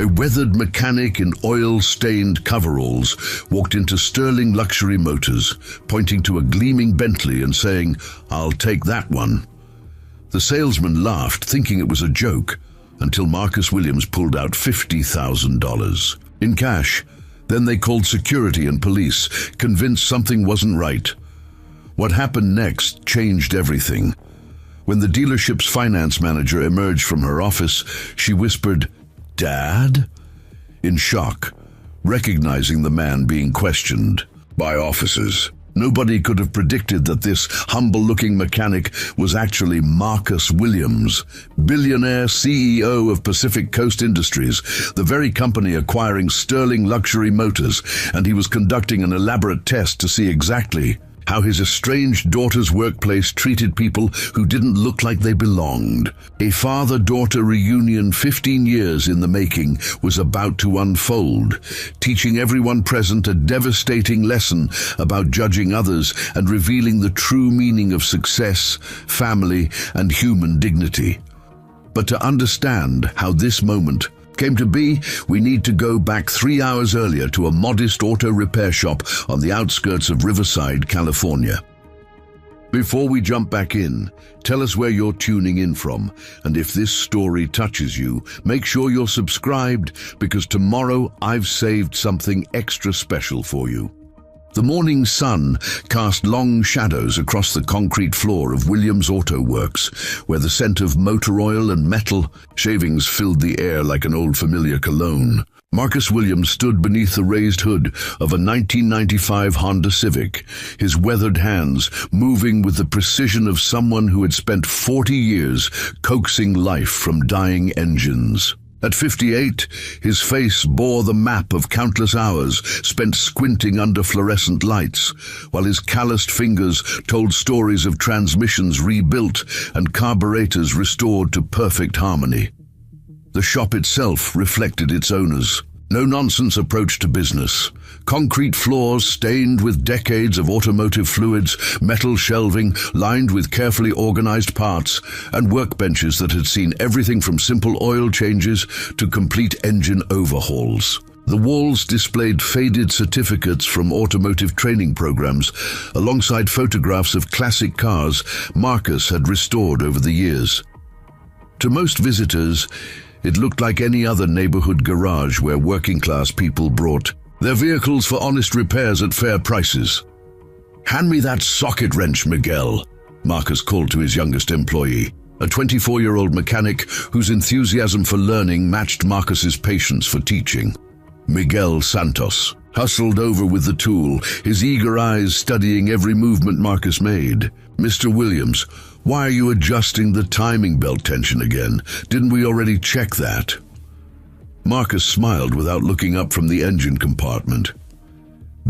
A weathered mechanic in oil-stained coveralls walked into Sterling Luxury Motors, pointing to a gleaming Bentley and saying, "I'll take that one." The salesman laughed, thinking it was a joke, until Marcus Williams pulled out $50,000 in cash. Then they called security and police, convinced something wasn't right. What happened next changed everything. When the dealership's finance manager emerged from her office, she whispered, "Dad?" in shock, recognizing the man being questioned by officers. Nobody could have predicted that this humble-looking mechanic was actually Marcus Williams, billionaire CEO of Pacific Coast Industries, the very company acquiring Sterling Luxury Motors, and he was conducting an elaborate test to see exactly how his estranged daughter's workplace treated people who didn't look like they belonged. A father-daughter reunion 15 years in the making was about to unfold, teaching everyone present a devastating lesson about judging others and revealing the true meaning of success, family, and human dignity. But to understand how this moment came to be, we need to go back 3 hours earlier to a modest auto repair shop on the outskirts of Riverside, California. Before we jump back in, tell us where you're tuning in from, and if this story touches you, make sure you're subscribed, because tomorrow I've saved something extra special for you. The morning sun cast long shadows across the concrete floor of Williams Auto Works, where the scent of motor oil and metal shavings filled the air like an old familiar cologne. Marcus Williams stood beneath the raised hood of a 1995 Honda Civic, his weathered hands moving with the precision of someone who had spent 40 years coaxing life from dying engines. At 58, his face bore the map of countless hours spent squinting under fluorescent lights, while his calloused fingers told stories of transmissions rebuilt and carburetors restored to perfect harmony. The shop itself reflected its owners. No-nonsense approach to business. Concrete floors stained with decades of automotive fluids, metal shelving lined with carefully organized parts, and workbenches that had seen everything from simple oil changes to complete engine overhauls. The walls displayed faded certificates from automotive training programs, alongside photographs of classic cars Marcus had restored over the years. To most visitors, it looked like any other neighborhood garage where working-class people brought their vehicles for honest repairs at fair prices. "Hand me that socket wrench, Miguel," Marcus called to his youngest employee, a 24-year-old mechanic whose enthusiasm for learning matched Marcus's patience for teaching. Miguel Santos hustled over with the tool, his eager eyes studying every movement Marcus made. "Mr. Williams, why are you adjusting the timing belt tension again? Didn't we already check that?" Marcus smiled without looking up from the engine compartment.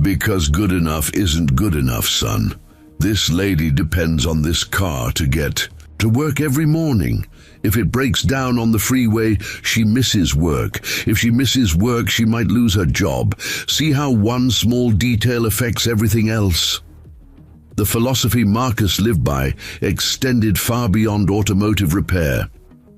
"Because good enough isn't good enough, son. This lady depends on this car to get to work every morning. If it breaks down on the freeway, she misses work. If she misses work, she might lose her job. See how one small detail affects everything else?" The philosophy Marcus lived by extended far beyond automotive repair.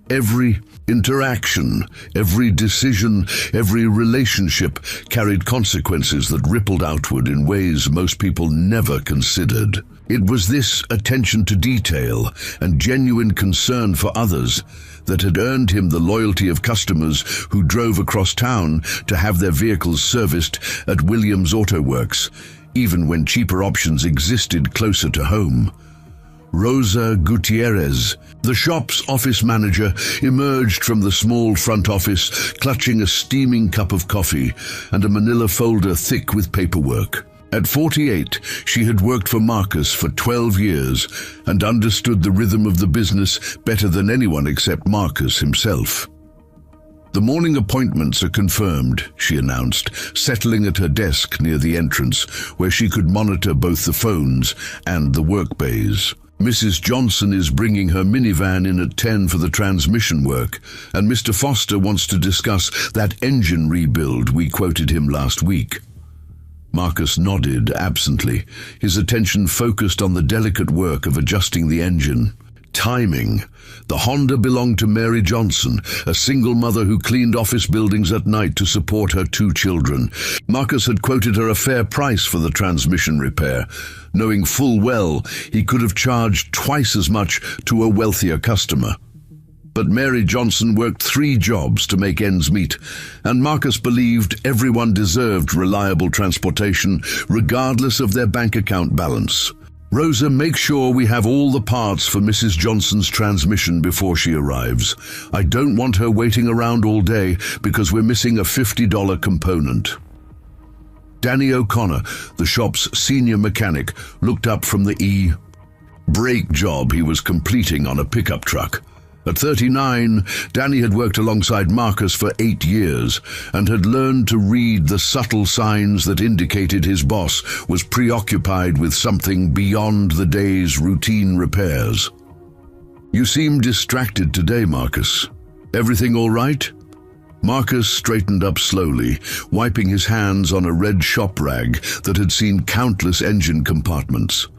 Every interaction, every decision, every relationship carried consequences that rippled outward in ways most people never considered. It was this attention to detail and genuine concern for others that had earned him the loyalty of customers who drove across town to have their vehicles serviced at Williams Auto Works, even when cheaper options existed closer to home. Rosa Gutierrez, the shop's office manager, emerged from the small front office, clutching a steaming cup of coffee and a manila folder thick with paperwork. At 48, she had worked for Marcus for 12 years and understood the rhythm of the business better than anyone except Marcus himself. "The morning appointments are confirmed," she announced, settling at her desk near the entrance, where she could monitor both the phones and the work bays. "Mrs. Johnson is bringing her minivan in at 10 for the transmission work, and Mr. Foster wants to discuss that engine rebuild we quoted him last week." Marcus nodded absently, his attention focused on the delicate work of adjusting the engine. Timing. The Honda belonged to Mary Johnson, a single mother who cleaned office buildings at night to support her 2 children. Marcus had quoted her a fair price for the transmission repair, knowing full well he could have charged twice as much to a wealthier customer. But Mary Johnson worked 3 jobs to make ends meet, and Marcus believed everyone deserved reliable transportation regardless of their bank account balance. Rosa, make sure we have all the parts for Mrs. Johnson's transmission before she arrives. I don't want her waiting around all day because we're missing a $50 component. Danny O'Connor, the shop's senior mechanic, looked up from the brake job he was completing on a pickup truck. At 39, Danny had worked alongside Marcus for 8 years and had learned to read the subtle signs that indicated his boss was preoccupied with something beyond the day's routine repairs. You seem distracted today, Marcus. Everything all right? Marcus straightened up slowly, wiping his hands on a red shop rag that had seen countless engine compartments.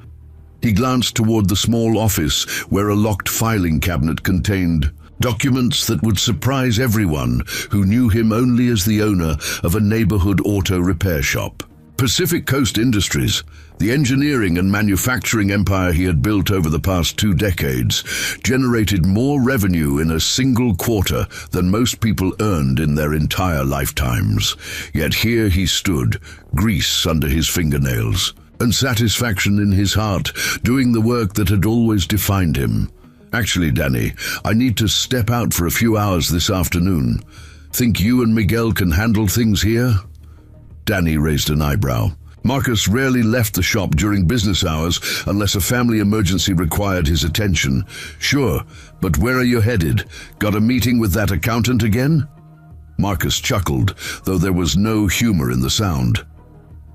He glanced toward the small office where a locked filing cabinet contained documents that would surprise everyone who knew him only as the owner of a neighborhood auto repair shop. Pacific Coast Industries, the engineering and manufacturing empire he had built over the past 2 decades, generated more revenue in a single quarter than most people earned in their entire lifetimes. Yet here he stood, grease under his fingernails, and satisfaction in his heart, doing the work that had always defined him. Actually, Danny, I need to step out for a few hours this afternoon. Think you and Miguel can handle things here? Danny raised an eyebrow. Marcus rarely left the shop during business hours unless a family emergency required his attention. Sure, but where are you headed? Got a meeting with that accountant again? Marcus chuckled, though there was no humor in the sound.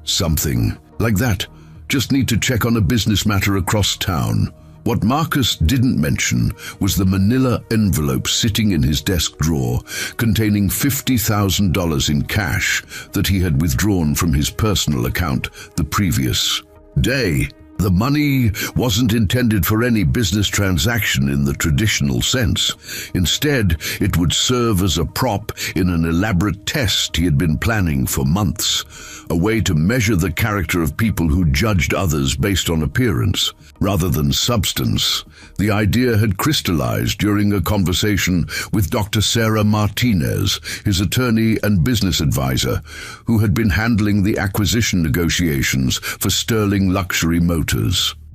Something like that. Just need to check on a business matter across town. What Marcus didn't mention was the manila envelope sitting in his desk drawer, containing $50,000 in cash that he had withdrawn from his personal account the previous day. The money wasn't intended for any business transaction in the traditional sense. Instead, it would serve as a prop in an elaborate test he had been planning for months, a way to measure the character of people who judged others based on appearance rather than substance. The idea had crystallized during a conversation with Dr. Sarah Martinez, his attorney and business advisor, who had been handling the acquisition negotiations for Sterling Luxury Motors.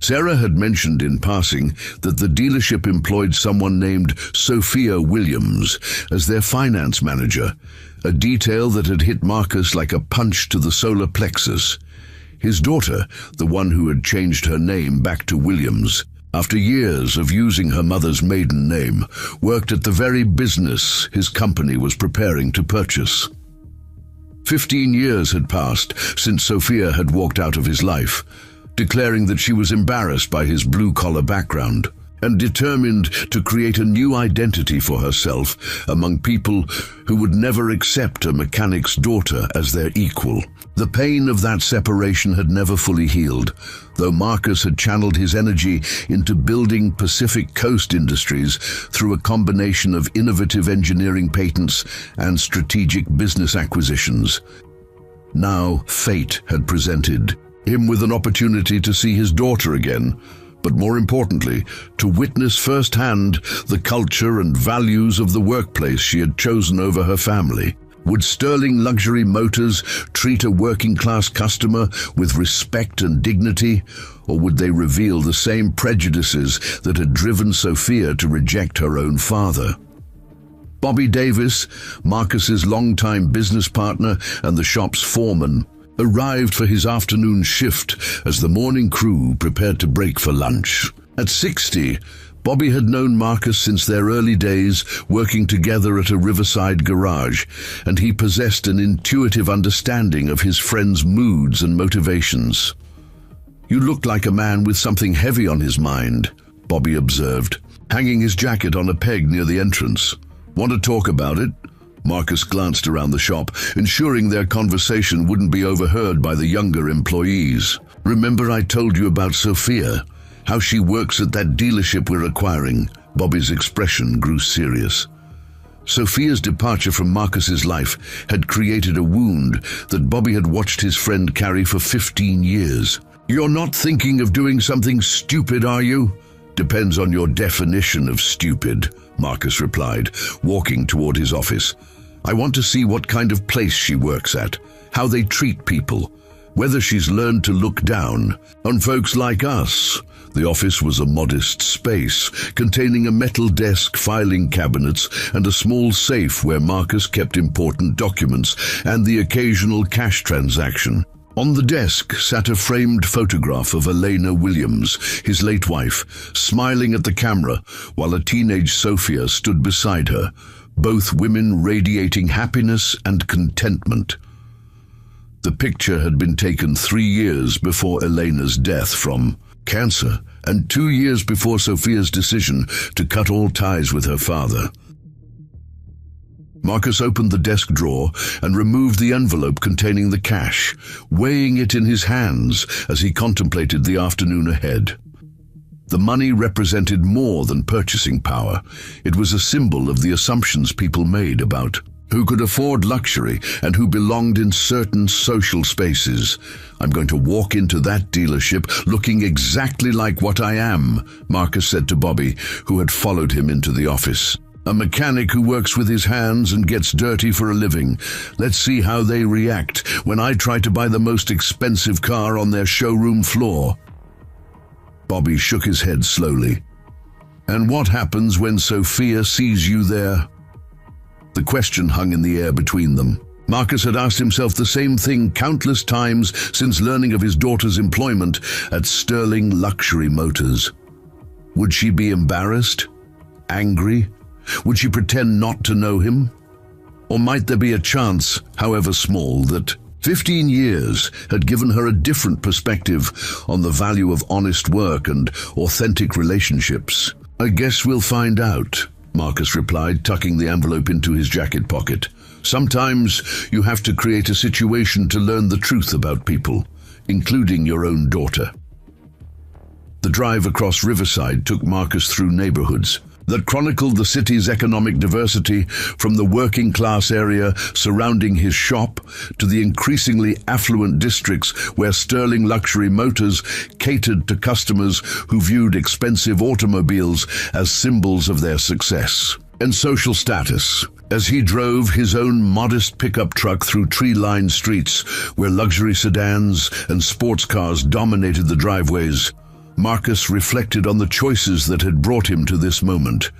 Sarah had mentioned in passing that the dealership employed someone named Sophia Williams as their finance manager, a detail that had hit Marcus like a punch to the solar plexus. His daughter, the one who had changed her name back to Williams, after years of using her mother's maiden name, worked at the very business his company was preparing to purchase. 15 years had passed since Sophia had walked out of his life, declaring that she was embarrassed by his blue-collar background and determined to create a new identity for herself among people who would never accept a mechanic's daughter as their equal. The pain of that separation had never fully healed, though Marcus had channeled his energy into building Pacific Coast Industries through a combination of innovative engineering patents and strategic business acquisitions. Now fate had presented him with an opportunity to see his daughter again, but more importantly, to witness firsthand the culture and values of the workplace she had chosen over her family. Would Sterling Luxury Motors treat a working-class customer with respect and dignity, or would they reveal the same prejudices that had driven Sophia to reject her own father? Bobby Davis, Marcus's longtime business partner and the shop's foreman, arrived for his afternoon shift as the morning crew prepared to break for lunch. At 60, Bobby had known Marcus since their early days working together at a riverside garage, and he possessed an intuitive understanding of his friend's moods and motivations. "You look like a man with something heavy on his mind," Bobby observed, hanging his jacket on a peg near the entrance. "Want to talk about it?" Marcus glanced around the shop, ensuring their conversation wouldn't be overheard by the younger employees. "Remember I told you about Sophia? How she works at that dealership we're acquiring. Bobby's expression grew serious. Sophia's departure from Marcus's life had created a wound that Bobby had watched his friend carry for 15 years. You're not thinking of doing something stupid, are you? Depends on your definition of stupid, Marcus replied, walking toward his office. I want to see what kind of place she works at, how they treat people, whether she's learned to look down on folks like us. The office was a modest space, containing a metal desk, filing cabinets, and a small safe where Marcus kept important documents and the occasional cash transaction. On the desk sat a framed photograph of Elena Williams, his late wife, smiling at the camera while a teenage Sophia stood beside her, both women radiating happiness and contentment. The picture had been taken 3 years before Elena's death from cancer, and 2 years before Sophia's decision to cut all ties with her father. Marcus opened the desk drawer and removed the envelope containing the cash, weighing it in his hands as he contemplated the afternoon ahead. The money represented more than purchasing power. It was a symbol of the assumptions people made about who could afford luxury and who belonged in certain social spaces. I'm going to walk into that dealership looking exactly like what I am, Marcus said to Bobby, who had followed him into the office. A mechanic who works with his hands and gets dirty for a living. Let's see how they react when I try to buy the most expensive car on their showroom floor. Bobby shook his head slowly. And what happens when Sophia sees you there? The question hung in the air between them. Marcus had asked himself the same thing countless times since learning of his daughter's employment at Sterling Luxury Motors. Would she be embarrassed? Angry? Would she pretend not to know him? Or might there be a chance, however small, that 15 years had given her a different perspective on the value of honest work and authentic relationships? I guess we'll find out, Marcus replied, tucking the envelope into his jacket pocket. Sometimes you have to create a situation to learn the truth about people, including your own daughter. The drive across Riverside took Marcus through neighborhoods that chronicled the city's economic diversity, from the working-class area surrounding his shop to the increasingly affluent districts where Sterling Luxury Motors catered to customers who viewed expensive automobiles as symbols of their success and social status. As he drove his own modest pickup truck through tree-lined streets where luxury sedans and sports cars dominated the driveways, Marcus reflected on the choices that had brought him to this moment.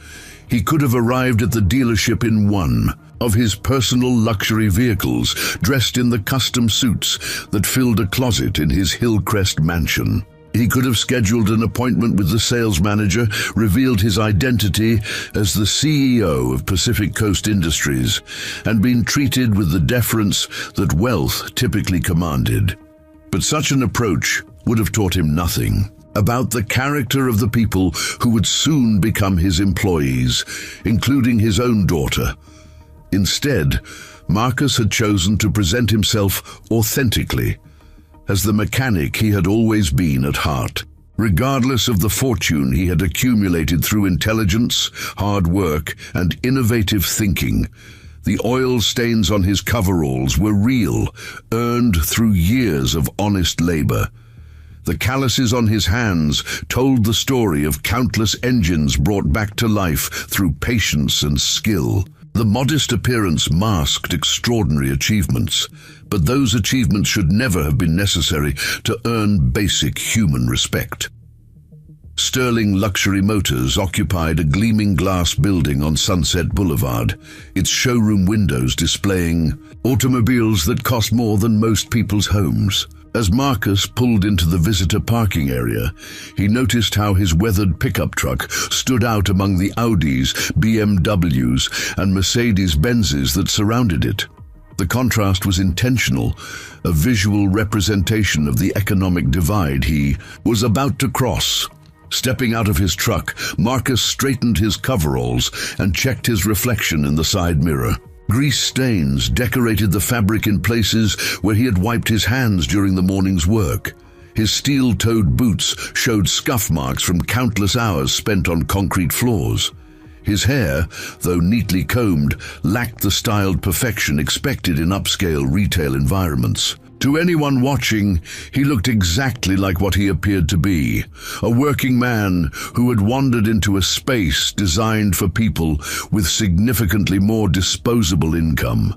He could have arrived at the dealership in one of his personal luxury vehicles, dressed in the custom suits that filled a closet in his Hillcrest mansion. He could have scheduled an appointment with the sales manager, revealed his identity as the CEO of Pacific Coast Industries, and been treated with the deference that wealth typically commanded. But such an approach would have taught him nothing about the character of the people who would soon become his employees, including his own daughter. Instead, Marcus had chosen to present himself authentically, as the mechanic he had always been at heart. Regardless of the fortune he had accumulated through intelligence, hard work, and innovative thinking, the oil stains on his coveralls were real, earned through years of honest labor. The calluses on his hands told the story of countless engines brought back to life through patience and skill. The modest appearance masked extraordinary achievements, but those achievements should never have been necessary to earn basic human respect. Sterling Luxury Motors occupied a gleaming glass building on Sunset Boulevard, its showroom windows displaying automobiles that cost more than most people's homes. As Marcus pulled into the visitor parking area, he noticed how his weathered pickup truck stood out among the Audis, BMWs, and Mercedes-Benzes that surrounded it. The contrast was intentional, a visual representation of the economic divide he was about to cross. Stepping out of his truck, Marcus straightened his coveralls and checked his reflection in the side mirror. Grease stains decorated the fabric in places where he had wiped his hands during the morning's work. His steel-toed boots showed scuff marks from countless hours spent on concrete floors. His hair, though neatly combed, lacked the styled perfection expected in upscale retail environments. To anyone watching, he looked exactly like what he appeared to be, a working man who had wandered into a space designed for people with significantly more disposable income.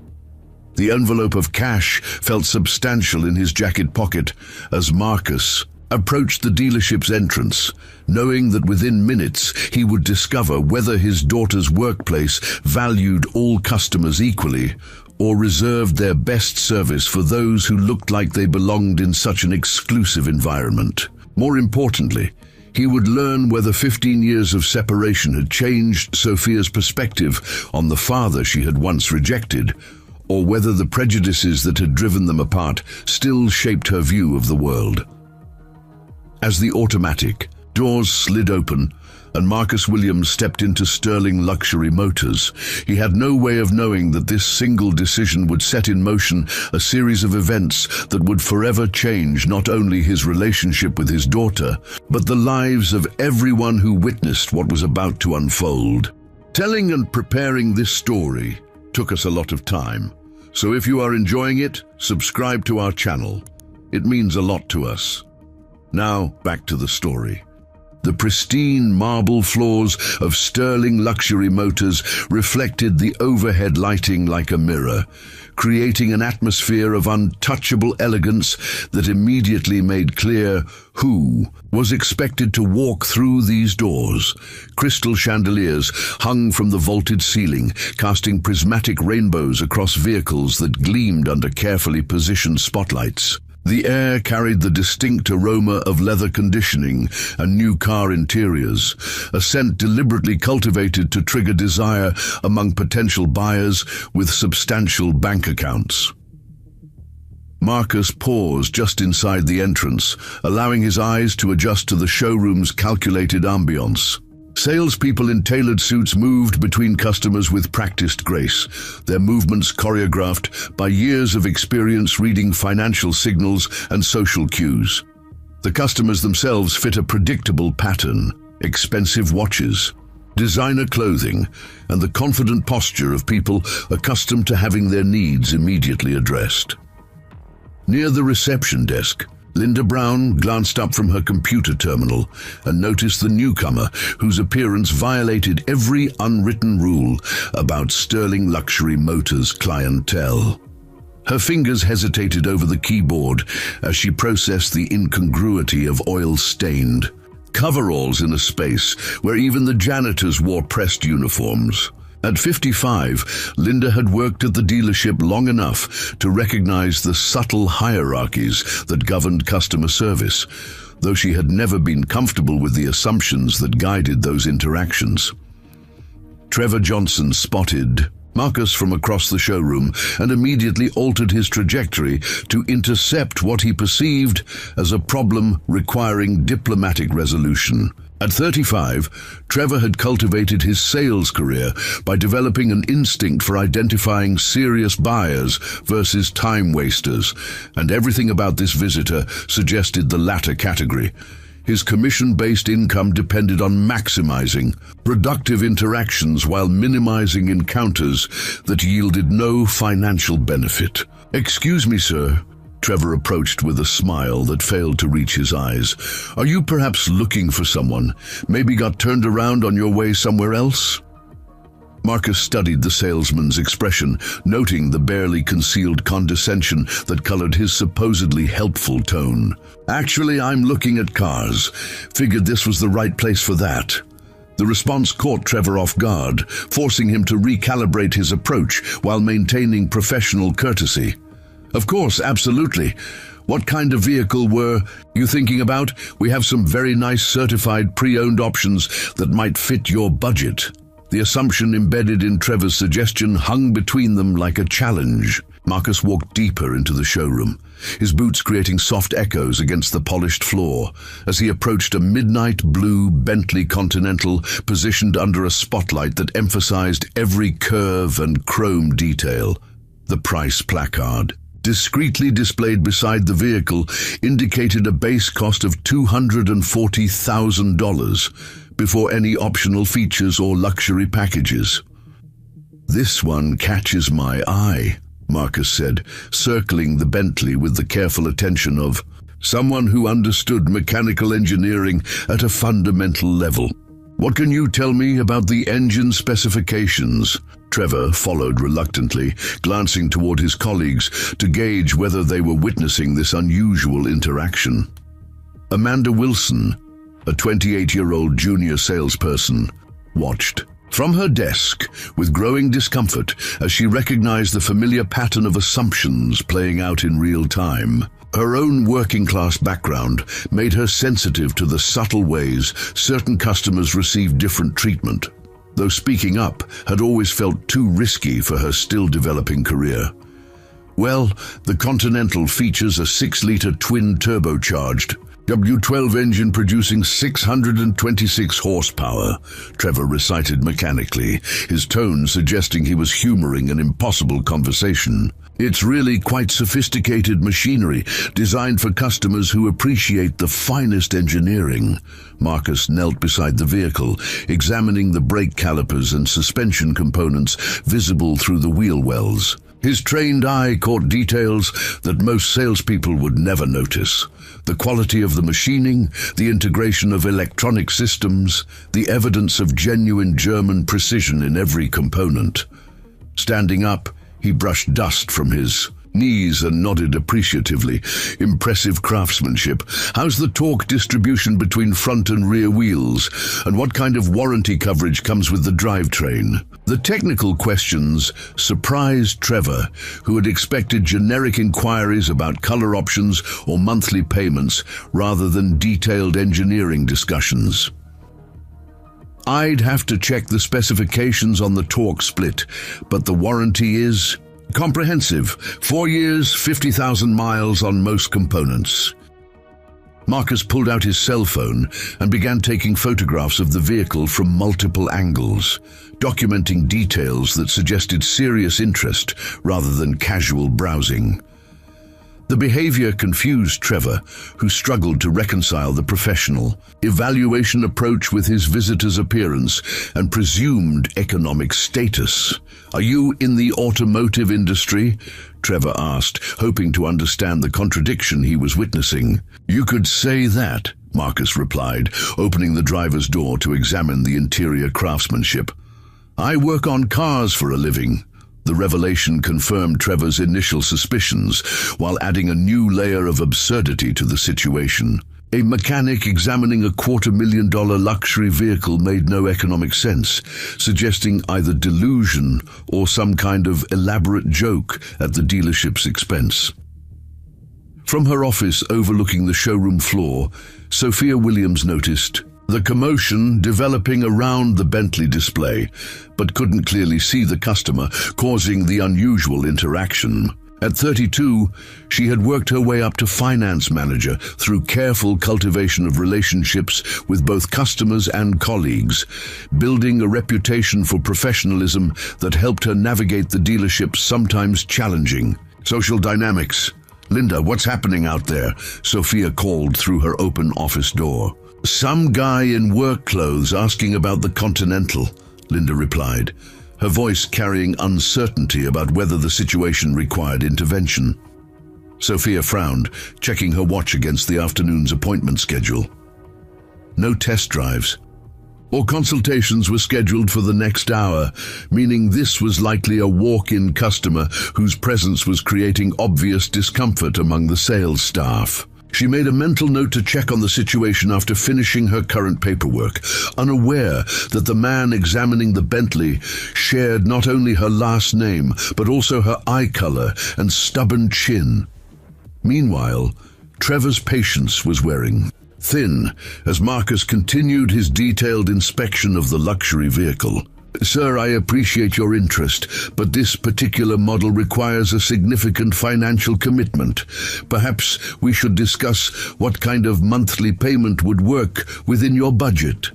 The envelope of cash felt substantial in his jacket pocket as Marcus approached the dealership's entrance, knowing that within minutes he would discover whether his daughter's workplace valued all customers equally or reserved their best service for those who looked like they belonged in such an exclusive environment. More importantly, he would learn whether 15 years of separation had changed Sophia's perspective on the father she had once rejected, or whether the prejudices that had driven them apart still shaped her view of the world. As the automatic doors slid open and Marcus Williams stepped into Sterling Luxury Motors, he had no way of knowing that this single decision would set in motion a series of events that would forever change not only his relationship with his daughter, but the lives of everyone who witnessed what was about to unfold. Telling and preparing this story took us a lot of time, so if you are enjoying it, subscribe to our channel. It means a lot to us. Now, back to the story. The pristine marble floors of Sterling Luxury Motors reflected the overhead lighting like a mirror, creating an atmosphere of untouchable elegance that immediately made clear who was expected to walk through these doors. Crystal chandeliers hung from the vaulted ceiling, casting prismatic rainbows across vehicles that gleamed under carefully positioned spotlights. The air carried the distinct aroma of leather conditioning and new car interiors, a scent deliberately cultivated to trigger desire among potential buyers with substantial bank accounts. Marcus paused just inside the entrance, allowing his eyes to adjust to the showroom's calculated ambience. Salespeople in tailored suits moved between customers with practiced grace, their movements choreographed by years of experience reading financial signals and social cues. The customers themselves fit a predictable pattern: expensive watches, designer clothing, and the confident posture of people accustomed to having their needs immediately addressed. Near the reception desk, Linda Brown glanced up from her computer terminal and noticed the newcomer, whose appearance violated every unwritten rule about Sterling Luxury Motors clientele. Her fingers hesitated over the keyboard as she processed the incongruity of oil-stained coveralls in a space where even the janitors wore pressed uniforms. At 55, Linda had worked at the dealership long enough to recognize the subtle hierarchies that governed customer service, though she had never been comfortable with the assumptions that guided those interactions. Trevor Johnson spotted Marcus from across the showroom and immediately altered his trajectory to intercept what he perceived as a problem requiring diplomatic resolution. At 35, Trevor had cultivated his sales career by developing an instinct for identifying serious buyers versus time wasters, and everything about this visitor suggested the latter category. His commission-based income depended on maximizing productive interactions while minimizing encounters that yielded no financial benefit. "Excuse me, sir," Trevor approached with a smile that failed to reach his eyes. "Are you perhaps looking for someone? Maybe got turned around on your way somewhere else?" Marcus studied the salesman's expression, noting the barely concealed condescension that colored his supposedly helpful tone. "Actually, I'm looking at cars. Figured this was the right place for that." The response caught Trevor off guard, forcing him to recalibrate his approach while maintaining professional courtesy. "Of course, absolutely. What kind of vehicle were you thinking about? We have some very nice certified pre-owned options that might fit your budget." The assumption embedded in Trevor's suggestion hung between them like a challenge. Marcus walked deeper into the showroom, his boots creating soft echoes against the polished floor as he approached a midnight blue Bentley Continental positioned under a spotlight that emphasized every curve and chrome detail. The price placard, discreetly displayed beside the vehicle, indicated a base cost of $240,000 before any optional features or luxury packages. "This one catches my eye," Marcus said, circling the Bentley with the careful attention of someone who understood mechanical engineering at a fundamental level. "What can you tell me about the engine specifications?" Trevor followed reluctantly, glancing toward his colleagues to gauge whether they were witnessing this unusual interaction. Amanda Wilson, a 28-year-old junior salesperson, watched from her desk with growing discomfort as she recognized the familiar pattern of assumptions playing out in real time. Her own working-class background made her sensitive to the subtle ways certain customers received different treatment, though speaking up had always felt too risky for her still-developing career. Well, the Continental features a 6-liter twin-turbocharged W12 engine producing 626 horsepower, Trevor recited mechanically, his tone suggesting he was humoring an impossible conversation. "It's really quite sophisticated machinery, designed for customers who appreciate the finest engineering." Marcus knelt beside the vehicle, examining the brake calipers and suspension components visible through the wheel wells. His trained eye caught details that most salespeople would never notice. The quality of the machining, the integration of electronic systems, the evidence of genuine German precision in every component. Standing up, he brushed dust from his knees and nodded appreciatively. "Impressive craftsmanship. How's the torque distribution between front and rear wheels? And what kind of warranty coverage comes with the drivetrain?" The technical questions surprised Trevor, who had expected generic inquiries about color options or monthly payments rather than detailed engineering discussions. "I'd have to check the specifications on the torque split, but the warranty is comprehensive. 4 years, 50,000 miles on most components." Marcus pulled out his cell phone and began taking photographs of the vehicle from multiple angles, documenting details that suggested serious interest rather than casual browsing. The behavior confused Trevor, who struggled to reconcile the professional evaluation approach with his visitor's appearance and presumed economic status. "Are you in the automotive industry?" Trevor asked, hoping to understand the contradiction he was witnessing. "You could say that," Marcus replied, opening the driver's door to examine the interior craftsmanship. "I work on cars for a living." The revelation confirmed Trevor's initial suspicions, while adding a new layer of absurdity to the situation. A mechanic examining a $250,000 luxury vehicle made no economic sense, suggesting either delusion or some kind of elaborate joke at the dealership's expense. From her office overlooking the showroom floor, Sophia Williams noticed the commotion developing around the Bentley display, but couldn't clearly see the customer, causing the unusual interaction. At 32, she had worked her way up to finance manager through careful cultivation of relationships with both customers and colleagues, building a reputation for professionalism that helped her navigate the dealership's sometimes challenging social dynamics. "Linda, what's happening out there?" Sophia called through her open office door. "Some guy in work clothes asking about the Continental," Linda replied, her voice carrying uncertainty about whether the situation required intervention. Sophia frowned, checking her watch against the afternoon's appointment schedule. No test drives or consultations were scheduled for the next hour, meaning this was likely a walk-in customer whose presence was creating obvious discomfort among the sales staff. She made a mental note to check on the situation after finishing her current paperwork, unaware that the man examining the Bentley shared not only her last name, but also her eye color and stubborn chin. Meanwhile, Trevor's patience was wearing thin as Marcus continued his detailed inspection of the luxury vehicle. "Sir, I appreciate your interest, but this particular model requires a significant financial commitment. Perhaps we should discuss what kind of monthly payment would work within your budget."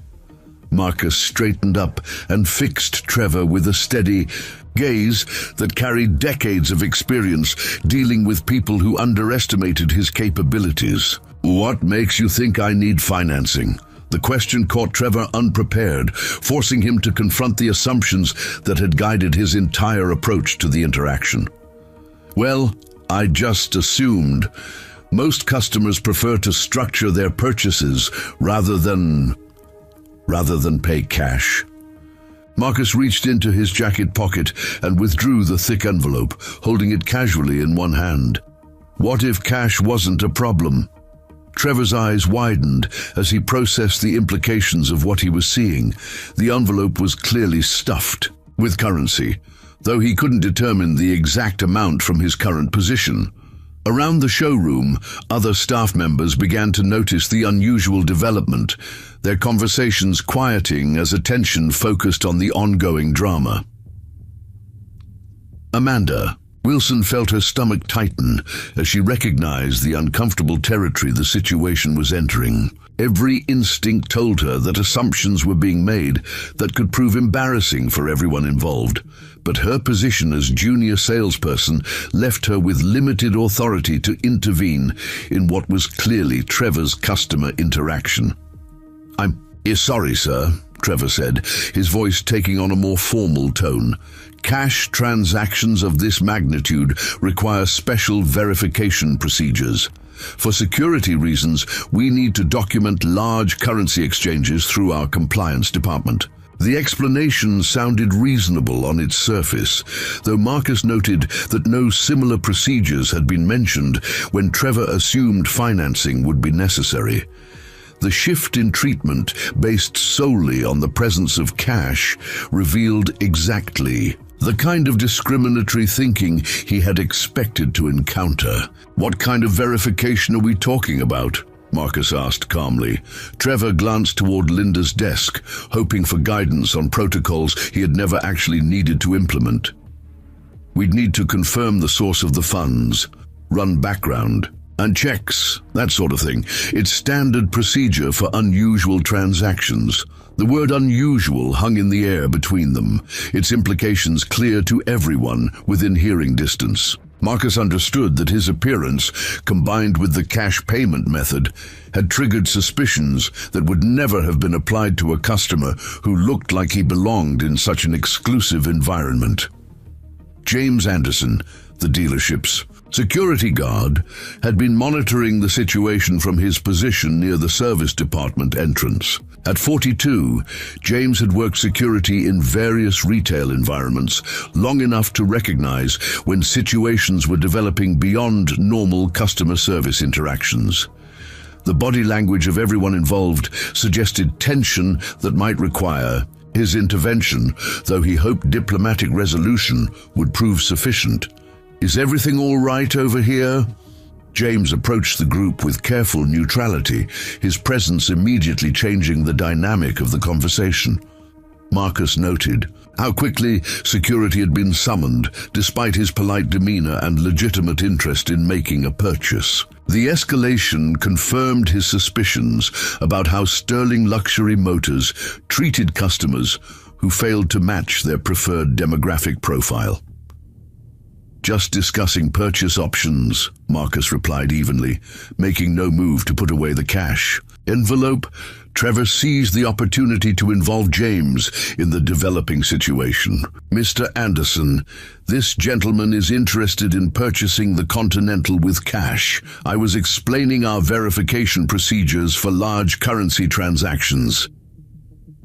Marcus straightened up and fixed Trevor with a steady gaze that carried decades of experience dealing with people who underestimated his capabilities. "What makes you think I need financing?" The question caught Trevor unprepared, forcing him to confront the assumptions that had guided his entire approach to the interaction. "Well, I just assumed. Most customers prefer to structure their purchases rather than pay cash." Marcus reached into his jacket pocket and withdrew the thick envelope, holding it casually in one hand. What if cash wasn't a problem? Trevor's eyes widened as he processed the implications of what he was seeing. The envelope was clearly stuffed with currency, though he couldn't determine the exact amount from his current position. Around the showroom, other staff members began to notice the unusual development, their conversations quieting as attention focused on the ongoing drama. Amanda. Wilson felt her stomach tighten as she recognized the uncomfortable territory the situation was entering. Every instinct told her that assumptions were being made that could prove embarrassing for everyone involved, but her position as junior salesperson left her with limited authority to intervene in what was clearly Trevor's customer interaction. "I'm sorry, sir," Trevor said, his voice taking on a more formal tone. "Cash transactions of this magnitude require special verification procedures. For security reasons, we need to document large currency exchanges through our compliance department." The explanation sounded reasonable on its surface, though Marcus noted that no similar procedures had been mentioned when Trevor assumed financing would be necessary. The shift in treatment, based solely on the presence of cash, revealed exactly the kind of discriminatory thinking he had expected to encounter. "What kind of verification are we talking about?" Marcus asked calmly. Trevor glanced toward Linda's desk, hoping for guidance on protocols he had never actually needed to implement. "We'd need to confirm the source of the funds, run background, and checks, that sort of thing. It's standard procedure for unusual transactions." The word unusual hung in the air between them, its implications clear to everyone within hearing distance. Marcus understood that his appearance, combined with the cash payment method, had triggered suspicions that would never have been applied to a customer who looked like he belonged in such an exclusive environment. James Anderson, the dealership's security guard, had been monitoring the situation from his position near the service department entrance. At 42, James had worked security in various retail environments long enough to recognize when situations were developing beyond normal customer service interactions. The body language of everyone involved suggested tension that might require his intervention, though he hoped diplomatic resolution would prove sufficient. "Is everything all right over here?" James approached the group with careful neutrality, his presence immediately changing the dynamic of the conversation. Marcus noted how quickly security had been summoned, despite his polite demeanor and legitimate interest in making a purchase. The escalation confirmed his suspicions about how Sterling Luxury Motors treated customers who failed to match their preferred demographic profile. "Just discussing purchase options," Marcus replied evenly, making no move to put away the cash. Envelope, Trevor seized the opportunity to involve James in the developing situation. "Mr. Anderson, this gentleman is interested in purchasing the Continental with cash. I was explaining our verification procedures for large currency transactions."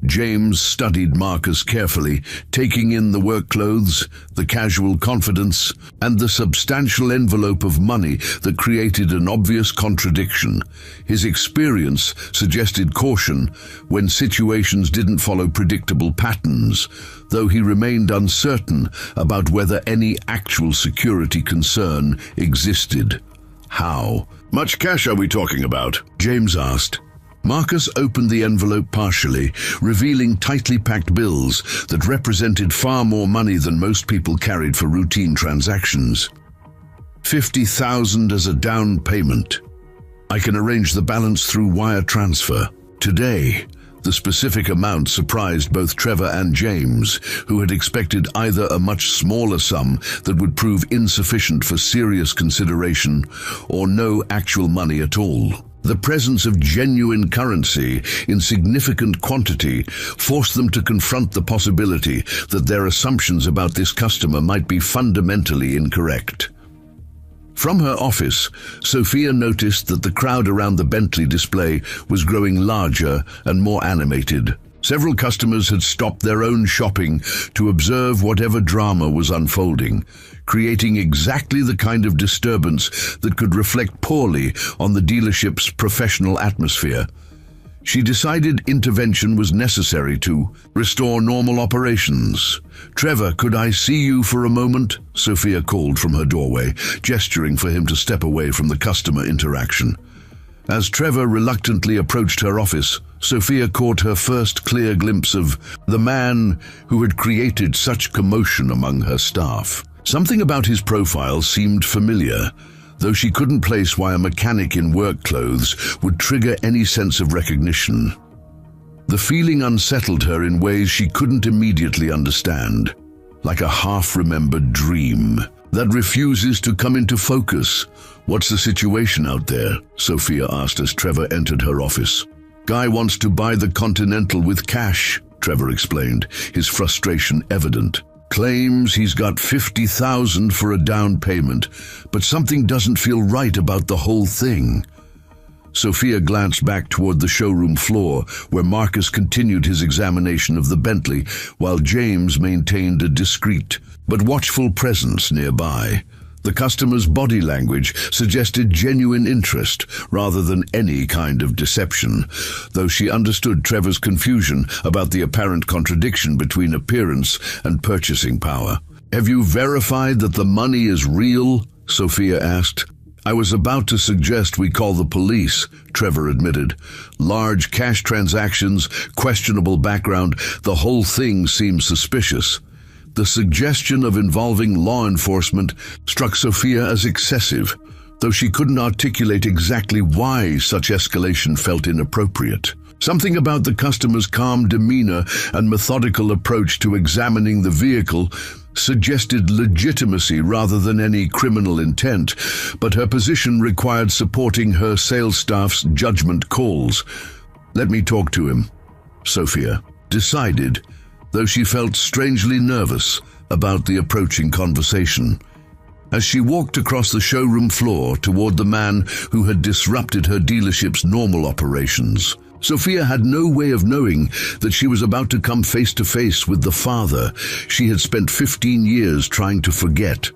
James studied Marcus carefully, taking in the work clothes, the casual confidence, and the substantial envelope of money that created an obvious contradiction. His experience suggested caution when situations didn't follow predictable patterns, though he remained uncertain about whether any actual security concern existed. "How much cash are we talking about?" James asked. Marcus opened the envelope partially, revealing tightly packed bills that represented far more money than most people carried for routine transactions. $50,000 as a down payment. I can arrange the balance through wire transfer. Today, The specific amount surprised both Trevor and James, who had expected either a much smaller sum that would prove insufficient for serious consideration or no actual money at all. The presence of genuine currency in significant quantity forced them to confront the possibility that their assumptions about this customer might be fundamentally incorrect. From her office, Sophia noticed that the crowd around the Bentley display was growing larger and more animated. Several customers had stopped their own shopping to observe whatever drama was unfolding, creating exactly the kind of disturbance that could reflect poorly on the dealership's professional atmosphere. She decided intervention was necessary to restore normal operations. "Trevor, could I see you for a moment?" Sophia called from her doorway, gesturing for him to step away from the customer interaction. As Trevor reluctantly approached her office, Sophia caught her first clear glimpse of the man who had created such commotion among her staff. Something about his profile seemed familiar, though she couldn't place why a mechanic in work clothes would trigger any sense of recognition. The feeling unsettled her in ways she couldn't immediately understand, like a half-remembered dream that refuses to come into focus. "What's the situation out there?" Sophia asked as Trevor entered her office. "Guy wants to buy the Continental with cash," Trevor explained, his frustration evident. "Claims he's got $50,000 for a down payment, but something doesn't feel right about the whole thing." Sophia glanced back toward the showroom floor, where Marcus continued his examination of the Bentley, while James maintained a discreet but watchful presence nearby. The customer's body language suggested genuine interest rather than any kind of deception, though she understood Trevor's confusion about the apparent contradiction between appearance and purchasing power. "Have you verified that the money is real?" Sophia asked. "I was about to suggest we call the police," Trevor admitted. "Large cash transactions, questionable background, the whole thing seems suspicious." The suggestion of involving law enforcement struck Sophia as excessive, though she couldn't articulate exactly why such escalation felt inappropriate. Something about the customer's calm demeanor and methodical approach to examining the vehicle suggested legitimacy rather than any criminal intent, but her position required supporting her sales staff's judgment calls. "Let me talk to him," Sophia decided, though she felt strangely nervous about the approaching conversation. As she walked across the showroom floor toward the man who had disrupted her dealership's normal operations, Sophia had no way of knowing that she was about to come face to face with the father she had spent 15 years trying to forget,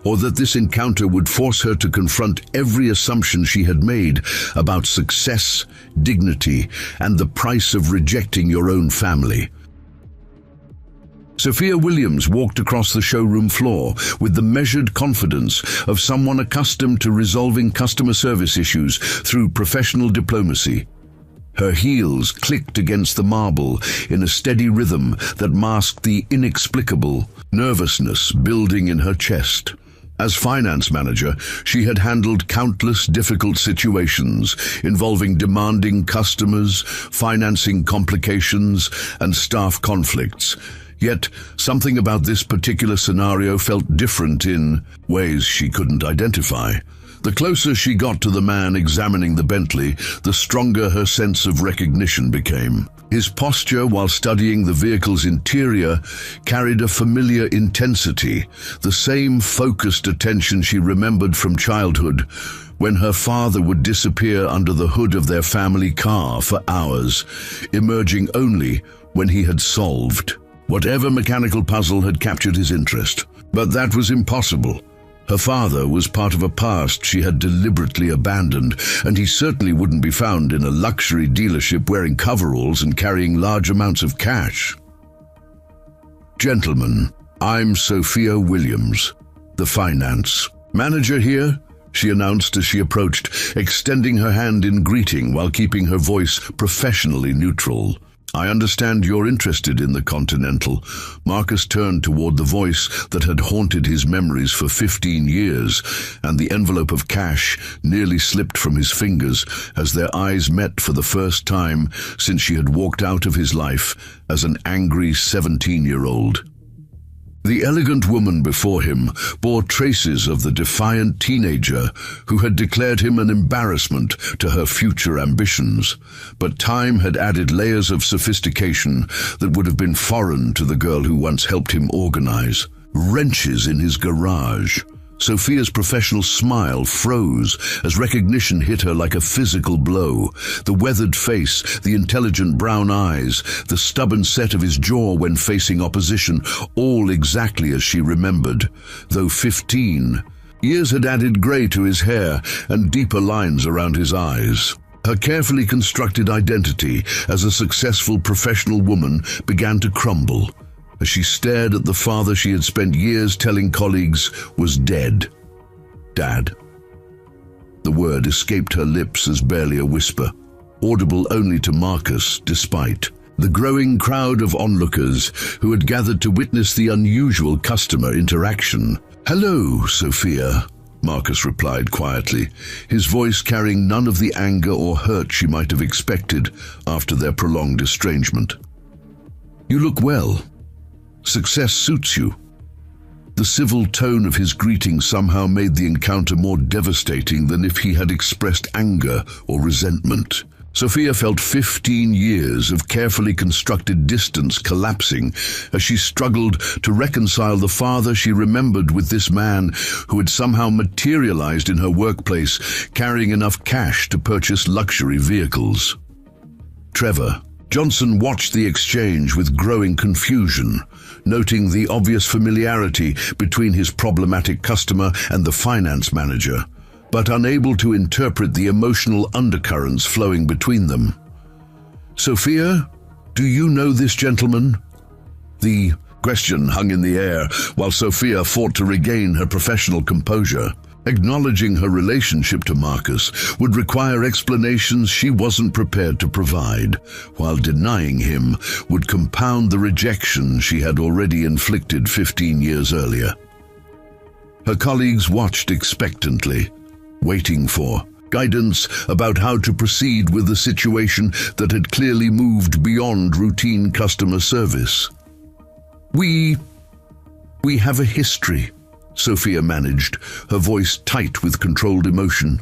or that this encounter would force her to confront every assumption she had made about success, dignity, and the price of rejecting your own family. Sophia Williams walked across the showroom floor with the measured confidence of someone accustomed to resolving customer service issues through professional diplomacy. Her heels clicked against the marble in a steady rhythm that masked the inexplicable nervousness building in her chest. As finance manager, she had handled countless difficult situations involving demanding customers, financing complications, and staff conflicts. Yet, something about this particular scenario felt different in ways she couldn't identify. The closer she got to the man examining the Bentley, the stronger her sense of recognition became. His posture while studying the vehicle's interior carried a familiar intensity, the same focused attention she remembered from childhood, when her father would disappear under the hood of their family car for hours, emerging only when he had solved whatever mechanical puzzle had captured his interest. But that was impossible. Her father was part of a past she had deliberately abandoned, and he certainly wouldn't be found in a luxury dealership wearing coveralls and carrying large amounts of cash. "Gentlemen, I'm Sophia Williams, the finance manager here," she announced as she approached, extending her hand in greeting while keeping her voice professionally neutral. I understand you're interested in the Continental. Marcus turned toward the voice that had haunted his memories for 15 years, and the envelope of cash nearly slipped from his fingers as their eyes met for the first time since she had walked out of his life as an angry 17-year-old. The elegant woman before him bore traces of the defiant teenager who had declared him an embarrassment to her future ambitions, but time had added layers of sophistication that would have been foreign to the girl who once helped him organize. Wrenches in his garage. Sophia's professional smile froze as recognition hit her like a physical blow. The weathered face, the intelligent brown eyes, the stubborn set of his jaw when facing opposition, all exactly as she remembered. Though 15, years had added grey to his hair and deeper lines around his eyes. Her carefully constructed identity as a successful professional woman began to crumble as she stared at the father she had spent years telling colleagues was dead. Dad. The word escaped her lips as barely a whisper, audible only to Marcus, despite the growing crowd of onlookers who had gathered to witness the unusual customer interaction. "Hello, Sophia," Marcus replied quietly, his voice carrying none of the anger or hurt she might have expected after their prolonged estrangement. "You look well. Success suits you." The civil tone of his greeting somehow made the encounter more devastating than if he had expressed anger or resentment. Sophia felt 15 years of carefully constructed distance collapsing as she struggled to reconcile the father she remembered with this man who had somehow materialized in her workplace, carrying enough cash to purchase luxury vehicles. Trevor Johnson watched the exchange with growing confusion, noting the obvious familiarity between his problematic customer and the finance manager, but unable to interpret the emotional undercurrents flowing between them. "Sophia, do you know this gentleman?" The question hung in the air while Sophia fought to regain her professional composure. Acknowledging her relationship to Marcus would require explanations she wasn't prepared to provide, while denying him would compound the rejection she had already inflicted 15 years earlier. Her colleagues watched expectantly, waiting for guidance about how to proceed with a situation that had clearly moved beyond routine customer service. We have a history," Sophia managed, her voice tight with controlled emotion.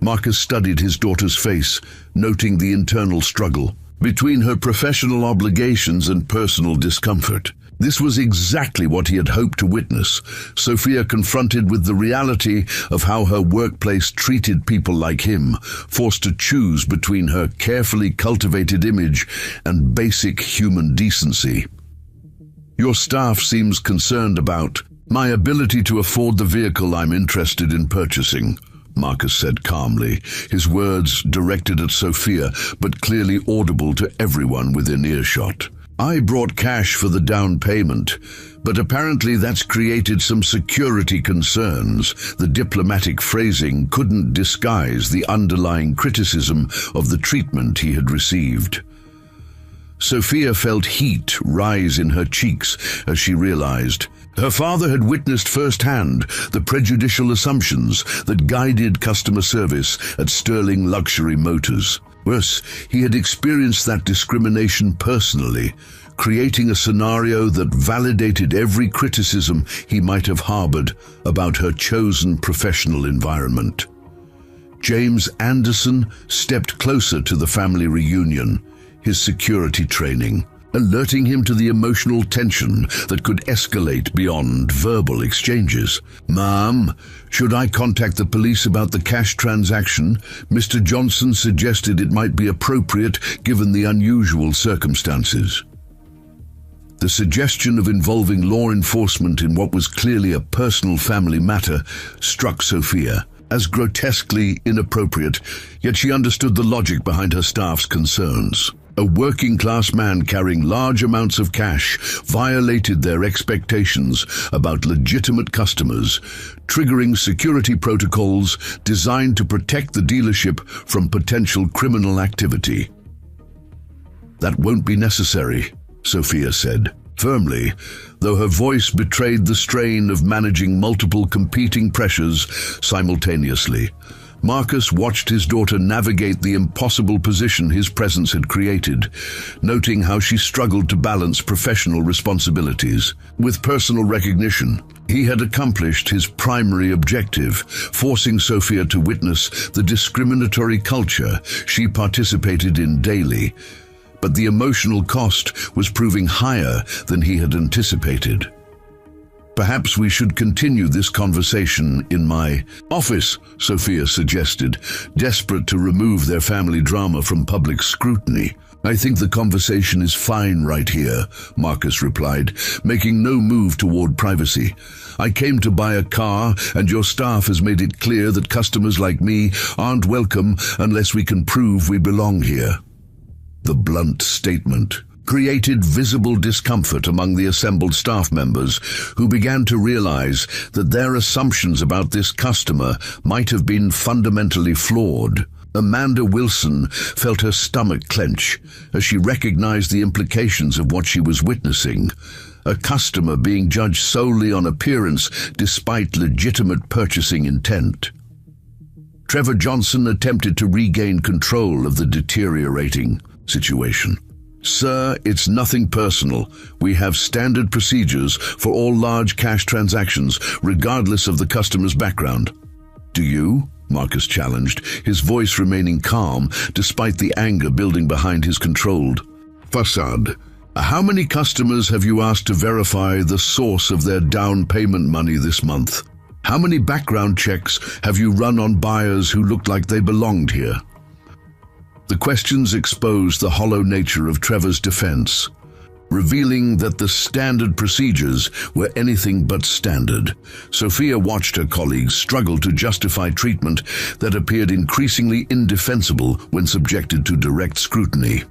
Marcus studied his daughter's face, noting the internal struggle between her professional obligations and personal discomfort. This was exactly what he had hoped to witness. Sophia confronted with the reality of how her workplace treated people like him, forced to choose between her carefully cultivated image and basic human decency. "Your staff seems concerned about my ability to afford the vehicle I'm interested in purchasing," Marcus said calmly, his words directed at Sophia but clearly audible to everyone within earshot. "I brought cash for the down payment, but apparently that's created some security concerns." The diplomatic phrasing couldn't disguise the underlying criticism of the treatment he had received. Sophia felt heat rise in her cheeks as she realized her father had witnessed firsthand the prejudicial assumptions that guided customer service at Sterling Luxury Motors. Worse, he had experienced that discrimination personally, creating a scenario that validated every criticism he might have harbored about her chosen professional environment. James Anderson stepped closer to the family reunion, his security training, alerting him to the emotional tension that could escalate beyond verbal exchanges. "Ma'am, should I contact the police about the cash transaction? Mr. Johnson suggested it might be appropriate given the unusual circumstances." The suggestion of involving law enforcement in what was clearly a personal family matter struck Sophia as grotesquely inappropriate, yet she understood the logic behind her staff's concerns. A working-class man carrying large amounts of cash violated their expectations about legitimate customers, triggering security protocols designed to protect the dealership from potential criminal activity. "That won't be necessary," Sophia said, firmly, though her voice betrayed the strain of managing multiple competing pressures simultaneously. Marcus watched his daughter navigate the impossible position his presence had created, noting how she struggled to balance professional responsibilities with personal recognition. He had accomplished his primary objective, forcing Sophia to witness the discriminatory culture she participated in daily. But the emotional cost was proving higher than he had anticipated. "Perhaps we should continue this conversation in my office," Sophia suggested, desperate to remove their family drama from public scrutiny. "I think the conversation is fine right here," Marcus replied, making no move toward privacy. "I came to buy a car, and your staff has made it clear that customers like me aren't welcome unless we can prove we belong here." The blunt statement created visible discomfort among the assembled staff members, who began to realize that their assumptions about this customer might have been fundamentally flawed. Amanda Wilson felt her stomach clench as she recognized the implications of what she was witnessing. A customer being judged solely on appearance despite legitimate purchasing intent. Trevor Johnson attempted to regain control of the deteriorating situation. "Sir, it's nothing personal. We have standard procedures for all large cash transactions, regardless of the customer's background." "Do you?" Marcus challenged, his voice remaining calm despite the anger building behind his controlled facade. "How many customers have you asked to verify the source of their down payment money this month? How many background checks have you run on buyers who looked like they belonged here?" The questions exposed the hollow nature of Trevor's defense, revealing that the standard procedures were anything but standard. Sophia watched her colleagues struggle to justify treatment that appeared increasingly indefensible when subjected to direct scrutiny.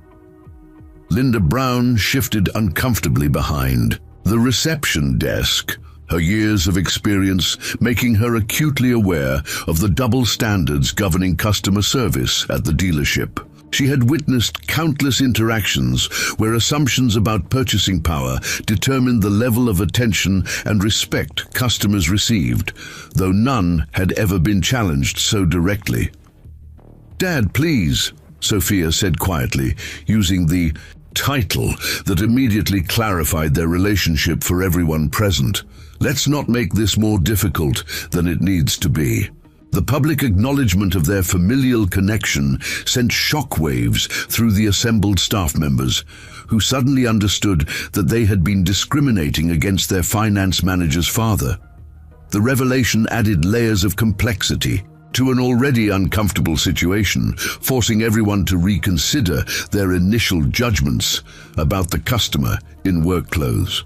Linda Brown shifted uncomfortably behind the reception desk, her years of experience making her acutely aware of the double standards governing customer service at the dealership. She had witnessed countless interactions where assumptions about purchasing power determined the level of attention and respect customers received, though none had ever been challenged so directly. "Dad, please," Sophia said quietly, using the title that immediately clarified their relationship for everyone present. "Let's not make this more difficult than it needs to be." The public acknowledgement of their familial connection sent shockwaves through the assembled staff members, who suddenly understood that they had been discriminating against their finance manager's father. The revelation added layers of complexity to an already uncomfortable situation, forcing everyone to reconsider their initial judgments about the customer in work clothes.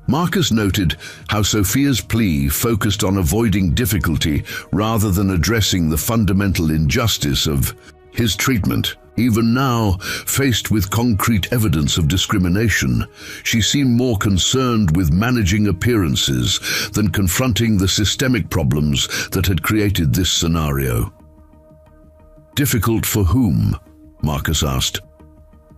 Marcus noted how Sophia's plea focused on avoiding difficulty rather than addressing the fundamental injustice of his treatment. Even now, faced with concrete evidence of discrimination, she seemed more concerned with managing appearances than confronting the systemic problems that had created this scenario. "Difficult for whom?" Marcus asked.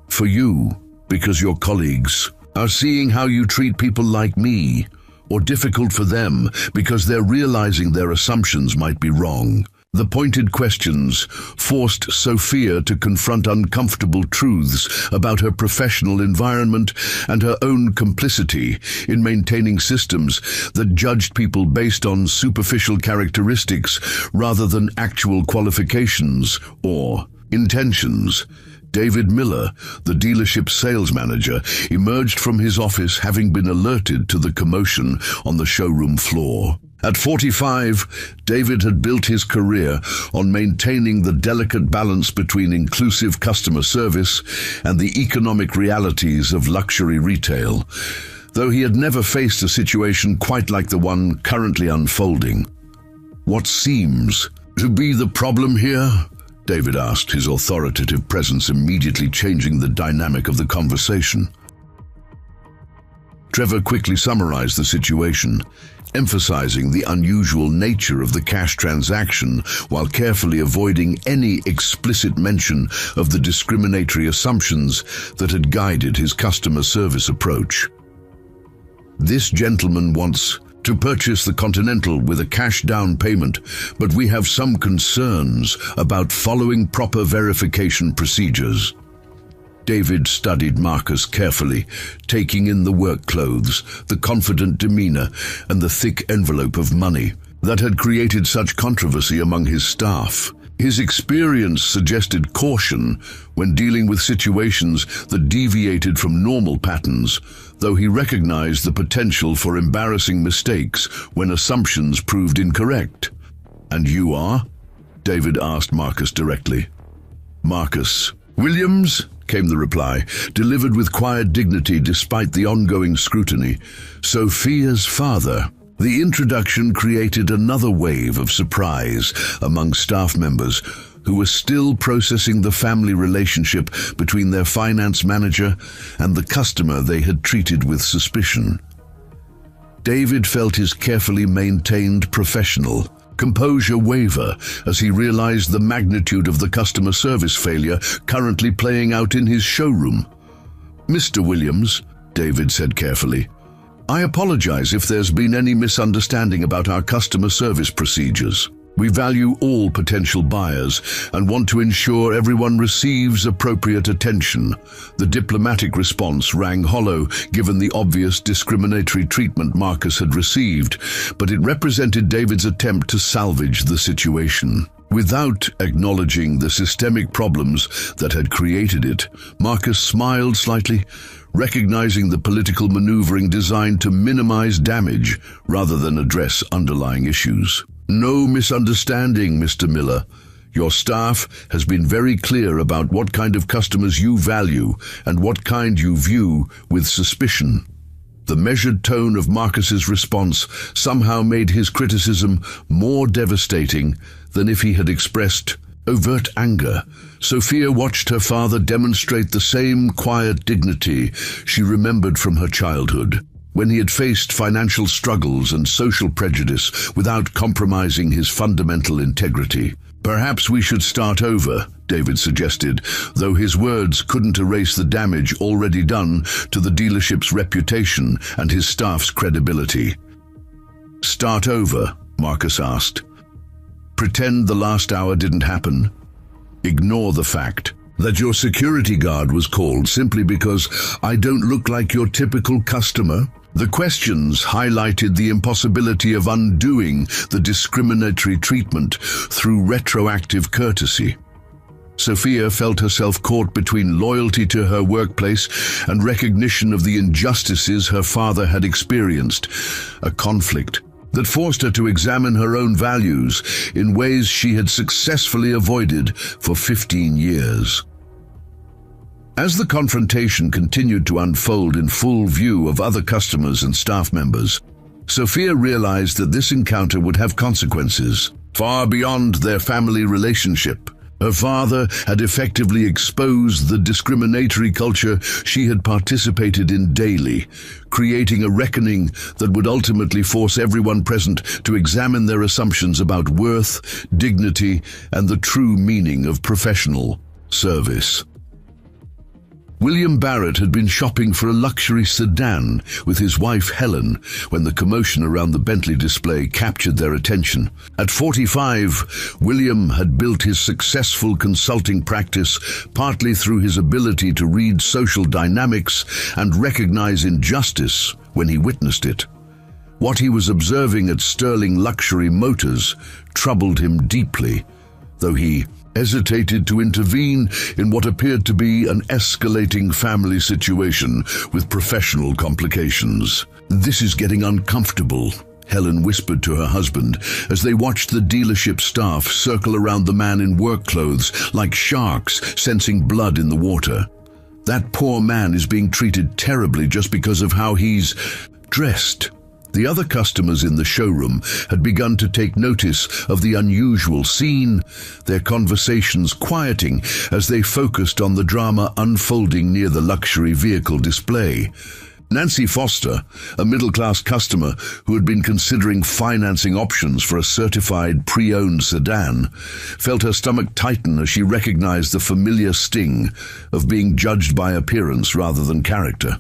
"For you, because your colleagues are seeing how you treat people like me, or difficult for them because they're realizing their assumptions might be wrong?" The pointed questions forced Sophia to confront uncomfortable truths about her professional environment and her own complicity in maintaining systems that judged people based on superficial characteristics rather than actual qualifications or intentions. David Miller, the dealership sales manager, emerged from his office having been alerted to the commotion on the showroom floor. At 45, David had built his career on maintaining the delicate balance between inclusive customer service and the economic realities of luxury retail, though he had never faced a situation quite like the one currently unfolding. "What seems to be the problem here?" David asked, his authoritative presence immediately changing the dynamic of the conversation. Trevor quickly summarized the situation, emphasizing the unusual nature of the cash transaction while carefully avoiding any explicit mention of the discriminatory assumptions that had guided his customer service approach. "This gentleman wants to purchase the Continental with a cash down payment, but we have some concerns about following proper verification procedures." David studied Marcus carefully, taking in the work clothes, the confident demeanor, and the thick envelope of money that had created such controversy among his staff. His experience suggested caution when dealing with situations that deviated from normal patterns, though he recognized the potential for embarrassing mistakes when assumptions proved incorrect. "And you are?" David asked Marcus directly. "Marcus Williams," came the reply, delivered with quiet dignity despite the ongoing scrutiny. "Sophia's father." The introduction created another wave of surprise among staff members who were still processing the family relationship between their finance manager and the customer they had treated with suspicion. David felt his carefully maintained professional composure waver as he realized the magnitude of the customer service failure currently playing out in his showroom. "Mr. Williams," David said carefully, "I apologize if there's been any misunderstanding about our customer service procedures. We value all potential buyers and want to ensure everyone receives appropriate attention." The diplomatic response rang hollow given the obvious discriminatory treatment Marcus had received, but it represented David's attempt to salvage the situation. Without acknowledging the systemic problems that had created it, Marcus smiled slightly, recognizing the political maneuvering designed to minimize damage rather than address underlying issues. "No misunderstanding, Mr. Miller. Your staff has been very clear about what kind of customers you value and what kind you view with suspicion." The measured tone of Marcus's response somehow made his criticism more devastating than if he had expressed overt anger. Sophia watched her father demonstrate the same quiet dignity she remembered from her childhood, when he had faced financial struggles and social prejudice without compromising his fundamental integrity. "Perhaps we should start over," David suggested, though his words couldn't erase the damage already done to the dealership's reputation and his staff's credibility. "Start over?" Marcus asked. "Pretend the last hour didn't happen. Ignore the fact that your security guard was called simply because I don't look like your typical customer." The questions highlighted the impossibility of undoing the discriminatory treatment through retroactive courtesy. Sophia felt herself caught between loyalty to her workplace and recognition of the injustices her father had experienced, a conflict that forced her to examine her own values in ways she had successfully avoided for 15 years. As the confrontation continued to unfold in full view of other customers and staff members, Sophia realized that this encounter would have consequences far beyond their family relationship. Her father had effectively exposed the discriminatory culture she had participated in daily, creating a reckoning that would ultimately force everyone present to examine their assumptions about worth, dignity, and the true meaning of professional service. William Barrett had been shopping for a luxury sedan with his wife Helen when the commotion around the Bentley display captured their attention. At 45, William had built his successful consulting practice partly through his ability to read social dynamics and recognize injustice when he witnessed it. What he was observing at Sterling Luxury Motors troubled him deeply, though he hesitated to intervene in what appeared to be an escalating family situation with professional complications. "This is getting uncomfortable," Helen whispered to her husband as they watched the dealership staff circle around the man in work clothes like sharks sensing blood in the water. "That poor man is being treated terribly just because of how he's dressed." The other customers in the showroom had begun to take notice of the unusual scene, their conversations quieting as they focused on the drama unfolding near the luxury vehicle display. Nancy Foster, a middle-class customer who had been considering financing options for a certified pre-owned sedan, felt her stomach tighten as she recognized the familiar sting of being judged by appearance rather than character.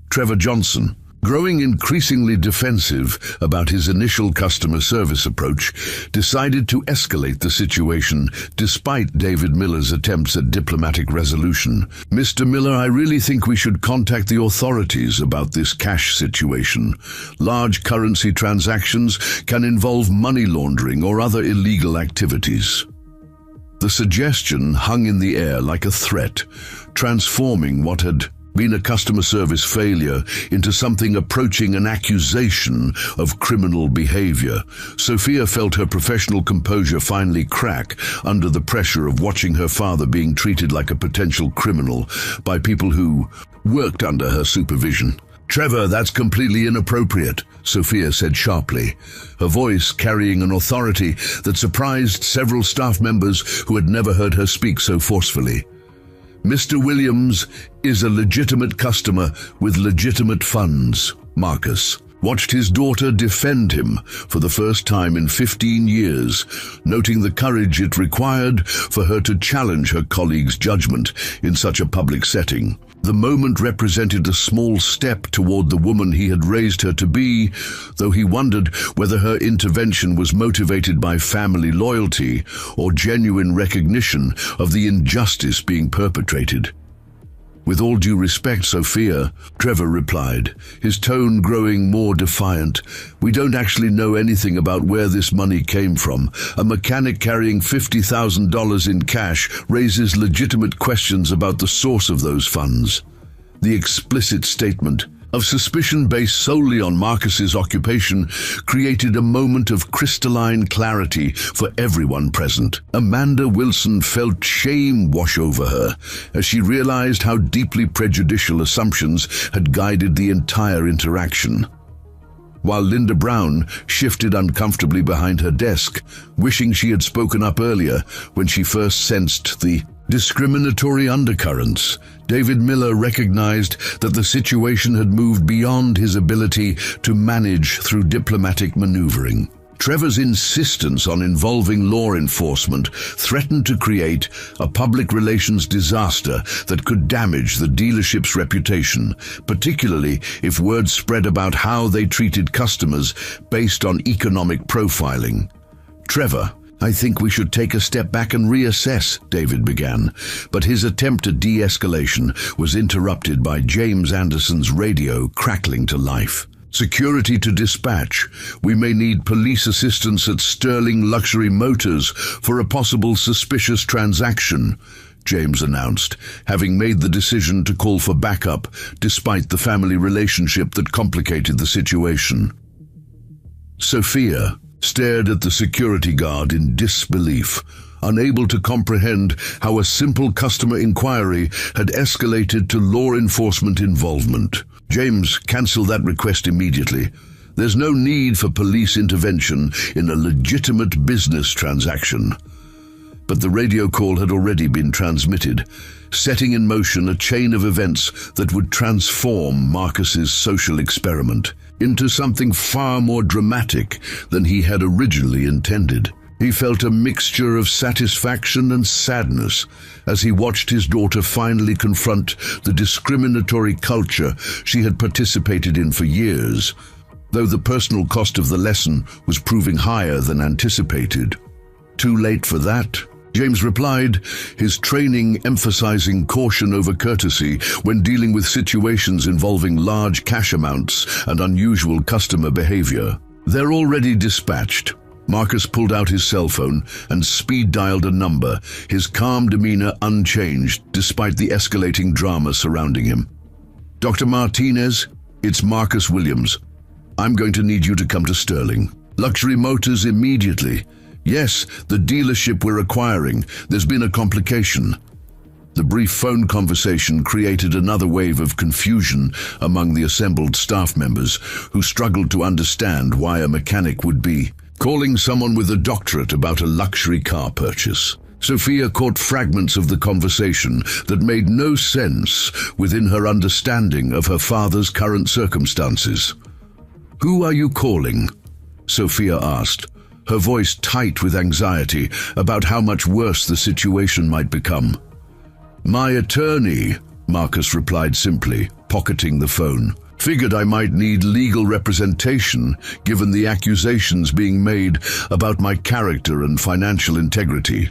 Trevor Johnson, growing increasingly defensive about his initial customer service approach, decided to escalate the situation despite David Miller's attempts at diplomatic resolution. "Mr. Miller, I really think we should contact the authorities about this cash situation. Large currency transactions can involve money laundering or other illegal activities." The suggestion hung in the air like a threat, transforming what had been a customer service failure into something approaching an accusation of criminal behavior. Sophia felt her professional composure finally crack under the pressure of watching her father being treated like a potential criminal by people who worked under her supervision. "Trevor, that's completely inappropriate," Sophia said sharply, her voice carrying an authority that surprised several staff members who had never heard her speak so forcefully. "Mr. Williams is a legitimate customer with legitimate funds." Marcus watched his daughter defend him for the first time in 15 years, noting the courage it required for her to challenge her colleague's judgment in such a public setting. The moment represented a small step toward the woman he had raised her to be, though he wondered whether her intervention was motivated by family loyalty or genuine recognition of the injustice being perpetrated. "With all due respect, Sophia," Trevor replied, his tone growing more defiant, "we don't actually know anything about where this money came from. A mechanic carrying $50,000 in cash raises legitimate questions about the source of those funds." The explicit statement of suspicion based solely on Marcus's occupation created a moment of crystalline clarity for everyone present. Amanda Wilson felt shame wash over her as she realized how deeply prejudicial assumptions had guided the entire interaction. While Linda Brown shifted uncomfortably behind her desk, wishing she had spoken up earlier when she first sensed the discriminatory undercurrents, David Miller recognized that the situation had moved beyond his ability to manage through diplomatic maneuvering. Trevor's insistence on involving law enforcement threatened to create a public relations disaster that could damage the dealership's reputation, particularly if word spread about how they treated customers based on economic profiling. "Trevor, I think we should take a step back and reassess," David began, but his attempt at de-escalation was interrupted by James Anderson's radio crackling to life. "Security to dispatch. We may need police assistance at Sterling Luxury Motors for a possible suspicious transaction," James announced, having made the decision to call for backup despite the family relationship that complicated the situation. Sophia stared at the security guard in disbelief, unable to comprehend how a simple customer inquiry had escalated to law enforcement involvement. "James, cancel that request immediately. There's no need for police intervention in a legitimate business transaction." But the radio call had already been transmitted, setting in motion a chain of events that would transform Marcus's social experiment into something far more dramatic than he had originally intended. He felt a mixture of satisfaction and sadness as he watched his daughter finally confront the discriminatory culture she had participated in for years, though the personal cost of the lesson was proving higher than anticipated. "Too late for that," James replied, his training emphasizing caution over courtesy when dealing with situations involving large cash amounts and unusual customer behavior. "They're already dispatched." Marcus pulled out his cell phone and speed-dialed a number, his calm demeanor unchanged despite the escalating drama surrounding him. "Dr. Martinez, it's Marcus Williams. I'm going to need you to come to Sterling Luxury Motors immediately. Yes, the dealership we're acquiring. There's been a complication." The brief phone conversation created another wave of confusion among the assembled staff members who struggled to understand why a mechanic would be calling someone with a doctorate about a luxury car purchase. Sophia caught fragments of the conversation that made no sense within her understanding of her father's current circumstances. "Who are you calling?" Sophia asked, her voice tight with anxiety about how much worse the situation might become. "My attorney," Marcus replied simply, pocketing the phone. "Figured I might need legal representation given the accusations being made about my character and financial integrity."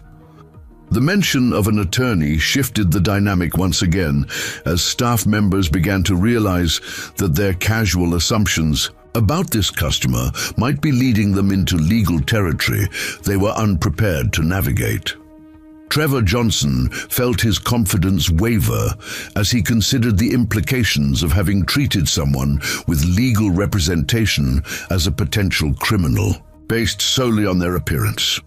The mention of an attorney shifted the dynamic once again as staff members began to realize that their casual assumptions about this customer might be leading them into legal territory they were unprepared to navigate. Trevor Johnson felt his confidence waver as he considered the implications of having treated someone with legal representation as a potential criminal, based solely on their appearance.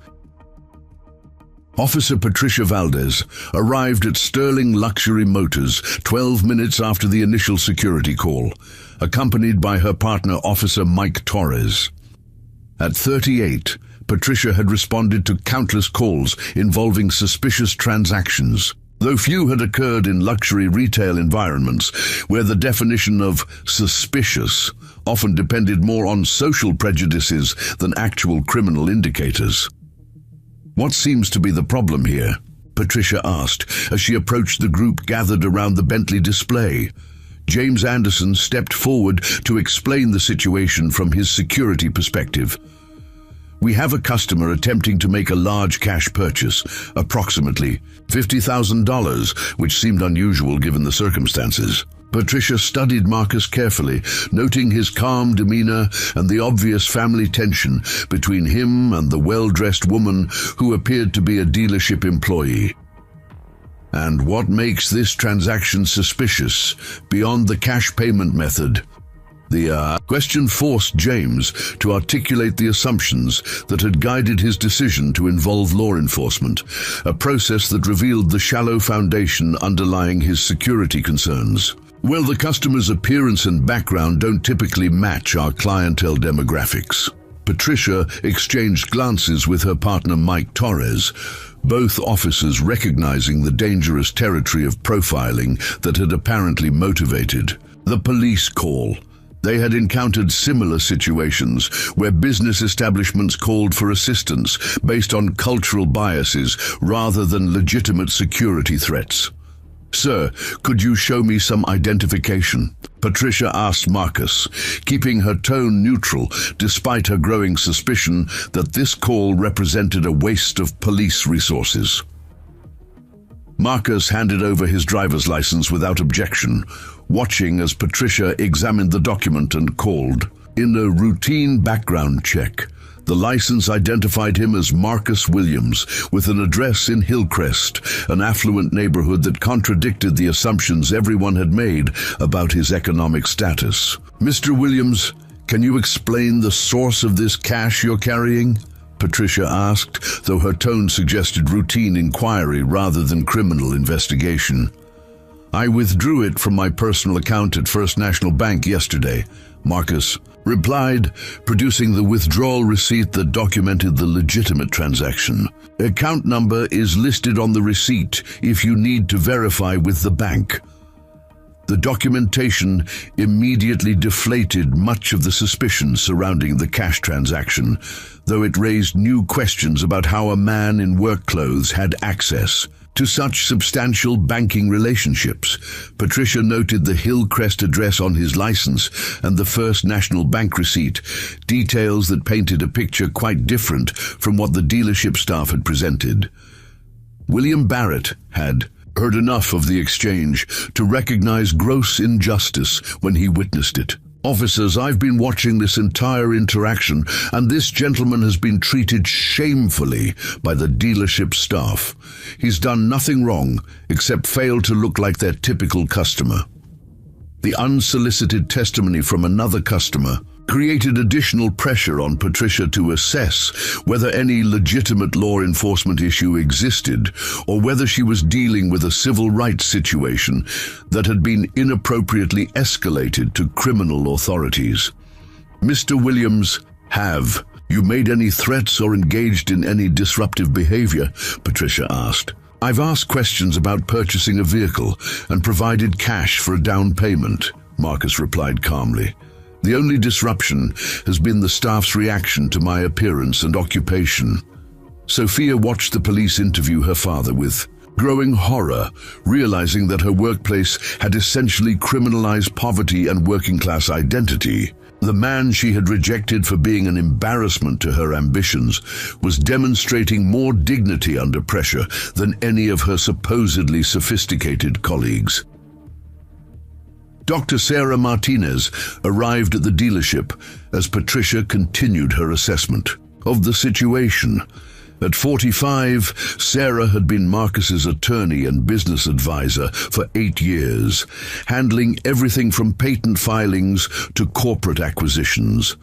Officer Patricia Valdez arrived at Sterling Luxury Motors 12 minutes after the initial security call, accompanied by her partner Officer Mike Torres. At 38, Patricia had responded to countless calls involving suspicious transactions, though few had occurred in luxury retail environments where the definition of suspicious often depended more on social prejudices than actual criminal indicators. "What seems to be the problem here?" Patricia asked as she approached the group gathered around the Bentley display. James Anderson stepped forward to explain the situation from his security perspective. "We have a customer attempting to make a large cash purchase, approximately $50,000, which seemed unusual given the circumstances." Patricia studied Marcus carefully, noting his calm demeanor and the obvious family tension between him and the well-dressed woman who appeared to be a dealership employee. "And what makes this transaction suspicious beyond the cash payment method?" The question forced James to articulate the assumptions that had guided his decision to involve law enforcement, a process that revealed the shallow foundation underlying his security concerns. "Well, the customer's appearance and background don't typically match our clientele demographics." Patricia exchanged glances with her partner Mike Torres, both officers recognizing the dangerous territory of profiling that had apparently motivated the police call. They had encountered similar situations where business establishments called for assistance based on cultural biases rather than legitimate security threats. "Sir, could you show me some identification?" Patricia asked Marcus, keeping her tone neutral despite her growing suspicion that this call represented a waste of police resources. Marcus handed over his driver's license without objection, watching as Patricia examined the document and called. In a routine background check, the license identified him as Marcus Williams, with an address in Hillcrest, an affluent neighborhood that contradicted the assumptions everyone had made about his economic status. "Mr. Williams, can you explain the source of this cash you're carrying?" Patricia asked, though her tone suggested routine inquiry rather than criminal investigation. "I withdrew it from my personal account at First National Bank yesterday," Marcus replied, producing the withdrawal receipt that documented the legitimate transaction. "Account number is listed on the receipt if you need to verify with the bank." The documentation immediately deflated much of the suspicion surrounding the cash transaction, though it raised new questions about how a man in work clothes had access to such substantial banking relationships. Patricia noted the Hillcrest address on his license and the First National Bank receipt, details that painted a picture quite different from what the dealership staff had presented. William Barrett had heard enough of the exchange to recognize gross injustice when he witnessed it. "Officers, I've been watching this entire interaction, and this gentleman has been treated shamefully by the dealership staff. He's done nothing wrong except fail to look like their typical customer." The unsolicited testimony from another customer created additional pressure on Patricia to assess whether any legitimate law enforcement issue existed or whether she was dealing with a civil rights situation that had been inappropriately escalated to criminal authorities. "Mr. Williams, have You made any threats or engaged in any disruptive behavior? Patricia asked. I've asked questions about purchasing a vehicle and provided cash for a down payment, Marcus replied calmly. The only disruption has been the staff's reaction to my appearance and occupation. Sophia watched the police interview her father with growing horror, realizing that her workplace had essentially criminalized poverty and working-class identity. The man she had rejected for being an embarrassment to her ambitions was demonstrating more dignity under pressure than any of her supposedly sophisticated colleagues. Dr. Sarah Martinez arrived at the dealership as Patricia continued her assessment of the situation. At 45, Sarah had been Marcus's attorney and business advisor for 8 years, handling everything from patent filings to corporate acquisitions.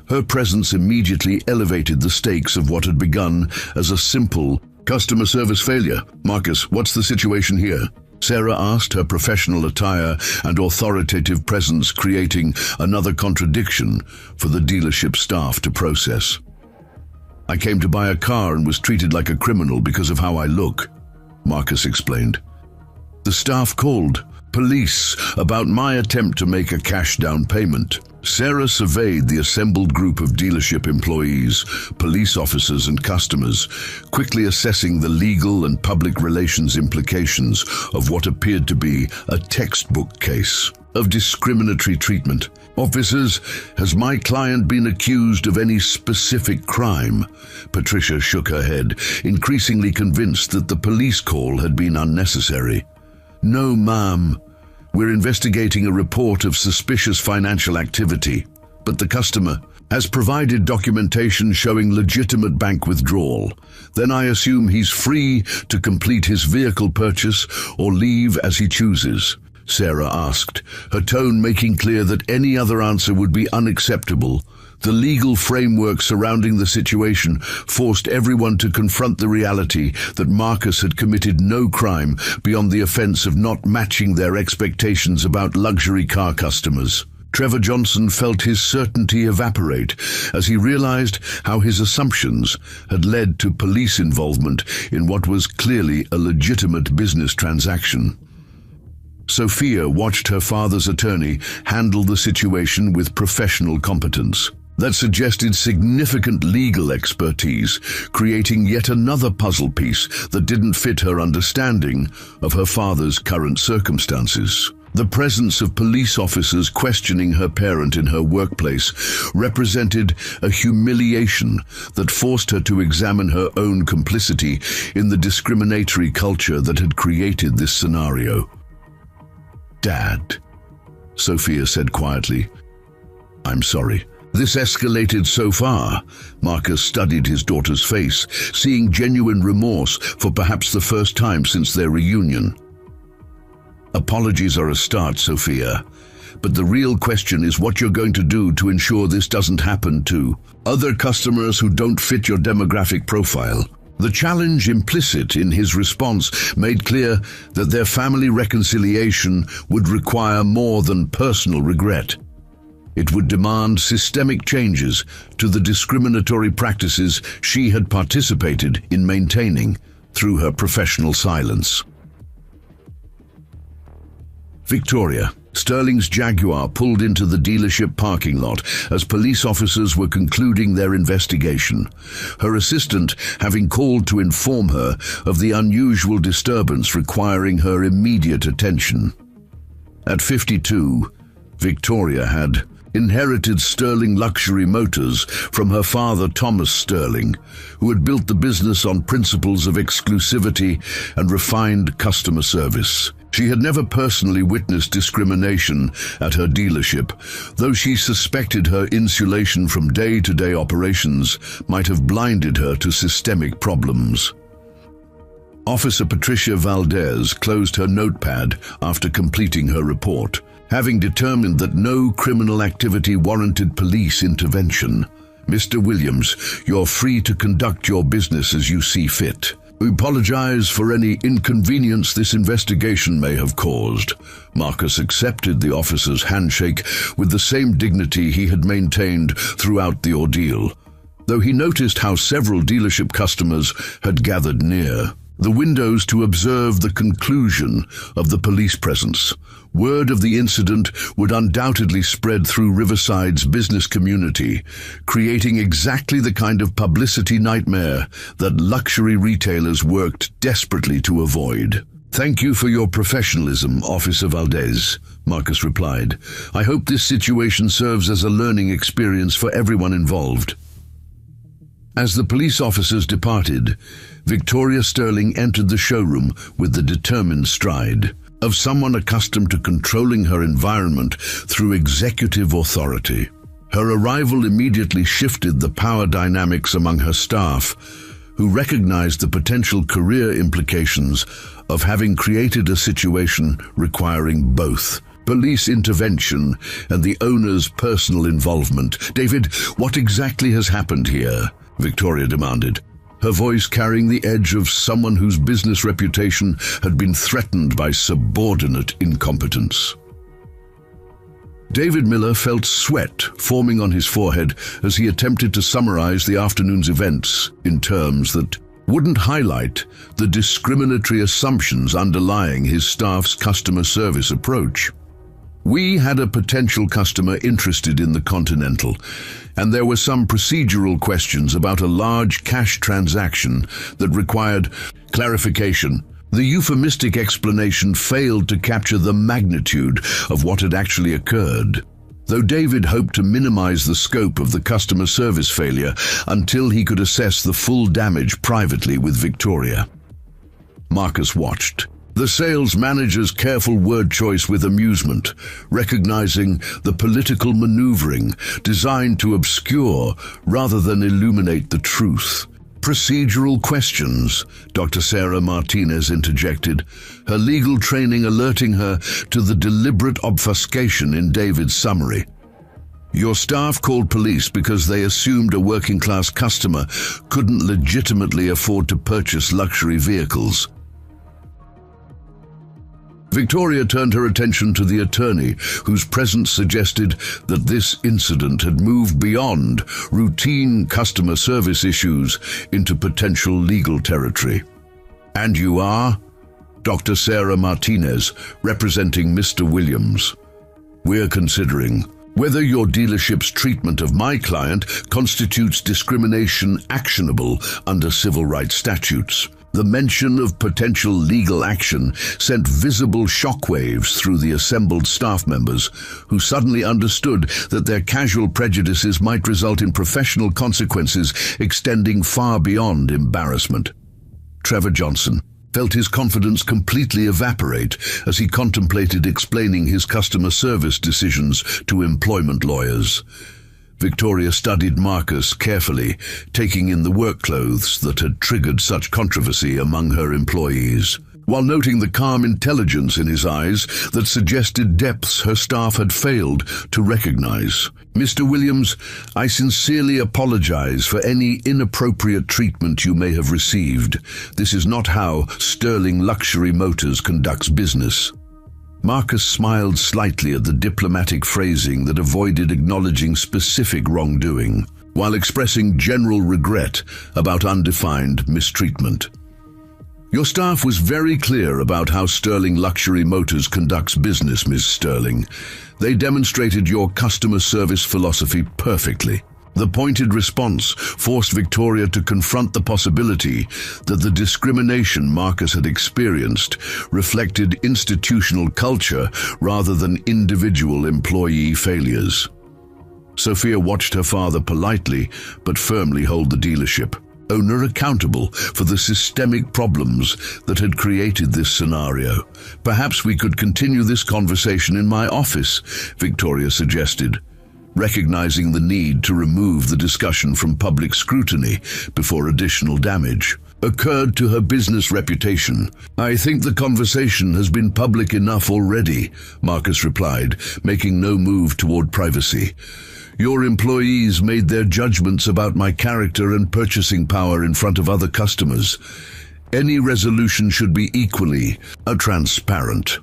Her presence immediately elevated the stakes of what had begun as a simple customer service failure. Marcus, what's the situation here? Sarah asked, her professional attire and authoritative presence creating another contradiction for the dealership staff to process. I came to buy a car and was treated like a criminal because of how I look, Marcus explained. The staff called police about my attempt to make a cash down payment. Sarah surveyed the assembled group of dealership employees, police officers and customers, quickly assessing the legal and public relations implications of what appeared to be a textbook case of discriminatory treatment. Officers, has my client been accused of any specific crime? Patricia shook her head, increasingly convinced that the police call had been unnecessary. No, ma'am. We're investigating a report of suspicious financial activity, but the customer has provided documentation showing legitimate bank withdrawal. Then I assume he's free to complete his vehicle purchase or leave as he chooses, Sarah asked, her tone making clear that any other answer would be unacceptable. The legal framework surrounding the situation forced everyone to confront the reality that Marcus had committed no crime beyond the offense of not matching their expectations about luxury car customers. Trevor Johnson felt his certainty evaporate as he realized how his assumptions had led to police involvement in what was clearly a legitimate business transaction. Sophia watched her father's attorney handle the situation with professional competence. That suggested significant legal expertise, creating yet another puzzle piece that didn't fit her understanding of her father's current circumstances. The presence of police officers questioning her parent in her workplace represented a humiliation that forced her to examine her own complicity in the discriminatory culture that had created this scenario. Dad, Sophia said quietly, I'm sorry. This escalated so far. Marcus studied his daughter's face, seeing genuine remorse for perhaps the first time since their reunion. Apologies are a start, Sophia, but the real question is what you're going to do to ensure this doesn't happen to other customers who don't fit your demographic profile. The challenge implicit in his response made clear that their family reconciliation would require more than personal regret. It would demand systemic changes to the discriminatory practices she had participated in maintaining through her professional silence. Victoria, Sterling's Jaguar pulled into the dealership parking lot as police officers were concluding their investigation, her assistant having called to inform her of the unusual disturbance requiring her immediate attention. At 52, Victoria had inherited Sterling Luxury Motors from her father Thomas Sterling, who had built the business on principles of exclusivity and refined customer service. She had never personally witnessed discrimination at her dealership, though she suspected her insulation from day-to-day operations might have blinded her to systemic problems. Officer Patricia Valdez closed her notepad after completing her report, having determined that no criminal activity warranted police intervention. Mr. Williams, you're free to conduct your business as you see fit. We apologize for any inconvenience this investigation may have caused. Marcus accepted the officer's handshake with the same dignity he had maintained throughout the ordeal. though he noticed how several dealership customers had gathered near the windows to observe the conclusion of the police presence. Word of the incident would undoubtedly spread through Riverside's business community, creating exactly the kind of publicity nightmare that luxury retailers worked desperately to avoid. "Thank you for your professionalism, Officer Valdez," Marcus replied. "I hope this situation serves as a learning experience for everyone involved." As the police officers departed, Victoria Sterling entered the showroom with the determined stride of someone accustomed to controlling her environment through executive authority. Her arrival immediately shifted the power dynamics among her staff, who recognized the potential career implications of having created a situation requiring both police intervention and the owner's personal involvement. "David, what exactly has happened here?" Victoria demanded, her voice carrying the edge of someone whose business reputation had been threatened by subordinate incompetence. David Miller felt sweat forming on his forehead as he attempted to summarize the afternoon's events in terms that wouldn't highlight the discriminatory assumptions underlying his staff's customer service approach. "We had a potential customer interested in the Continental, and there were some procedural questions about a large cash transaction that required clarification." The euphemistic explanation failed to capture the magnitude of what had actually occurred, though David hoped to minimize the scope of the customer service failure until he could assess the full damage privately with Victoria. Marcus watched the sales manager's careful word choice with amusement, recognizing the political maneuvering designed to obscure rather than illuminate the truth. "Procedural questions," Dr. Sarah Martinez interjected, her legal training alerting her to the deliberate obfuscation in David's summary. "Your staff called police because they assumed a working-class customer couldn't legitimately afford to purchase luxury vehicles." Victoria turned her attention to the attorney, whose presence suggested that this incident had moved beyond routine customer service issues into potential legal territory. "And you are?" Dr. Sarah Martinez, representing Mr. Williams. "We're considering whether your dealership's treatment of my client constitutes discrimination actionable under civil rights statutes." The mention of potential legal action sent visible shockwaves through the assembled staff members, who suddenly understood that their casual prejudices might result in professional consequences extending far beyond embarrassment. Trevor Johnson felt his confidence completely evaporate as he contemplated explaining his customer service decisions to employment lawyers. Victoria studied Marcus carefully, taking in the work clothes that had triggered such controversy among her employees, while noting the calm intelligence in his eyes that suggested depths her staff had failed to recognize. "Mr. Williams, I sincerely apologize for any inappropriate treatment you may have received. This is not how Sterling Luxury Motors conducts business." Marcus smiled slightly at the diplomatic phrasing that avoided acknowledging specific wrongdoing, while expressing general regret about undefined mistreatment. "Your staff was very clear about how Sterling Luxury Motors conducts business, Ms. Sterling. They demonstrated your customer service philosophy perfectly." The pointed response forced Victoria to confront the possibility that the discrimination Marcus had experienced reflected institutional culture rather than individual employee failures. Sophia watched her father politely but firmly hold the dealership owner accountable for the systemic problems that had created this scenario. "Perhaps we could continue this conversation in my office," Victoria suggested, recognizing the need to remove the discussion from public scrutiny before additional damage occurred to her business reputation. "I think the conversation has been public enough already," Marcus replied, making no move toward privacy. "Your employees made their judgments about my character and purchasing power in front of other customers. Any resolution should be equally transparent."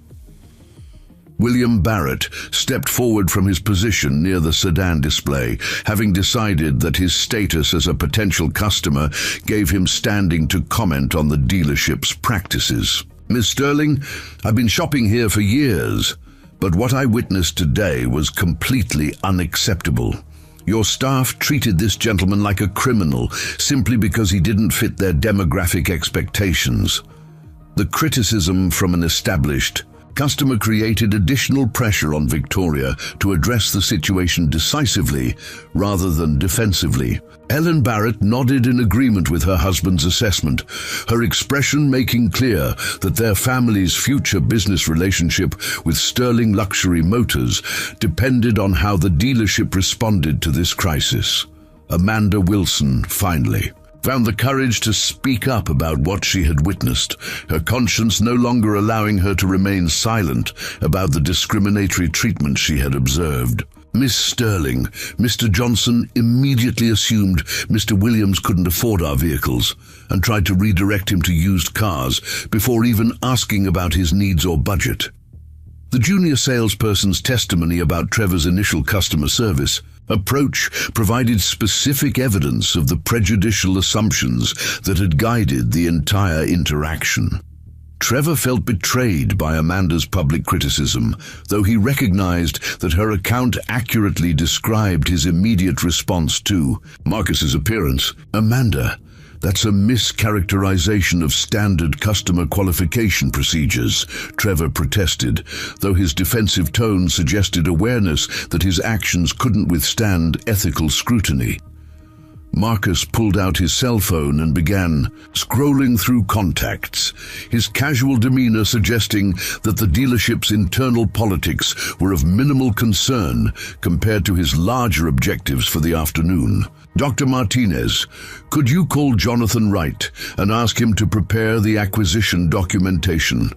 William Barrett stepped forward from his position near the sedan display, having decided that his status as a potential customer gave him standing to comment on the dealership's practices. "Miss Sterling, I've been shopping here for years, but what I witnessed today was completely unacceptable. Your staff treated this gentleman like a criminal simply because he didn't fit their demographic expectations." The criticism from an established customer created additional pressure on Victoria to address the situation decisively rather than defensively. Ellen Barrett nodded in agreement with her husband's assessment, her expression making clear that their family's future business relationship with Sterling Luxury Motors depended on how the dealership responded to this crisis. Amanda Wilson, finally, found the courage to speak up about what she had witnessed, her conscience no longer allowing her to remain silent about the discriminatory treatment she had observed. "Miss Sterling, Mr. Johnson immediately assumed Mr. Williams couldn't afford our vehicles and tried to redirect him to used cars before even asking about his needs or budget." The junior salesperson's testimony about Trevor's initial customer service approach provided specific evidence of the prejudicial assumptions that had guided the entire interaction. Trevor felt betrayed by Amanda's public criticism, though he recognized that her account accurately described his immediate response to Marcus's appearance. "Amanda, that's a mischaracterization of standard customer qualification procedures," Trevor protested, though his defensive tone suggested awareness that his actions couldn't withstand ethical scrutiny. Marcus pulled out his cell phone and began scrolling through contacts, his casual demeanor suggesting that the dealership's internal politics were of minimal concern compared to his larger objectives for the afternoon. "Dr. Martinez, could you call Jonathan Wright and ask him to prepare the acquisition documentation?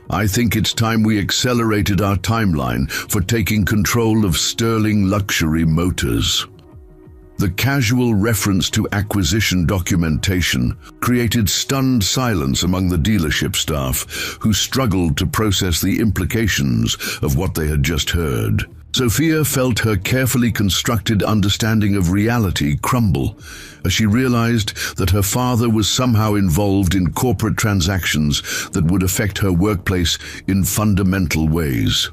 I think it's time we accelerated our timeline for taking control of Sterling Luxury Motors." The casual reference to acquisition documentation created stunned silence among the dealership staff, who struggled to process the implications of what they had just heard. Sophia felt her carefully constructed understanding of reality crumble as she realized that her father was somehow involved in corporate transactions that would affect her workplace in fundamental ways.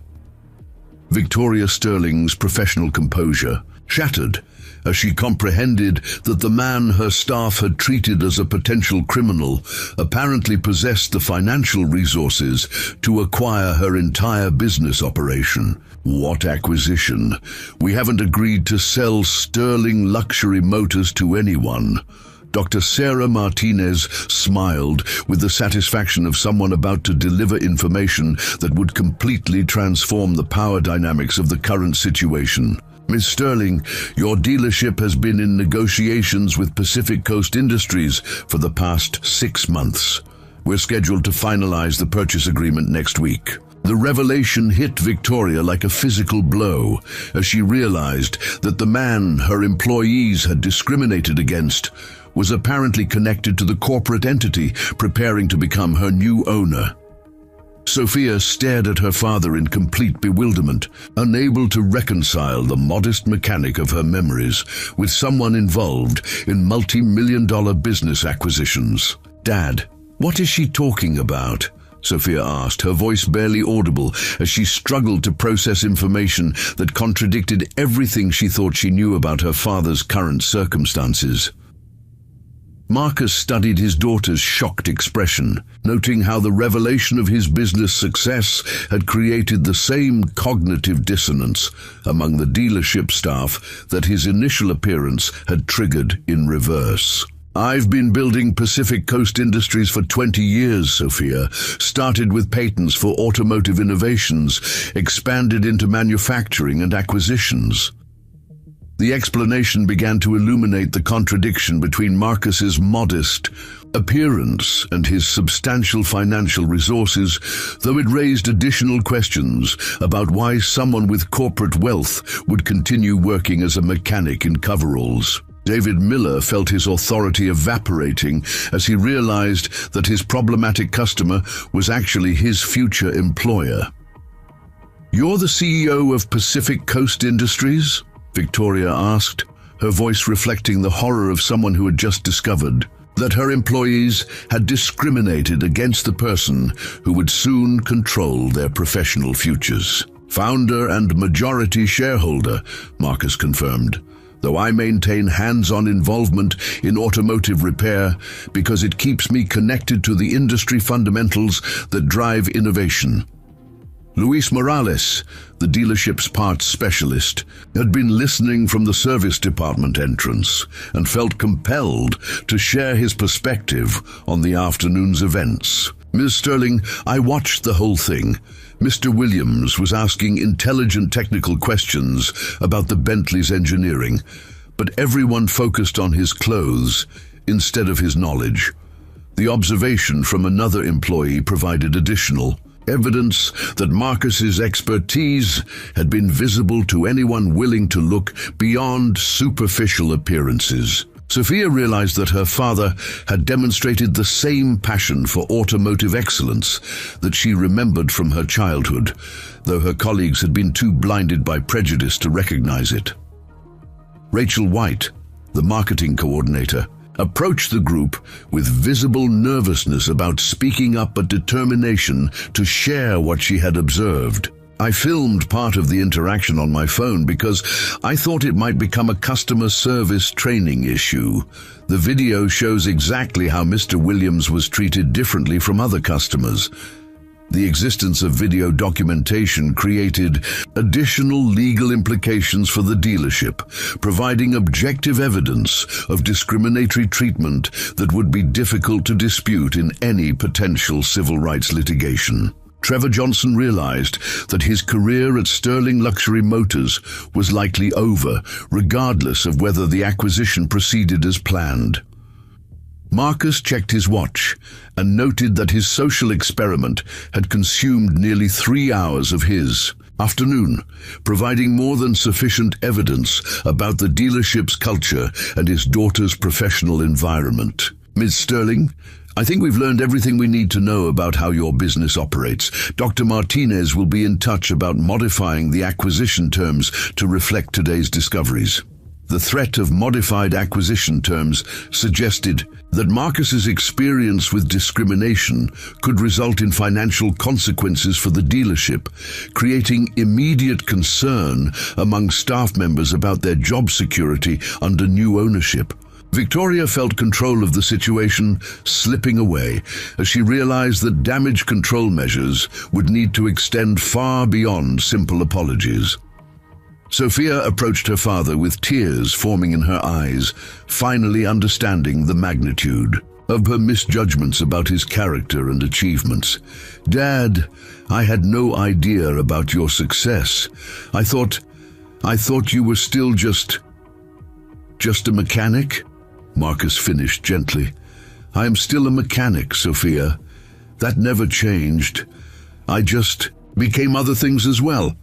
Victoria Sterling's professional composure shattered as she comprehended that the man her staff had treated as a potential criminal apparently possessed the financial resources to acquire her entire business operation. "What acquisition? We haven't agreed to sell Sterling Luxury Motors to anyone." Dr. Sarah Martinez smiled with the satisfaction of someone about to deliver information that would completely transform the power dynamics of the current situation. "Miss Sterling, your dealership has been in negotiations with Pacific Coast Industries for the past 6 months. We're scheduled to finalize the purchase agreement next week." The revelation hit Victoria like a physical blow as she realized that the man her employees had discriminated against was apparently connected to the corporate entity preparing to become her new owner. Sophia stared at her father in complete bewilderment, unable to reconcile the modest mechanic of her memories with someone involved in multi-million-dollar business acquisitions. "Dad, what is she talking about?" Sophia asked, her voice barely audible as she struggled to process information that contradicted everything she thought she knew about her father's current circumstances. Marcus studied his daughter's shocked expression, noting how the revelation of his business success had created the same cognitive dissonance among the dealership staff that his initial appearance had triggered in reverse. "I've been building Pacific Coast Industries for 20 years, Sophia. Started with patents for automotive innovations, expanded into manufacturing and acquisitions." The explanation began to illuminate the contradiction between Marcus's modest appearance and his substantial financial resources, though it raised additional questions about why someone with corporate wealth would continue working as a mechanic in coveralls. David Miller felt his authority evaporating as he realized that his problematic customer was actually his future employer. "You're the CEO of Pacific Coast Industries?" Victoria asked, her voice reflecting the horror of someone who had just discovered that her employees had discriminated against the person who would soon control their professional futures. "Founder and majority shareholder," Marcus confirmed, "though I maintain hands-on involvement in automotive repair because it keeps me connected to the industry fundamentals that drive innovation." Luis Morales, the dealership's parts specialist, had been listening from the service department entrance and felt compelled to share his perspective on the afternoon's events. "Ms. Sterling, I watched the whole thing. Mr. Williams was asking intelligent technical questions about the Bentley's engineering, but everyone focused on his clothes instead of his knowledge. The observation from another employee provided additional evidence that Marcus's expertise had been visible to anyone willing to look beyond superficial appearances." Sophia realized that her father had demonstrated the same passion for automotive excellence that she remembered from her childhood, though her colleagues had been too blinded by prejudice to recognize it. Rachel White, the marketing coordinator, approached the group with visible nervousness about speaking up but determination to share what she had observed. "I filmed part of the interaction on my phone because I thought it might become a customer service training issue. The video shows exactly how Mr. Williams was treated differently from other customers. The existence of video documentation created additional legal implications for the dealership, providing objective evidence of discriminatory treatment that would be difficult to dispute in any potential civil rights litigation." Trevor Johnson realized that his career at Sterling Luxury Motors was likely over, regardless of whether the acquisition proceeded as planned. Marcus checked his watch and noted that his social experiment had consumed nearly 3 hours of his afternoon, providing more than sufficient evidence about the dealership's culture and his daughter's professional environment. "Ms. Sterling, I think we've learned everything we need to know about how your business operates. Dr. Martinez will be in touch about modifying the acquisition terms to reflect today's discoveries." The threat of modified acquisition terms suggested that Marcus's experience with discrimination could result in financial consequences for the dealership, creating immediate concern among staff members about their job security under new ownership. Victoria felt control of the situation slipping away as she realized that damage control measures would need to extend far beyond simple apologies. Sophia approached her father with tears forming in her eyes, finally understanding the magnitude of her misjudgments about his character and achievements. "Dad, I had no idea about your success. I thought you were still just a mechanic?" Marcus finished gently. "I am still a mechanic, Sophia. That never changed. I just became other things as well."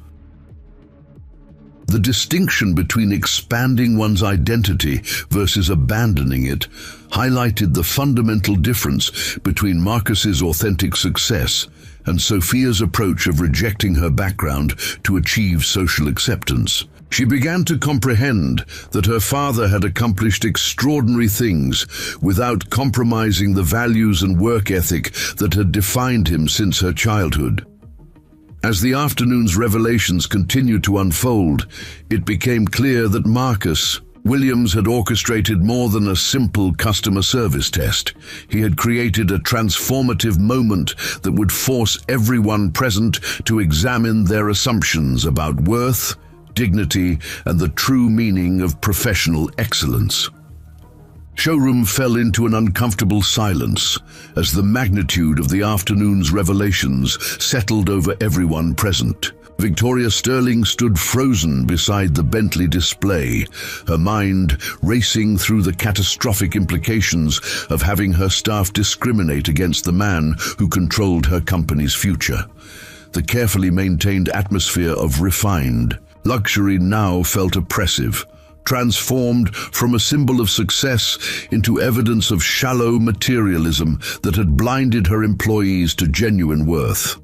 The distinction between expanding one's identity versus abandoning it highlighted the fundamental difference between Marcus's authentic success and Sophia's approach of rejecting her background to achieve social acceptance. She began to comprehend that her father had accomplished extraordinary things without compromising the values and work ethic that had defined him since her childhood. As the afternoon's revelations continued to unfold, it became clear that Marcus Williams had orchestrated more than a simple customer service test. He had created a transformative moment that would force everyone present to examine their assumptions about worth, dignity, and the true meaning of professional excellence. Showroom fell into an uncomfortable silence as the magnitude of the afternoon's revelations settled over everyone present. Victoria Sterling stood frozen beside the Bentley display, her mind racing through the catastrophic implications of having her staff discriminate against the man who controlled her company's future. The carefully maintained atmosphere of refined luxury now felt oppressive, transformed from a symbol of success into evidence of shallow materialism that had blinded her employees to genuine worth.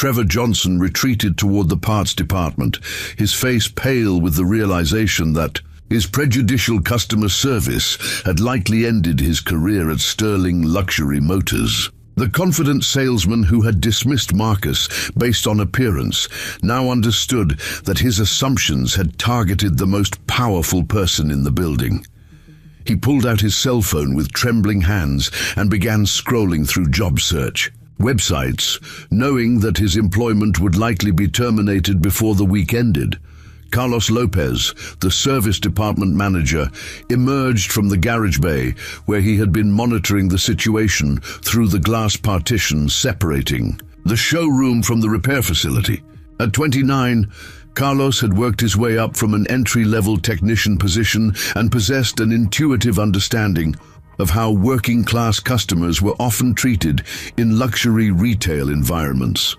Trevor Johnson retreated toward the parts department, his face pale with the realization that his prejudicial customer service had likely ended his career at Sterling Luxury Motors. The confident salesman who had dismissed Marcus based on appearance now understood that his assumptions had targeted the most powerful person in the building. He pulled out his cell phone with trembling hands and began scrolling through job search websites, knowing that his employment would likely be terminated before the week ended. Carlos Lopez, the service department manager, emerged from the garage bay where he had been monitoring the situation through the glass partitions separating the showroom from the repair facility. At 29, Carlos had worked his way up from an entry-level technician position and possessed an intuitive understanding of how working-class customers were often treated in luxury retail environments.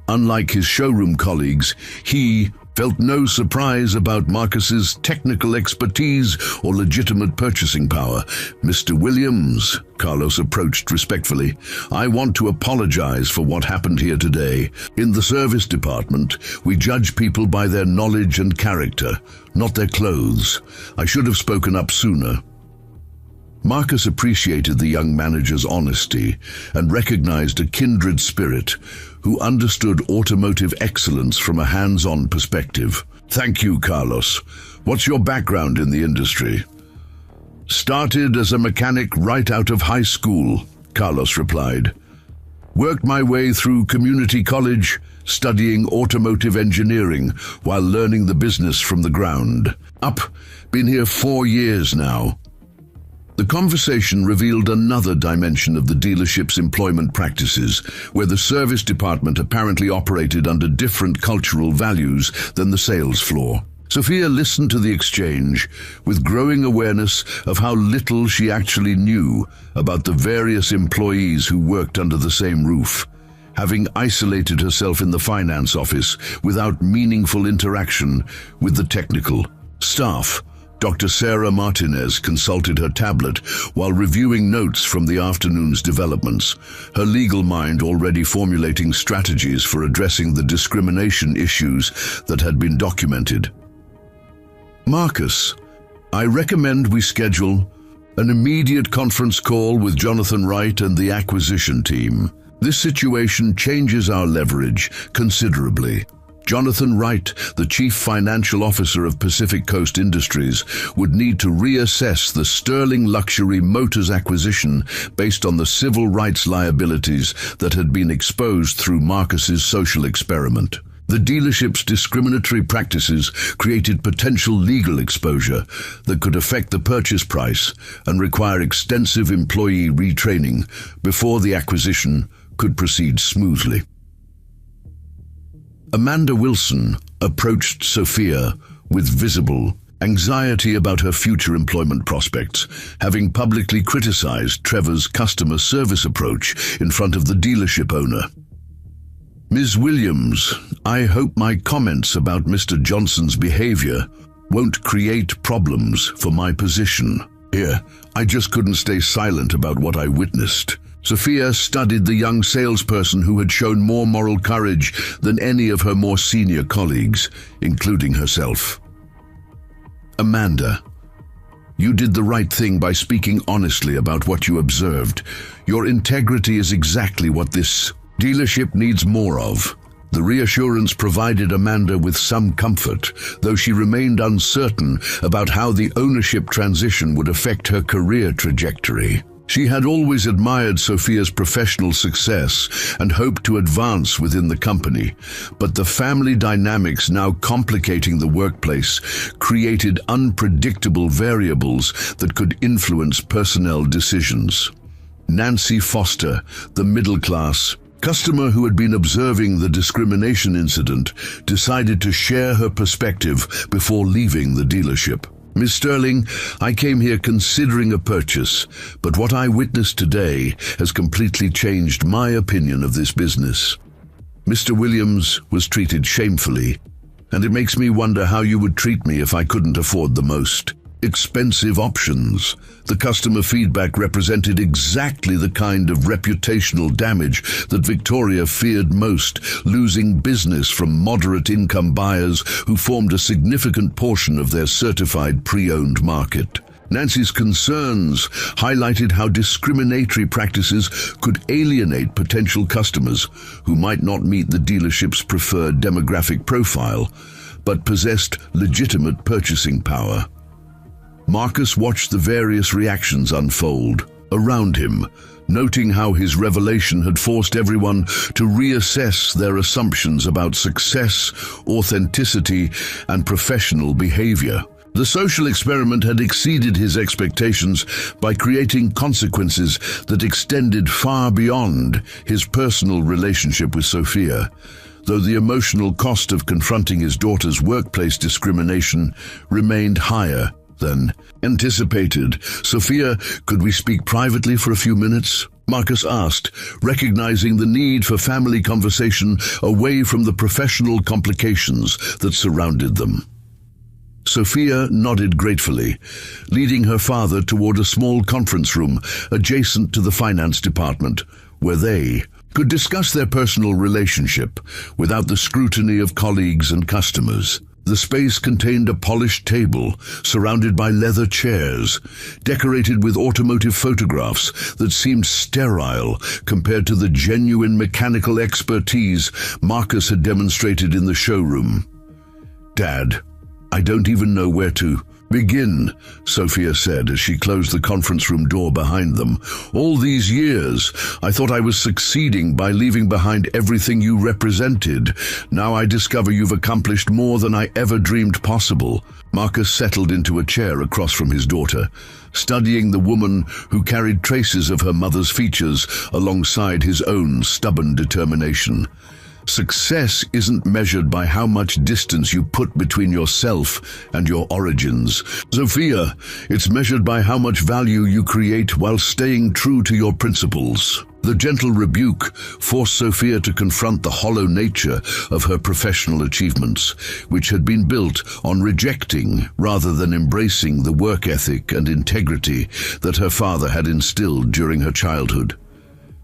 Unlike his showroom colleagues, he felt no surprise about Marcus's technical expertise or legitimate purchasing power. "Mr. Williams," Carlos approached respectfully, "I want to apologize for what happened here today. In the service department, we judge people by their knowledge and character, not their clothes. I should have spoken up sooner." Marcus appreciated the young manager's honesty and recognized a kindred spirit who understood automotive excellence from a hands-on perspective. "Thank you, Carlos. What's your background in the industry?" "Started as a mechanic right out of high school," Carlos replied. "Worked my way through community college, studying automotive engineering while learning the business from the ground up. Been here 4 years now." The conversation revealed another dimension of the dealership's employment practices, where the service department apparently operated under different cultural values than the sales floor. Sophia listened to the exchange with growing awareness of how little she actually knew about the various employees who worked under the same roof. Having isolated herself in the finance office without meaningful interaction with the technical staff, Dr. Sarah Martinez consulted her tablet while reviewing notes from the afternoon's developments, her legal mind already formulating strategies for addressing the discrimination issues that had been documented. "Marcus, I recommend we schedule an immediate conference call with Jonathan Wright and the acquisition team. This situation changes our leverage considerably. Jonathan Wright, the Chief Financial Officer of Pacific Coast Industries, would need to reassess the Sterling Luxury Motors acquisition based on the civil rights liabilities that had been exposed through Marcus's social experiment. The dealership's discriminatory practices created potential legal exposure that could affect the purchase price and require extensive employee retraining before the acquisition could proceed smoothly." Amanda Wilson approached Sophia with visible anxiety about her future employment prospects, having publicly criticized Trevor's customer service approach in front of the dealership owner. "Ms. Williams, I hope my comments about Mr. Johnson's behavior won't create problems for my position. Here, I just couldn't stay silent about what I witnessed." Sophia studied the young salesperson who had shown more moral courage than any of her more senior colleagues, including herself. "Amanda, you did the right thing by speaking honestly about what you observed. Your integrity is exactly what this dealership needs more of." The reassurance provided Amanda with some comfort, though she remained uncertain about how the ownership transition would affect her career trajectory. She had always admired Sophia's professional success and hoped to advance within the company, but the family dynamics now complicating the workplace created unpredictable variables that could influence personnel decisions. Nancy Foster, the middle-class customer who had been observing the discrimination incident, decided to share her perspective before leaving the dealership. "Miss Sterling, I came here considering a purchase, but what I witnessed today has completely changed my opinion of this business. Mr. Williams was treated shamefully, and it makes me wonder how you would treat me if I couldn't afford the most." expensive options. The customer feedback represented exactly the kind of reputational damage that Victoria feared most, losing business from moderate-income buyers who formed a significant portion of their certified pre-owned market. Nancy's concerns highlighted how discriminatory practices could alienate potential customers who might not meet the dealership's preferred demographic profile, but possessed legitimate purchasing power. Marcus watched the various reactions unfold around him, noting how his revelation had forced everyone to reassess their assumptions about success, authenticity, and professional behavior. The social experiment had exceeded his expectations by creating consequences that extended far beyond his personal relationship with Sophia. Though the emotional cost of confronting his daughter's workplace discrimination remained higher than anticipated. "Sophia, could we speak privately for a few minutes?" Marcus asked, recognizing the need for family conversation away from the professional complications that surrounded them. Sophia nodded gratefully, leading her father toward a small conference room adjacent to the finance department, where they could discuss their personal relationship without the scrutiny of colleagues and customers. The space contained a polished table surrounded by leather chairs, decorated with automotive photographs that seemed sterile compared to the genuine mechanical expertise Marcus had demonstrated in the showroom. "Dad, I don't even know where to begin," Sophia said as she closed the conference room door behind them. "All these years, I thought I was succeeding by leaving behind everything you represented. Now I discover you've accomplished more than I ever dreamed possible." Marcus settled into a chair across from his daughter, studying the woman who carried traces of her mother's features alongside his own stubborn determination. "Success isn't measured by how much distance you put between yourself and your origins, Sophia. It's measured by how much value you create while staying true to your principles." The gentle rebuke forced Sophia to confront the hollow nature of her professional achievements, which had been built on rejecting rather than embracing the work ethic and integrity that her father had instilled during her childhood.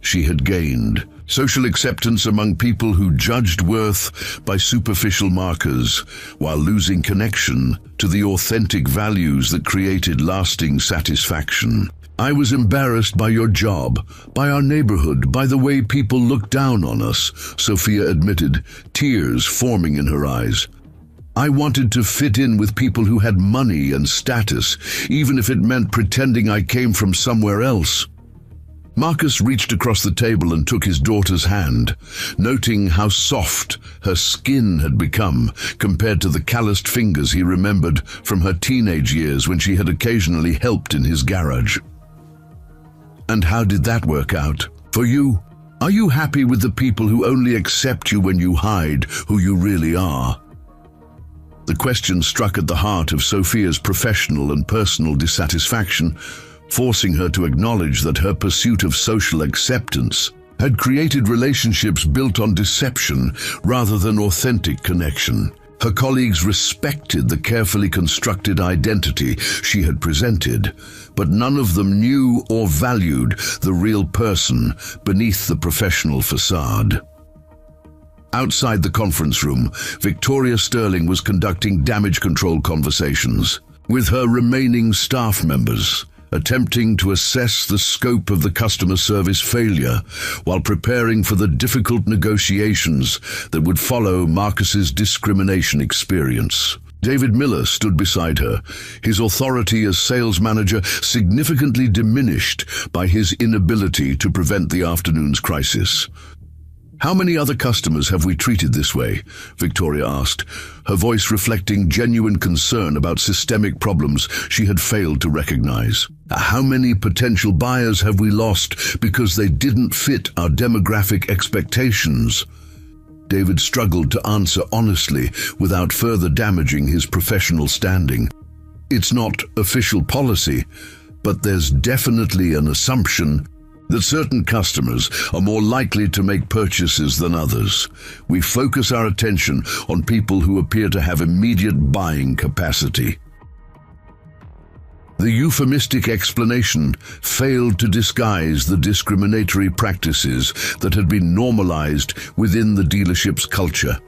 She had gained social acceptance among people who judged worth by superficial markers, while losing connection to the authentic values that created lasting satisfaction. "I was embarrassed by your job, by our neighborhood, by the way people looked down on us," Sophia admitted, tears forming in her eyes. "I wanted to fit in with people who had money and status, even if it meant pretending I came from somewhere else." Marcus reached across the table and took his daughter's hand, noting how soft her skin had become compared to the calloused fingers he remembered from her teenage years when she had occasionally helped in his garage. "And how did that work out for you? Are you happy with the people who only accept you when you hide who you really are?" The question struck at the heart of Sophia's professional and personal dissatisfaction, forcing her to acknowledge that her pursuit of social acceptance had created relationships built on deception rather than authentic connection. Her colleagues respected the carefully constructed identity she had presented, but none of them knew or valued the real person beneath the professional facade. Outside the conference room, Victoria Sterling was conducting damage control conversations with her remaining staff members, attempting to assess the scope of the customer service failure while preparing for the difficult negotiations that would follow Marcus's discrimination experience. David Miller stood beside her, his authority as sales manager significantly diminished by his inability to prevent the afternoon's crisis. "How many other customers have we treated this way?" Victoria asked, her voice reflecting genuine concern about systemic problems she had failed to recognize. "How many potential buyers have we lost because they didn't fit our demographic expectations?" David struggled to answer honestly without further damaging his professional standing. "It's not official policy, but there's definitely an assumption that certain customers are more likely to make purchases than others. We focus our attention on people who appear to have immediate buying capacity." The euphemistic explanation failed to disguise the discriminatory practices that had been normalized within the dealership's culture,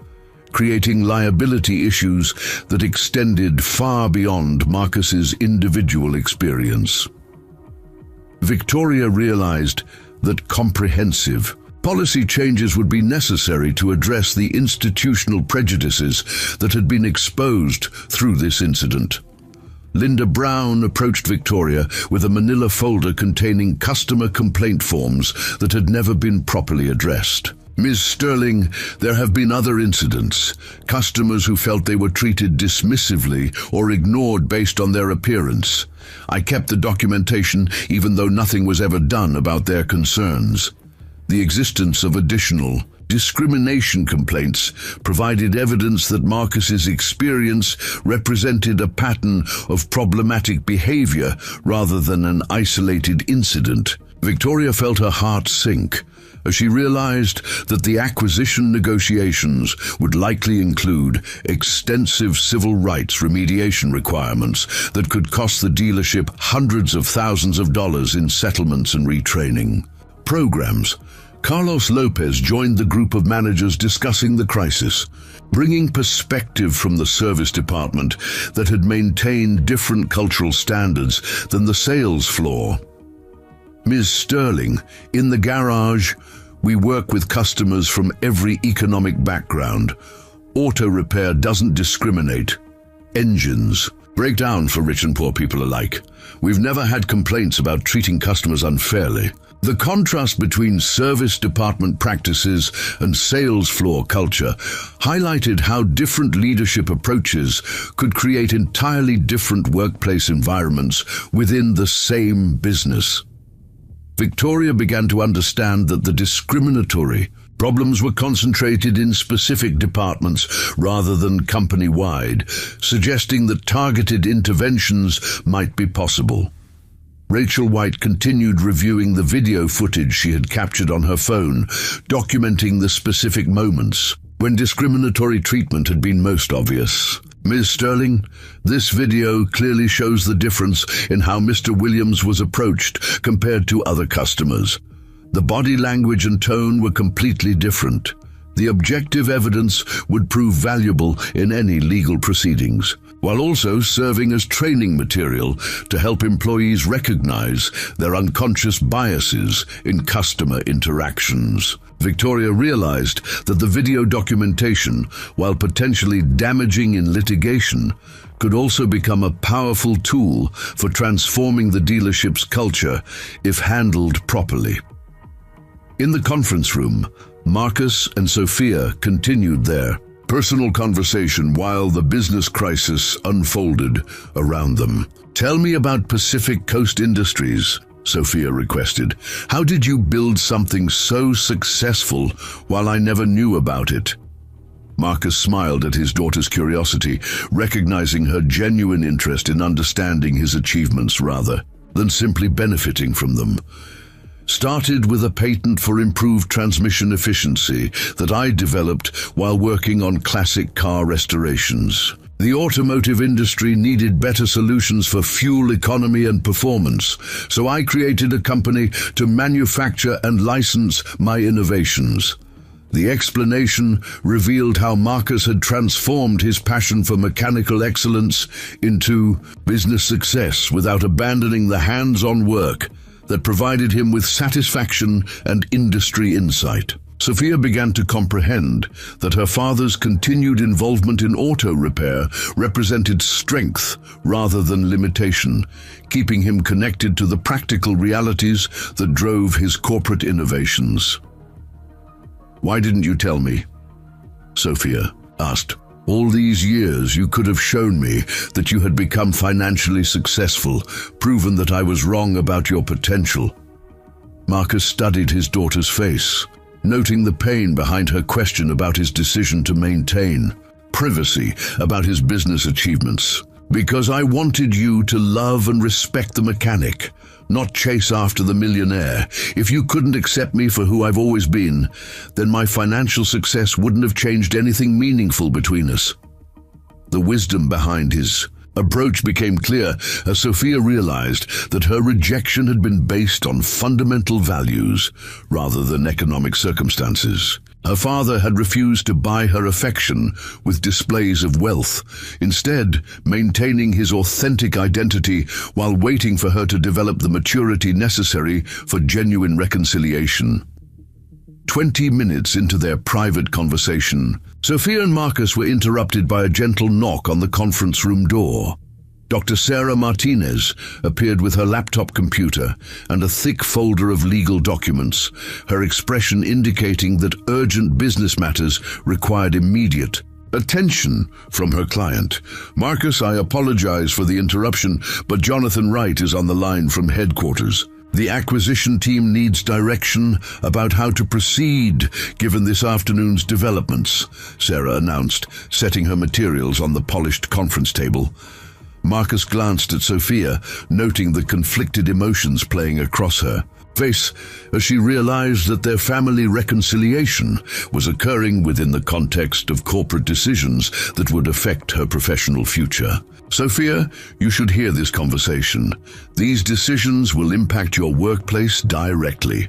creating liability issues that extended far beyond Marcus's individual experience. Victoria realized that comprehensive policy changes would be necessary to address the institutional prejudices that had been exposed through this incident. Linda Brown approached Victoria with a manila folder containing customer complaint forms that had never been properly addressed. Ms. Sterling, there have been other incidents. Customers who felt they were treated dismissively or ignored based on their appearance. I kept the documentation even though nothing was ever done about their concerns. The existence of additional discrimination complaints provided evidence that Marcus's experience represented a pattern of problematic behavior rather than an isolated incident. Victoria felt her heart sink as she realized that the acquisition negotiations would likely include extensive civil rights remediation requirements that could cost the dealership hundreds of thousands of dollars in settlements and retraining programs. Carlos Lopez joined the group of managers discussing the crisis, bringing perspective from the service department that had maintained different cultural standards than the sales floor. Ms. Sterling, in the garage, we work with customers from every economic background. Auto repair doesn't discriminate. Engines break down for rich and poor people alike. We've never had complaints about treating customers unfairly. The contrast between service department practices and sales floor culture highlighted how different leadership approaches could create entirely different workplace environments within the same business. Victoria began to understand that the discriminatory problems were concentrated in specific departments rather than company-wide, suggesting that targeted interventions might be possible. Rachel White continued reviewing the video footage she had captured on her phone, documenting the specific moments when discriminatory treatment had been most obvious. Ms. Sterling, this video clearly shows the difference in how Mr. Williams was approached compared to other customers. The body language and tone were completely different. The objective evidence would prove valuable in any legal proceedings, while also serving as training material to help employees recognize their unconscious biases in customer interactions. Victoria realized that the video documentation, while potentially damaging in litigation, could also become a powerful tool for transforming the dealership's culture if handled properly. In the conference room, Marcus and Sophia continued their personal conversation while the business crisis unfolded around them. "Tell me about Pacific Coast Industries," Sophia requested. "How did you build something so successful while I never knew about it?" Marcus smiled at his daughter's curiosity, recognizing her genuine interest in understanding his achievements rather than simply benefiting from them. "Started with a patent for improved transmission efficiency that I developed while working on classic car restorations. The automotive industry needed better solutions for fuel economy and performance, so I created a company to manufacture and license my innovations." The explanation revealed how Marcus had transformed his passion for mechanical excellence into business success without abandoning the hands-on work that provided him with satisfaction and industry insight. Sophia began to comprehend that her father's continued involvement in auto repair represented strength rather than limitation, keeping him connected to the practical realities that drove his corporate innovations. "Why didn't you tell me?" Sophia asked. "All these years you could have shown me that you had become financially successful, proven that I was wrong about your potential." Marcus studied his daughter's face, noting the pain behind her question about his decision to maintain privacy about his business achievements. "Because I wanted you to love and respect the mechanic, not chase after the millionaire. If you couldn't accept me for who I've always been, then my financial success wouldn't have changed anything meaningful between us." The wisdom behind his Approach became clear as Sophia realized that her rejection had been based on fundamental values rather than economic circumstances. Her father had refused to buy her affection with displays of wealth, instead maintaining his authentic identity while waiting for her to develop the maturity necessary for genuine reconciliation. 20 minutes into their private conversation, Sophia and Marcus were interrupted by a gentle knock on the conference room door. Dr. Sarah Martinez appeared with her laptop computer and a thick folder of legal documents, her expression indicating that urgent business matters required immediate attention from her client. "Marcus, I apologize for the interruption, but Jonathan Wright is on the line from headquarters. The acquisition team needs direction about how to proceed given this afternoon's developments," Sarah announced, setting her materials on the polished conference table. Marcus glanced at Sophia, noting the conflicted emotions playing across her face as she realized that their family reconciliation was occurring within the context of corporate decisions that would affect her professional future. "Sophia, you should hear this conversation. These decisions will impact your workplace directly."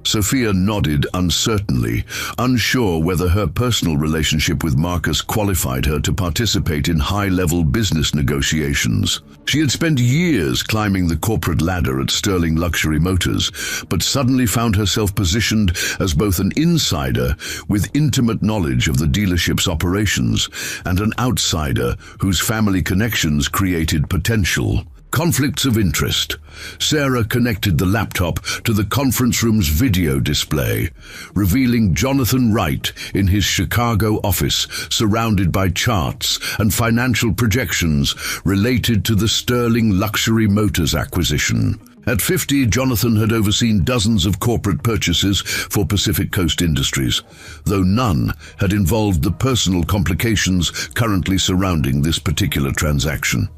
Sophia nodded uncertainly, unsure whether her personal relationship with Marcus qualified her to participate in high-level business negotiations. She had spent years climbing the corporate ladder at Sterling Luxury Motors, but suddenly found herself positioned as both an insider with intimate knowledge of the dealership's operations and an outsider whose family connections created potential conflicts of interest. Sarah connected the laptop to the conference room's video display, revealing Jonathan Wright in his Chicago office, surrounded by charts and financial projections related to the Sterling Luxury Motors acquisition. At 50, Jonathan had overseen dozens of corporate purchases for Pacific Coast Industries, though none had involved the personal complications currently surrounding this particular transaction.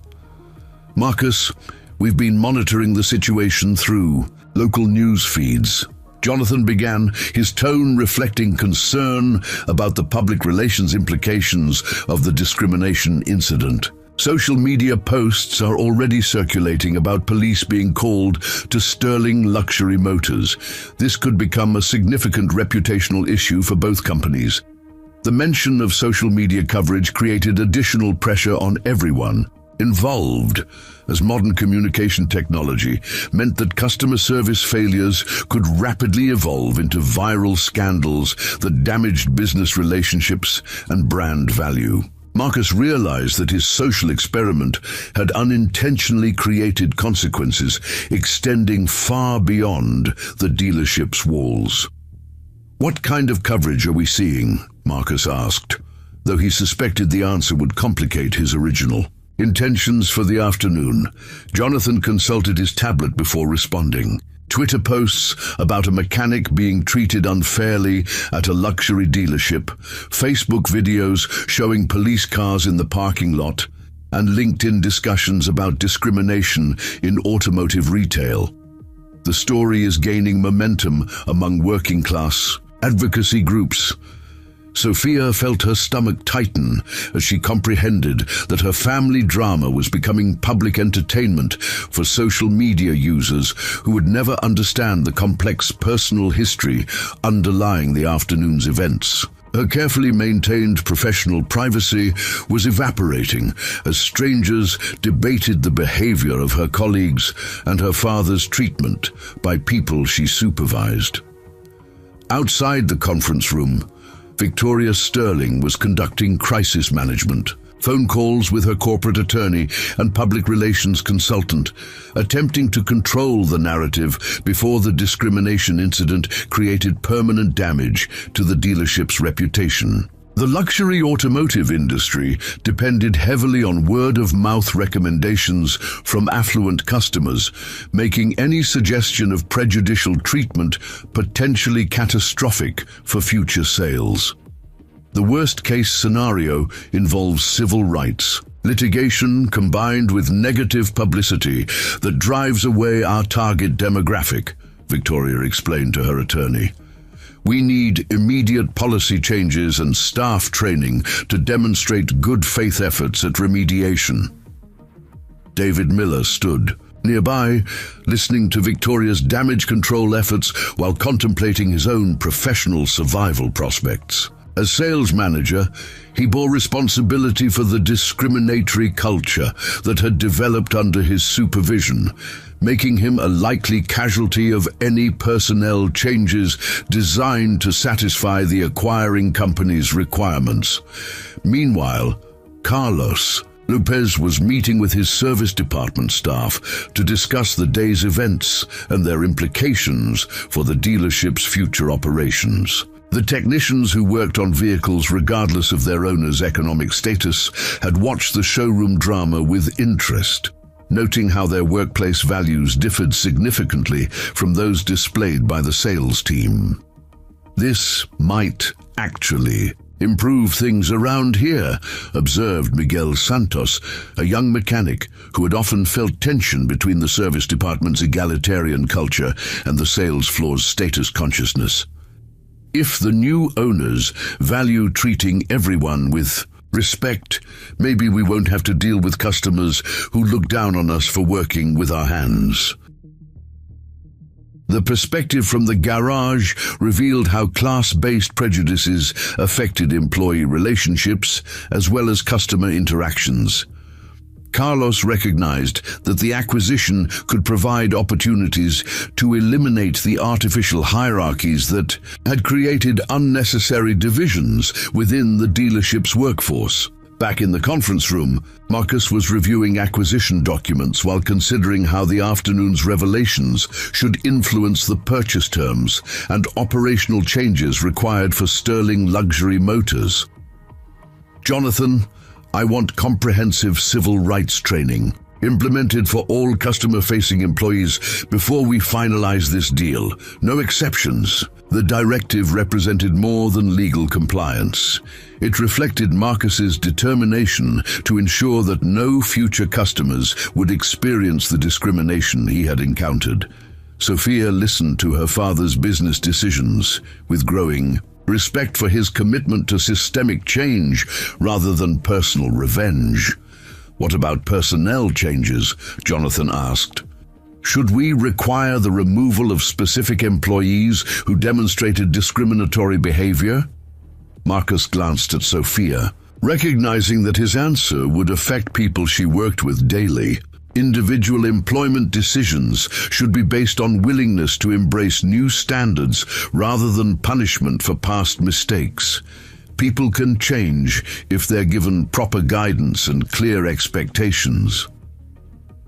"Marcus, we've been monitoring the situation through local news feeds." Jonathan began, his tone reflecting concern about the public relations implications of the discrimination incident. "Social media posts are already circulating about police being called to Sterling Luxury Motors. This could become a significant reputational issue for both companies." The mention of social media coverage created additional pressure on everyone involved, as modern communication technology meant that customer service failures could rapidly evolve into viral scandals that damaged business relationships and brand value. Marcus realized that his social experiment had unintentionally created consequences extending far beyond the dealership's walls. "What kind of coverage are we seeing?" Marcus asked, though he suspected the answer would complicate his original intentions for the afternoon. Jonathan consulted his tablet before responding. Twitter posts about a mechanic being treated unfairly at a luxury dealership, Facebook videos showing police cars in the parking lot, and LinkedIn discussions about discrimination in automotive retail. The story is gaining momentum among working-class advocacy groups. Sophia felt her stomach tighten as she comprehended that her family drama was becoming public entertainment for social media users who would never understand the complex personal history underlying the afternoon's events. Her carefully maintained professional privacy was evaporating as strangers debated the behavior of her colleagues and her father's treatment by people she supervised. Outside the conference room, Victoria Sterling was conducting crisis management, phone calls with her corporate attorney and public relations consultant, attempting to control the narrative before the discrimination incident created permanent damage to the dealership's reputation. The luxury automotive industry depended heavily on word-of-mouth recommendations from affluent customers, making any suggestion of prejudicial treatment potentially catastrophic for future sales. The worst-case scenario involves civil rights litigation combined with negative publicity that drives away our target demographic, Victoria explained to her attorney. "We need immediate policy changes and staff training to demonstrate good faith efforts at remediation." David Miller stood nearby, listening to Victoria's damage control efforts while contemplating his own professional survival prospects. As sales manager, he bore responsibility for the discriminatory culture that had developed under his supervision, making him a likely casualty of any personnel changes designed to satisfy the acquiring company's requirements. Meanwhile, Carlos Lopez was meeting with his service department staff to discuss the day's events and their implications for the dealership's future operations. The technicians who worked on vehicles regardless of their owner's economic status had watched the showroom drama with interest, noting how their workplace values differed significantly from those displayed by the sales team. This might actually improve things around here, observed Miguel Santos, a young mechanic who had often felt tension between the service department's egalitarian culture and the sales floor's status consciousness. If the new owners value treating everyone with respect, maybe we won't have to deal with customers who look down on us for working with our hands. The perspective from the garage revealed how class-based prejudices affected employee relationships as well as customer interactions. Carlos recognized that the acquisition could provide opportunities to eliminate the artificial hierarchies that had created unnecessary divisions within the dealership's workforce. Back in the conference room, Marcus was reviewing acquisition documents while considering how the afternoon's revelations should influence the purchase terms and operational changes required for Sterling Luxury Motors. "Jonathan, I want comprehensive civil rights training implemented for all customer-facing employees before we finalize this deal. No exceptions." The directive represented more than legal compliance. It reflected Marcus's determination to ensure that no future customers would experience the discrimination he had encountered. Sophia listened to her father's business decisions with growing respect for his commitment to systemic change rather than personal revenge. "What about personnel changes?" Jonathan asked. "Should we require the removal of specific employees who demonstrated discriminatory behavior?" Marcus glanced at Sophia, recognizing that his answer would affect people she worked with daily. Individual employment decisions should be based on willingness to embrace new standards rather than punishment for past mistakes. People can change if they're given proper guidance and clear expectations.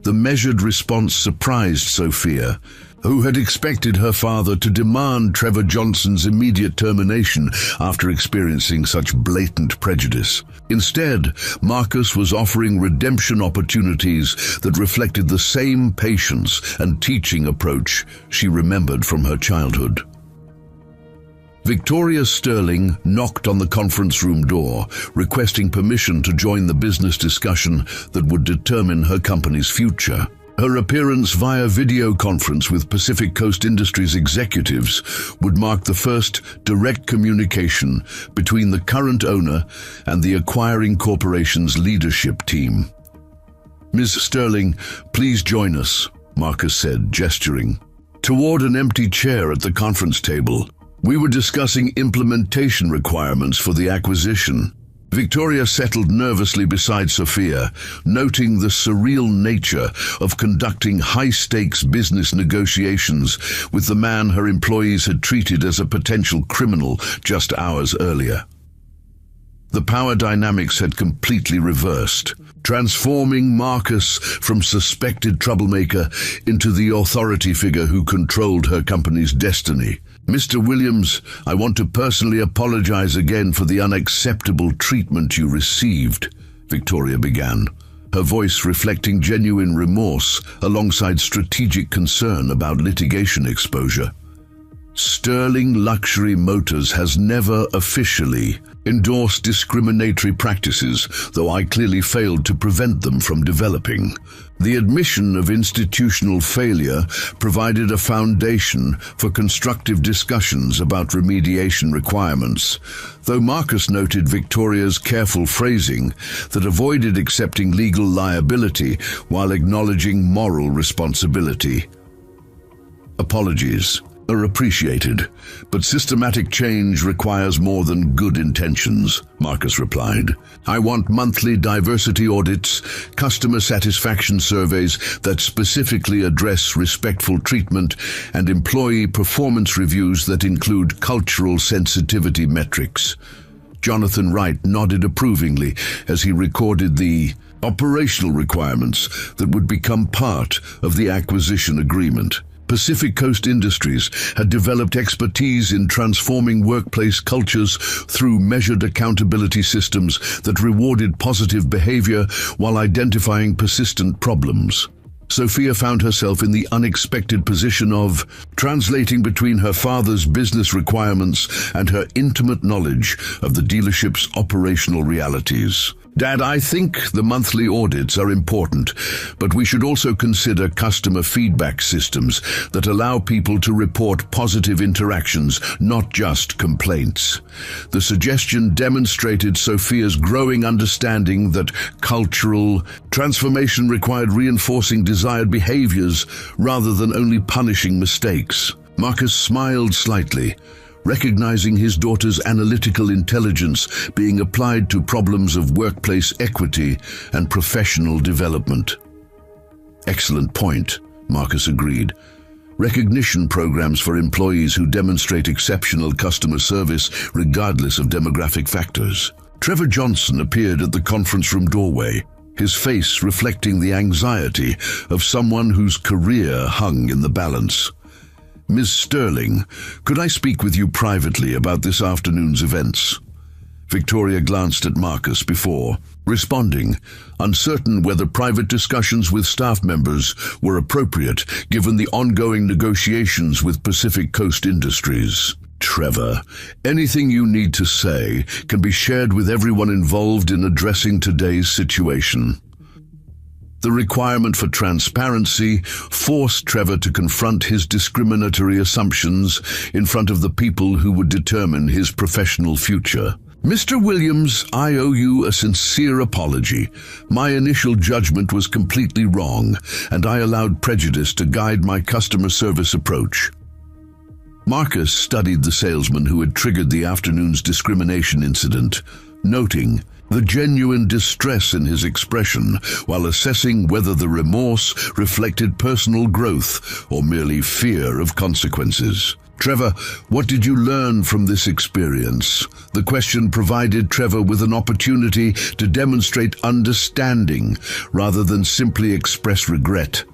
The measured response surprised Sophia, who had expected her father to demand Trevor Johnson's immediate termination after experiencing such blatant prejudice. Instead, Marcus was offering redemption opportunities that reflected the same patience and teaching approach she remembered from her childhood. Victoria Sterling knocked on the conference room door, requesting permission to join the business discussion that would determine her company's future. Her appearance via video conference with Pacific Coast Industries executives would mark the first direct communication between the current owner and the acquiring corporation's leadership team. "Ms. Sterling, please join us," Marcus said, gesturing toward an empty chair at the conference table. "We were discussing implementation requirements for the acquisition." Victoria settled nervously beside Sophia, noting the surreal nature of conducting high-stakes business negotiations with the man her employees had treated as a potential criminal just hours earlier. The power dynamics had completely reversed, transforming Marcus from suspected troublemaker into the authority figure who controlled her company's destiny. "Mr. Williams, I want to personally apologize again for the unacceptable treatment you received," Victoria began, her voice reflecting genuine remorse alongside strategic concern about litigation exposure. "Sterling Luxury Motors has never officially endorsed discriminatory practices, though I clearly failed to prevent them from developing. The admission of institutional failure provided a foundation for constructive discussions about remediation requirements, though Marcus noted Victoria's careful phrasing that avoided accepting legal liability while acknowledging moral responsibility. Apologies are appreciated, but systematic change requires more than good intentions, Marcus replied. I want monthly diversity audits, customer satisfaction surveys that specifically address respectful treatment, and employee performance reviews that include cultural sensitivity metrics. Jonathan Wright nodded approvingly as he recorded the operational requirements that would become part of the acquisition agreement. Pacific Coast Industries had developed expertise in transforming workplace cultures through measured accountability systems that rewarded positive behavior while identifying persistent problems. Sophia found herself in the unexpected position of translating between her father's business requirements and her intimate knowledge of the dealership's operational realities. Dad, I think the monthly audits are important, but we should also consider customer feedback systems that allow people to report positive interactions, not just complaints. The suggestion demonstrated Sophia's growing understanding that cultural transformation required reinforcing desired behaviors rather than only punishing mistakes. Marcus smiled slightly, recognizing his daughter's analytical intelligence being applied to problems of workplace equity and professional development. Excellent point, Marcus agreed. Recognition programs for employees who demonstrate exceptional customer service regardless of demographic factors. Trevor Johnson appeared at the conference room doorway, his face reflecting the anxiety of someone whose career hung in the balance. Ms. Sterling, could I speak with you privately about this afternoon's events? Victoria glanced at Marcus before responding, uncertain whether private discussions with staff members were appropriate given the ongoing negotiations with Pacific Coast Industries. Trevor, anything you need to say can be shared with everyone involved in addressing today's situation. The requirement for transparency forced Trevor to confront his discriminatory assumptions in front of the people who would determine his professional future. Mr. Williams, I owe you a sincere apology. My initial judgment was completely wrong, and I allowed prejudice to guide my customer service approach. Marcus studied the salesman who had triggered the afternoon's discrimination incident, noting the genuine distress in his expression while assessing whether the remorse reflected personal growth or merely fear of consequences. Trevor, what did you learn from this experience? The question provided Trevor with an opportunity to demonstrate understanding rather than simply express regret.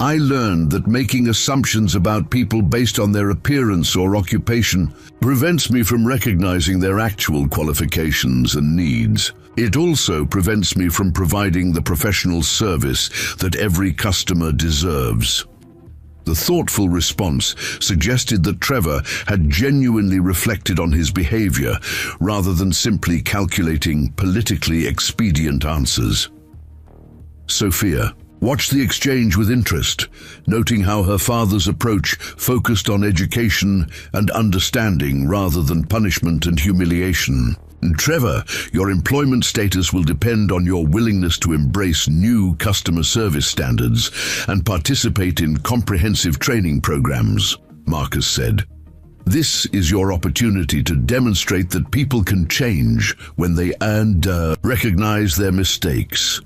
I learned that making assumptions about people based on their appearance or occupation prevents me from recognizing their actual qualifications and needs. It also prevents me from providing the professional service that every customer deserves. The thoughtful response suggested that Trevor had genuinely reflected on his behavior rather than simply calculating politically expedient answers. Sophia watched the exchange with interest, noting how her father's approach focused on education and understanding rather than punishment and humiliation. Trevor, your employment status will depend on your willingness to embrace new customer service standards and participate in comprehensive training programs, Marcus said. This is your opportunity to demonstrate that people can change when they recognize their mistakes.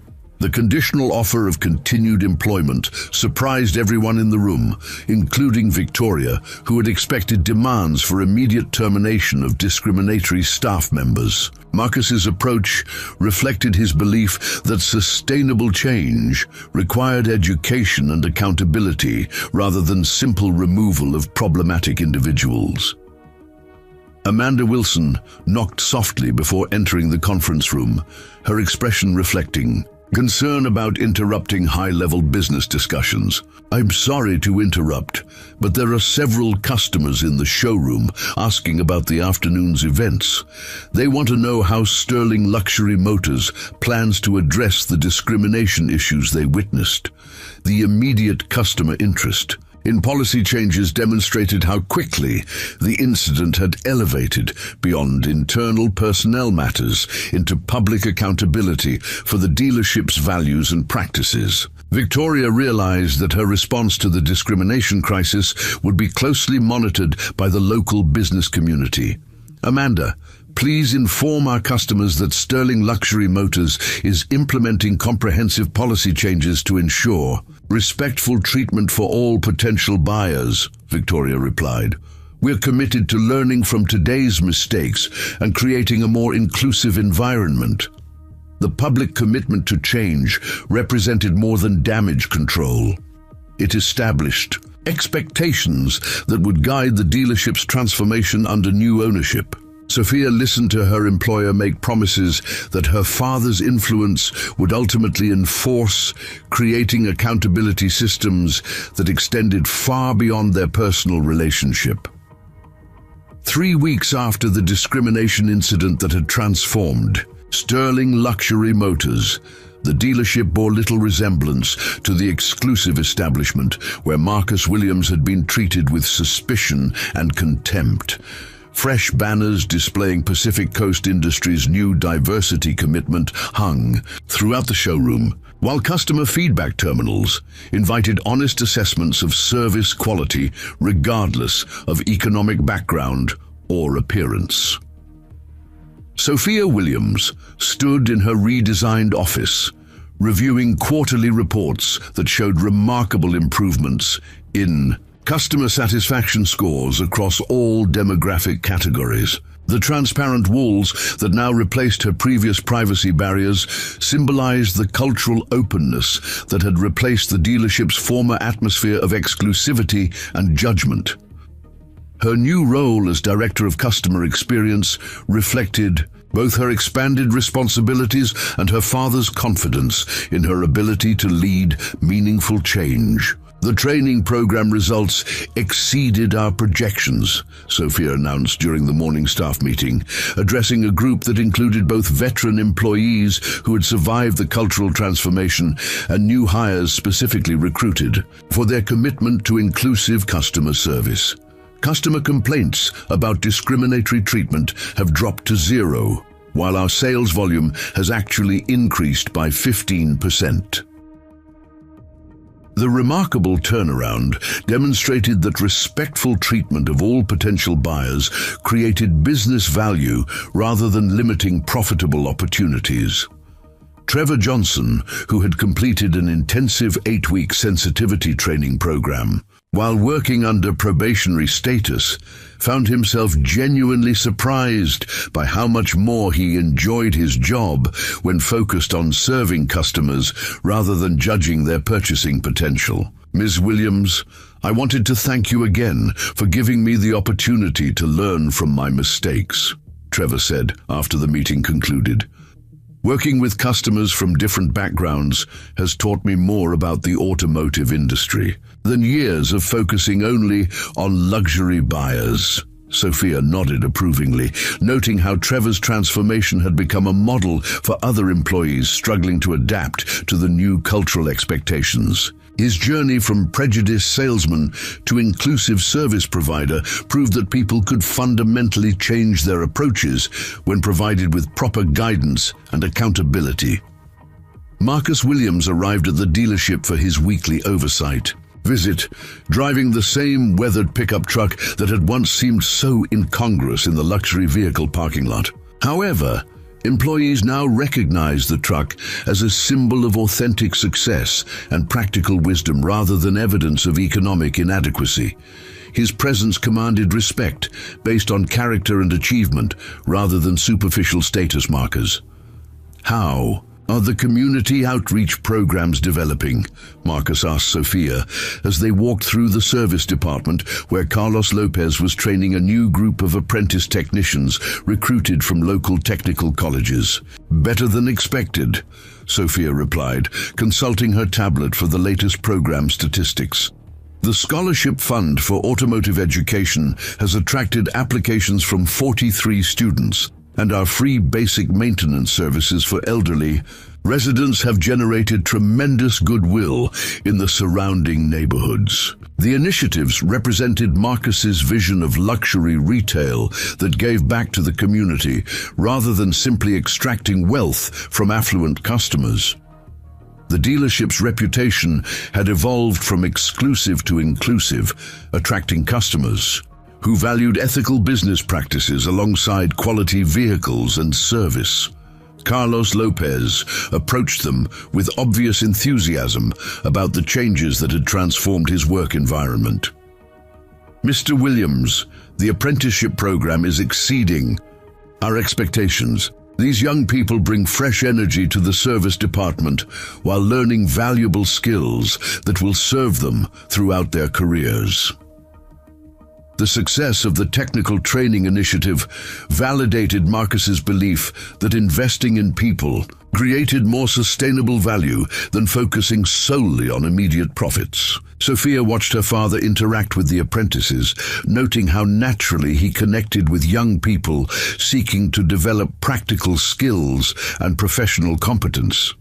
The conditional offer of continued employment surprised everyone in the room, including Victoria, who had expected demands for immediate termination of discriminatory staff members. Marcus's approach reflected his belief that sustainable change required education and accountability rather than simple removal of problematic individuals. Amanda Wilson knocked softly before entering the conference room, her expression reflecting Concern about interrupting high-level business discussions. I'm sorry to interrupt, but there are several customers in the showroom asking about the afternoon's events. They want to know how Sterling Luxury Motors plans to address the discrimination issues they witnessed. The immediate customer interest in policy changes demonstrated how quickly the incident had elevated beyond internal personnel matters into public accountability for the dealership's values and practices. Victoria realized that her response to the discrimination crisis would be closely monitored by the local business community. Amanda, please inform our customers that Sterling Luxury Motors is implementing comprehensive policy changes to ensure respectful treatment for all potential buyers, Victoria replied. We're committed to learning from today's mistakes and creating a more inclusive environment. The public commitment to change represented more than damage control. It established expectations that would guide the dealership's transformation under new ownership. Sophia listened to her employer make promises that her father's influence would ultimately enforce, creating accountability systems that extended far beyond their personal relationship. 3 weeks after the discrimination incident that had transformed Sterling Luxury Motors, the dealership bore little resemblance to the exclusive establishment where Marcus Williams had been treated with suspicion and contempt. Fresh banners displaying Pacific Coast Industries' new diversity commitment hung throughout the showroom, while customer feedback terminals invited honest assessments of service quality regardless of economic background or appearance. Sophia Williams stood in her redesigned office, reviewing quarterly reports that showed remarkable improvements in customer satisfaction scores across all demographic categories. The transparent walls that now replaced her previous privacy barriers symbolized the cultural openness that had replaced the dealership's former atmosphere of exclusivity and judgment. Her new role as Director of Customer Experience reflected both her expanded responsibilities and her father's confidence in her ability to lead meaningful change. The training program results exceeded our projections, Sophia announced during the morning staff meeting, addressing a group that included both veteran employees who had survived the cultural transformation and new hires specifically recruited for their commitment to inclusive customer service. Customer complaints about discriminatory treatment have dropped to zero, while our sales volume has actually increased by 15%. The remarkable turnaround demonstrated that respectful treatment of all potential buyers created business value rather than limiting profitable opportunities. Trevor Johnson, who had completed an intensive 8-week sensitivity training program, while working under probationary status, found himself genuinely surprised by how much more he enjoyed his job when focused on serving customers rather than judging their purchasing potential. Ms. Williams, I wanted to thank you again for giving me the opportunity to learn from my mistakes, Trevor said after the meeting concluded. Working with customers from different backgrounds has taught me more about the automotive industry than years of focusing only on luxury buyers. Sophia nodded approvingly, noting how Trevor's transformation had become a model for other employees struggling to adapt to the new cultural expectations. His journey from prejudiced salesman to inclusive service provider proved that people could fundamentally change their approaches when provided with proper guidance and accountability. Marcus Williams arrived at the dealership for his weekly oversight visit, driving the same weathered pickup truck that had once seemed so incongruous in the luxury vehicle parking lot. However, employees now recognized the truck as a symbol of authentic success and practical wisdom rather than evidence of economic inadequacy. His presence commanded respect based on character and achievement rather than superficial status markers. How Are the community outreach programs developing? Marcus asked Sophia as they walked through the service department where Carlos Lopez was training a new group of apprentice technicians recruited from local technical colleges. Better than expected, Sophia replied, consulting her tablet for the latest program statistics. The Scholarship Fund for Automotive Education has attracted applications from 43 students, and our free basic maintenance services for elderly residents have generated tremendous goodwill in the surrounding neighborhoods. The initiatives represented Marcus's vision of luxury retail that gave back to the community rather than simply extracting wealth from affluent customers. The dealership's reputation had evolved from exclusive to inclusive, attracting customers who valued ethical business practices alongside quality vehicles and service. Carlos Lopez approached them with obvious enthusiasm about the changes that had transformed his work environment. Mr. Williams, the apprenticeship program is exceeding our expectations. These young people bring fresh energy to the service department while learning valuable skills that will serve them throughout their careers. The success of the technical training initiative validated Marcus's belief that investing in people created more sustainable value than focusing solely on immediate profits. Sophia watched her father interact with the apprentices, noting how naturally he connected with young people seeking to develop practical skills and professional competence.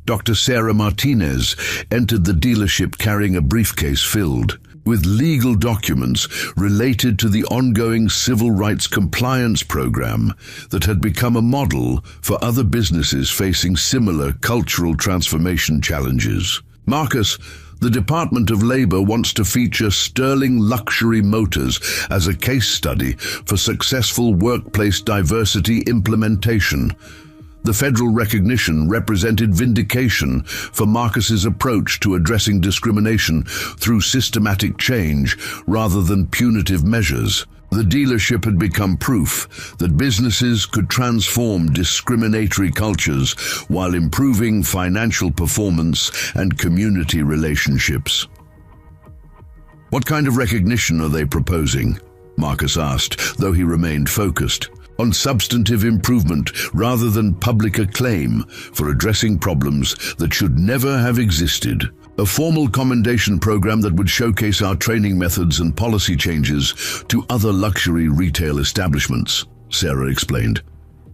Dr. Sarah Martinez entered the dealership carrying a briefcase filled with legal documents related to the ongoing civil rights compliance program that had become a model for other businesses facing similar cultural transformation challenges. Marcus, the Department of Labor wants to feature Sterling Luxury Motors as a case study for successful workplace diversity implementation. The federal recognition represented vindication for Marcus's approach to addressing discrimination through systematic change rather than punitive measures. The dealership had become proof that businesses could transform discriminatory cultures while improving financial performance and community relationships. What kind of recognition are they proposing? Marcus asked, though he remained focused on substantive improvement rather than public acclaim for addressing problems that should never have existed. A formal commendation program that would showcase our training methods and policy changes to other luxury retail establishments, Sarah explained.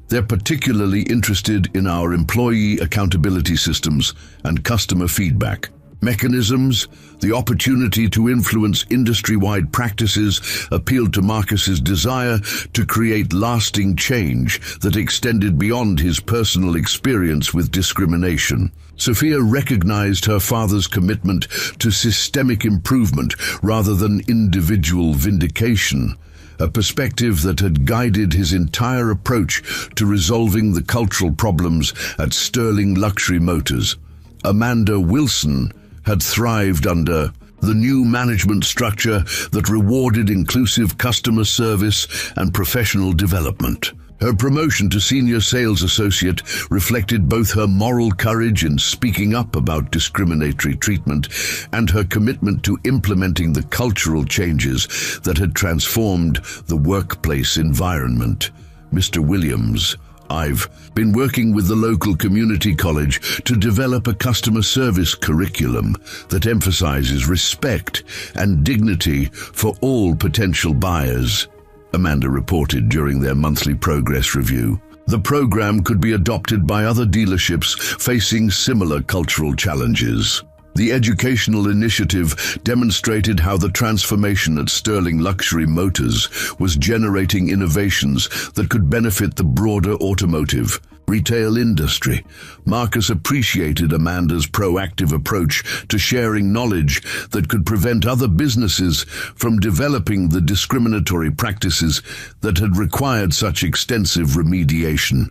They're particularly interested in our employee accountability systems and customer feedback mechanisms. The opportunity to influence industry-wide practices appealed to Marcus's desire to create lasting change that extended beyond his personal experience with discrimination. Sophia recognized her father's commitment to systemic improvement rather than individual vindication, a perspective that had guided his entire approach to resolving the cultural problems at Sterling Luxury Motors. Amanda Wilson had thrived under the new management structure that rewarded inclusive customer service and professional development. Her promotion to senior sales associate reflected both her moral courage in speaking up about discriminatory treatment and her commitment to implementing the cultural changes that had transformed the workplace environment. Mr. Williams, I've been working with the local community college to develop a customer service curriculum that emphasizes respect and dignity for all potential buyers, Amanda reported during their monthly progress review. The program could be adopted by other dealerships facing similar cultural challenges. The educational initiative demonstrated how the transformation at Sterling Luxury Motors was generating innovations that could benefit the broader automotive retail industry. Marcus appreciated Amanda's proactive approach to sharing knowledge that could prevent other businesses from developing the discriminatory practices that had required such extensive remediation.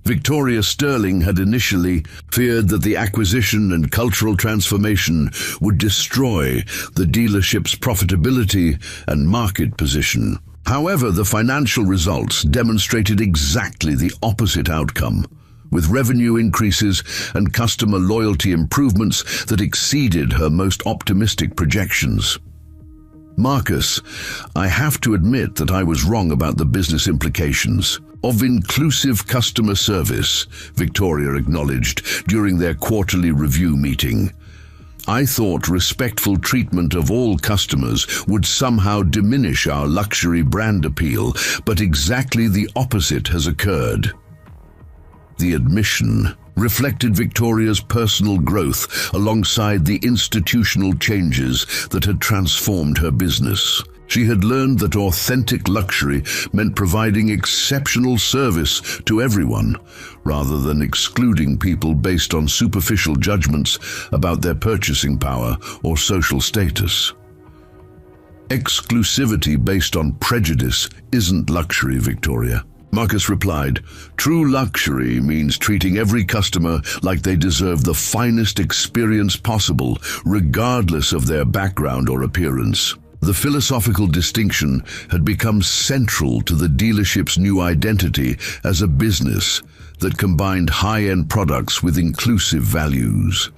Victoria Sterling had initially feared that the acquisition and cultural transformation would destroy the dealership's profitability and market position. However, the financial results demonstrated exactly the opposite outcome. with revenue increases and customer loyalty improvements that exceeded her most optimistic projections. "Marcus, I have to admit that I was wrong about the business implications of inclusive customer service," Victoria acknowledged during their quarterly review meeting. "I thought respectful treatment of all customers would somehow diminish our luxury brand appeal, but exactly the opposite has occurred." The admission reflected Victoria's personal growth alongside the institutional changes that had transformed her business. She had learned that authentic luxury meant providing exceptional service to everyone, rather than excluding people based on superficial judgments about their purchasing power or social status. "Exclusivity based on prejudice isn't luxury, Victoria," Marcus replied. "True luxury means treating every customer like they deserve the finest experience possible, regardless of their background or appearance." The philosophical distinction had become central to the dealership's new identity as a business that combined high-end products with inclusive values.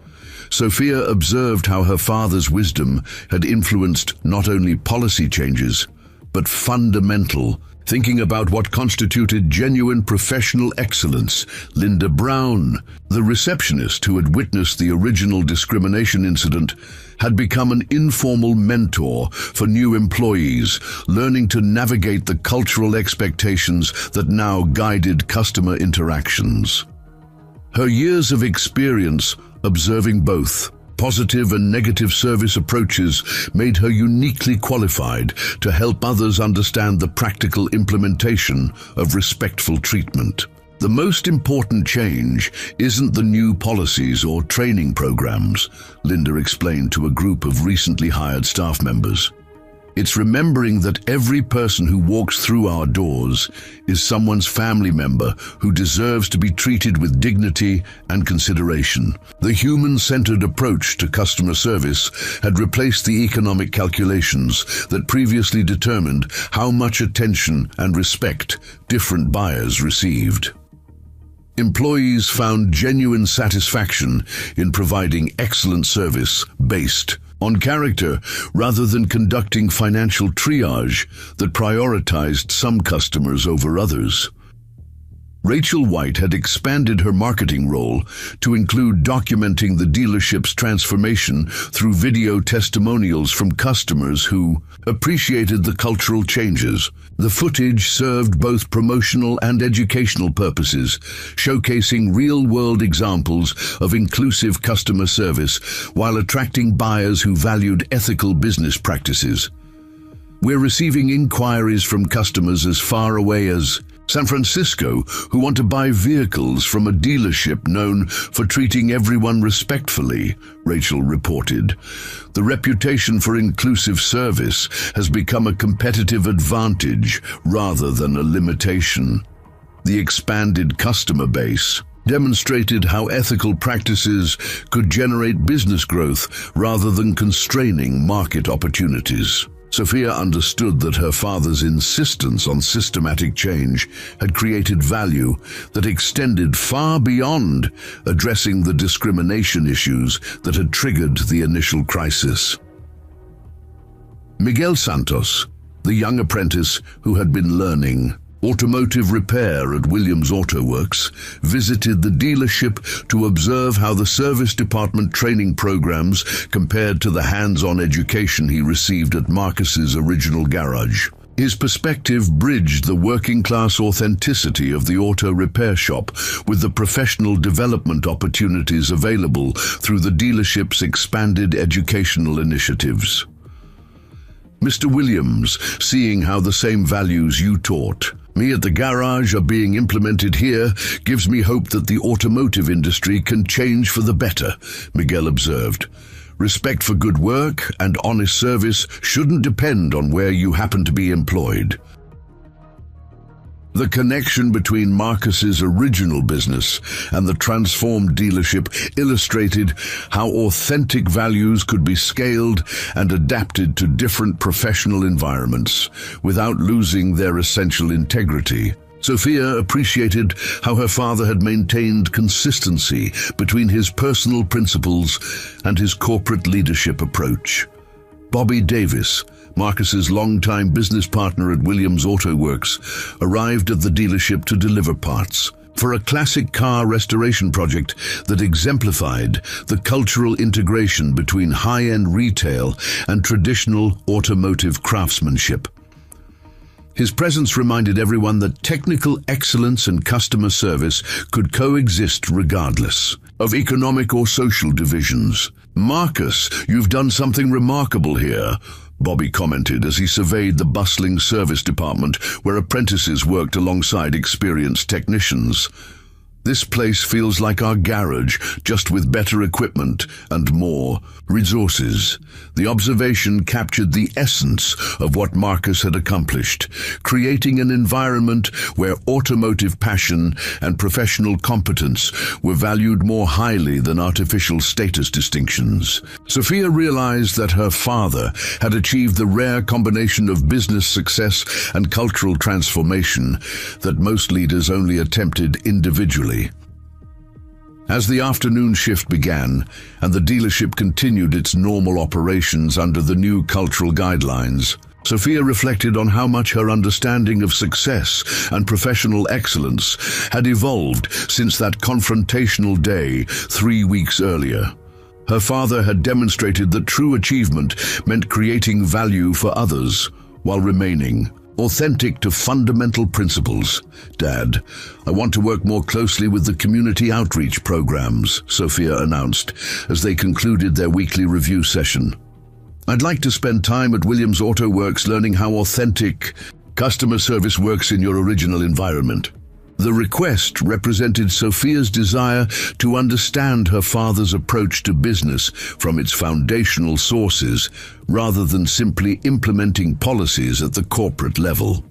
Sophia observed how her father's wisdom had influenced not only policy changes, but fundamental thinking about what constituted genuine professional excellence. Linda Brown, the receptionist who had witnessed the original discrimination incident, had become an informal mentor for new employees, learning to navigate the cultural expectations that now guided customer interactions. Her years of experience observing both positive and negative service approaches made her uniquely qualified to help others understand the practical implementation of respectful treatment. "The most important change isn't the new policies or training programs," Linda explained to a group of recently hired staff members. "It's remembering that every person who walks through our doors is someone's family member who deserves to be treated with dignity and consideration." The human-centered approach to customer service had replaced the economic calculations that previously determined how much attention and respect different buyers received. Employees found genuine satisfaction in providing excellent service based on character rather than conducting financial triage that prioritized some customers over others. Rachel White had expanded her marketing role to include documenting the dealership's transformation through video testimonials from customers who appreciated the cultural changes. The footage served both promotional and educational purposes, showcasing real-world examples of inclusive customer service while attracting buyers who valued ethical business practices. "We're receiving inquiries from customers as far away as San Francisco who want to buy vehicles from a dealership known for treating everyone respectfully," Rachel reported. "The reputation for inclusive service has become a competitive advantage rather than a limitation." The expanded customer base demonstrated how ethical practices could generate business growth rather than constraining market opportunities. Sophia understood that her father's insistence on systematic change had created value that extended far beyond addressing the discrimination issues that had triggered the initial crisis. Miguel Santos, the young apprentice who had been learning automotive repair at Williams Auto Works, visited the dealership to observe how the service department training programs compared to the hands-on education he received at Marcus's original garage. His perspective bridged the working-class authenticity of the auto repair shop with the professional development opportunities available through the dealership's expanded educational initiatives. "Mr. Williams, seeing how the same values you taught me at the garage are being implemented here gives me hope that the automotive industry can change for the better," Miguel observed. "Respect for good work and honest service shouldn't depend on where you happen to be employed." The connection between Marcus's original business and the transformed dealership illustrated how authentic values could be scaled and adapted to different professional environments without losing their essential integrity. Sophia appreciated how her father had maintained consistency between his personal principles and his corporate leadership approach. Bobby Davis, Marcus's longtime business partner at Williams Auto Works, arrived at the dealership to deliver parts for a classic car restoration project that exemplified the cultural integration between high-end retail and traditional automotive craftsmanship. His presence reminded everyone that technical excellence and customer service could coexist regardless of economic or social divisions. "Marcus, you've done something remarkable here," Bobby commented as he surveyed the bustling service department where apprentices worked alongside experienced technicians. "This place feels like our garage, just with better equipment and more resources." The observation captured the essence of what Marcus had accomplished, creating an environment where automotive passion and professional competence were valued more highly than artificial status distinctions. Sophia realized that her father had achieved the rare combination of business success and cultural transformation that most leaders only attempted individually. As the afternoon shift began and the dealership continued its normal operations under the new cultural guidelines, Sophia reflected on how much her understanding of success and professional excellence had evolved since that confrontational day 3 weeks earlier. Her father had demonstrated that true achievement meant creating value for others while remaining authentic to fundamental principles. "Dad, I want to work more closely with the community outreach programs," Sophia announced as they concluded their weekly review session. "I'd like to spend time at Williams Auto Works learning how authentic customer service works in your original environment." The request represented Sophia's desire to understand her father's approach to business from its foundational sources, rather than simply implementing policies at the corporate level.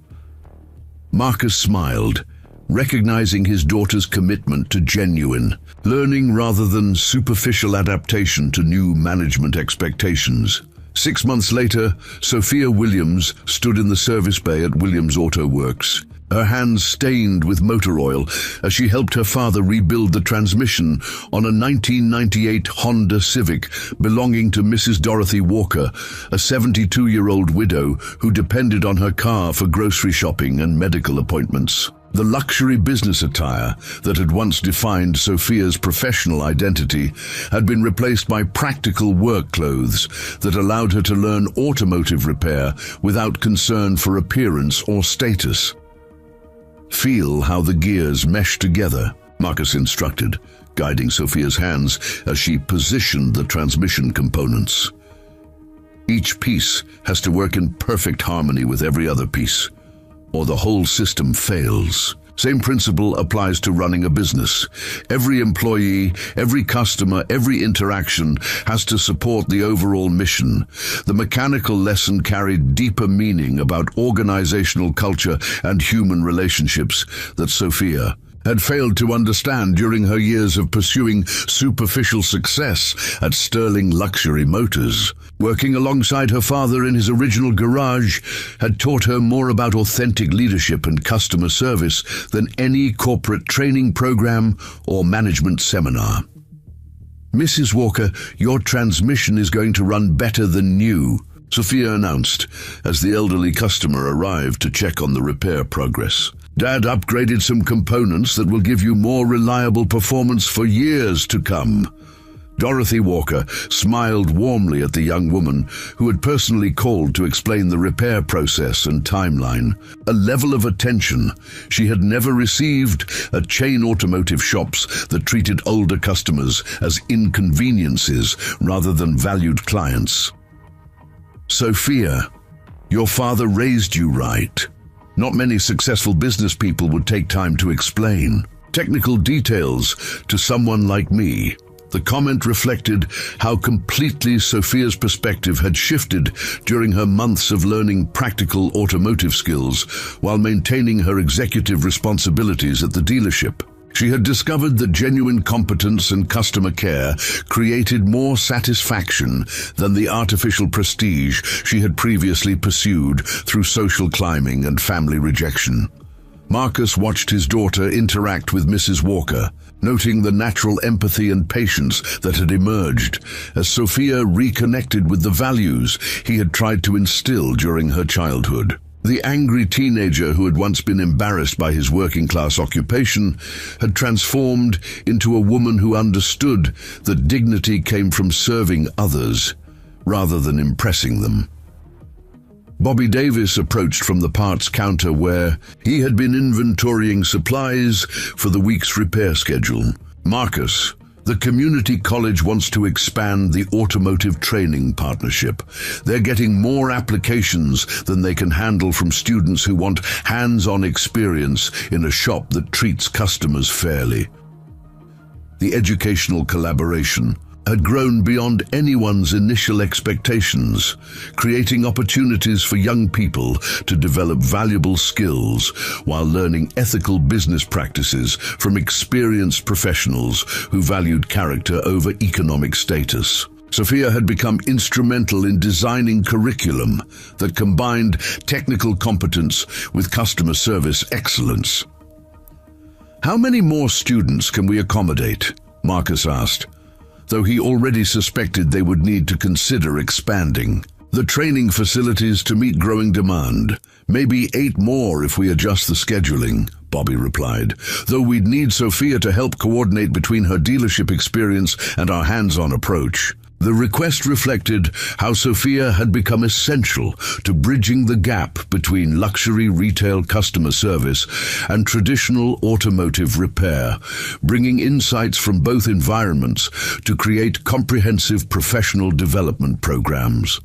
Marcus smiled, recognizing his daughter's commitment to genuine learning rather than superficial adaptation to new management expectations. 6 months later, Sophia Williams stood in the service bay at Williams Auto Works, her hands stained with motor oil as she helped her father rebuild the transmission on a 1998 Honda Civic belonging to Mrs. Dorothy Walker, a 72-year-old widow who depended on her car for grocery shopping and medical appointments. The luxury business attire that had once defined Sophia's professional identity had been replaced by practical work clothes that allowed her to learn automotive repair without concern for appearance or status. "Feel how the gears mesh together," Marcus instructed, guiding Sophia's hands as she positioned the transmission components. "Each piece has to work in perfect harmony with every other piece, or the whole system fails." Same principle applies to running a business. Every employee, every customer, every interaction has to support the overall mission. The mechanical lesson carried deeper meaning about organizational culture and human relationships that Sophia had failed to understand during her years of pursuing superficial success at Sterling Luxury Motors. Working alongside her father in his original garage had taught her more about authentic leadership and customer service than any corporate training program or management seminar. "Mrs. Walker, your transmission is going to run better than new," Sophia announced as the elderly customer arrived to check on the repair progress. "Dad upgraded some components that will give you more reliable performance for years to come." Dorothy Walker smiled warmly at the young woman who had personally called to explain the repair process and timeline, a level of attention she had never received at chain automotive shops that treated older customers as inconveniences rather than valued clients. "Sophia, your father raised you right. Not many successful business people would take time to explain technical details to someone like me." The comment reflected how completely Sophia's perspective had shifted during her months of learning practical automotive skills while maintaining her executive responsibilities at the dealership. She had discovered that genuine competence and customer care created more satisfaction than the artificial prestige she had previously pursued through social climbing and family rejection. Marcus watched his daughter interact with Mrs. Walker, noting the natural empathy and patience that had emerged as Sophia reconnected with the values he had tried to instill during her childhood. The angry teenager who had once been embarrassed by his working-class occupation had transformed into a woman who understood that dignity came from serving others rather than impressing them. Bobby Davis approached from the parts counter where he had been inventorying supplies for the week's repair schedule. "Marcus, the community college wants to expand the automotive training partnership. They're getting more applications than they can handle from students who want hands-on experience in a shop that treats customers fairly." The educational collaboration had grown beyond anyone's initial expectations, creating opportunities for young people to develop valuable skills while learning ethical business practices from experienced professionals who valued character over economic status. Sophia had become instrumental in designing curriculum that combined technical competence with customer service excellence. "How many more students can we accommodate?" Marcus asked, though he already suspected they would need to consider expanding the training facilities to meet growing demand. "Maybe 8 more if we adjust the scheduling," Bobby replied, "though we'd need Sophia to help coordinate between her dealership experience and our hands-on approach." The request reflected how Sophia had become essential to bridging the gap between luxury retail customer service and traditional automotive repair, bringing insights from both environments to create comprehensive professional development programs.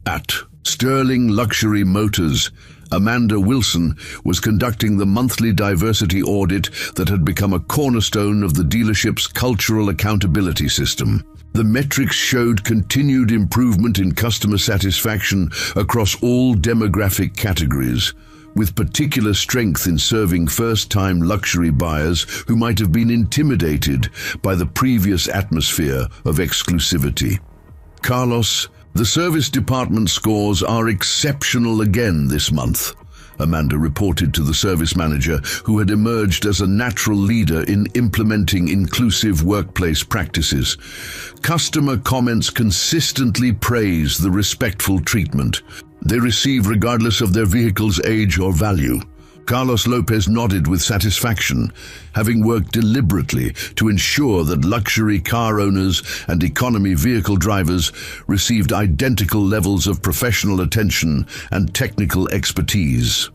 At Sterling Luxury Motors, Amanda Wilson was conducting the monthly diversity audit that had become a cornerstone of the dealership's cultural accountability system. The metrics showed continued improvement in customer satisfaction across all demographic categories, with particular strength in serving first-time luxury buyers who might have been intimidated by the previous atmosphere of exclusivity. "Carlos, the service department scores are exceptional again this month," Amanda reported to the service manager, who had emerged as a natural leader in implementing inclusive workplace practices. "Customer comments consistently praise the respectful treatment they receive regardless of their vehicle's age or value." Carlos Lopez nodded with satisfaction, having worked deliberately to ensure that luxury car owners and economy vehicle drivers received identical levels of professional attention and technical expertise.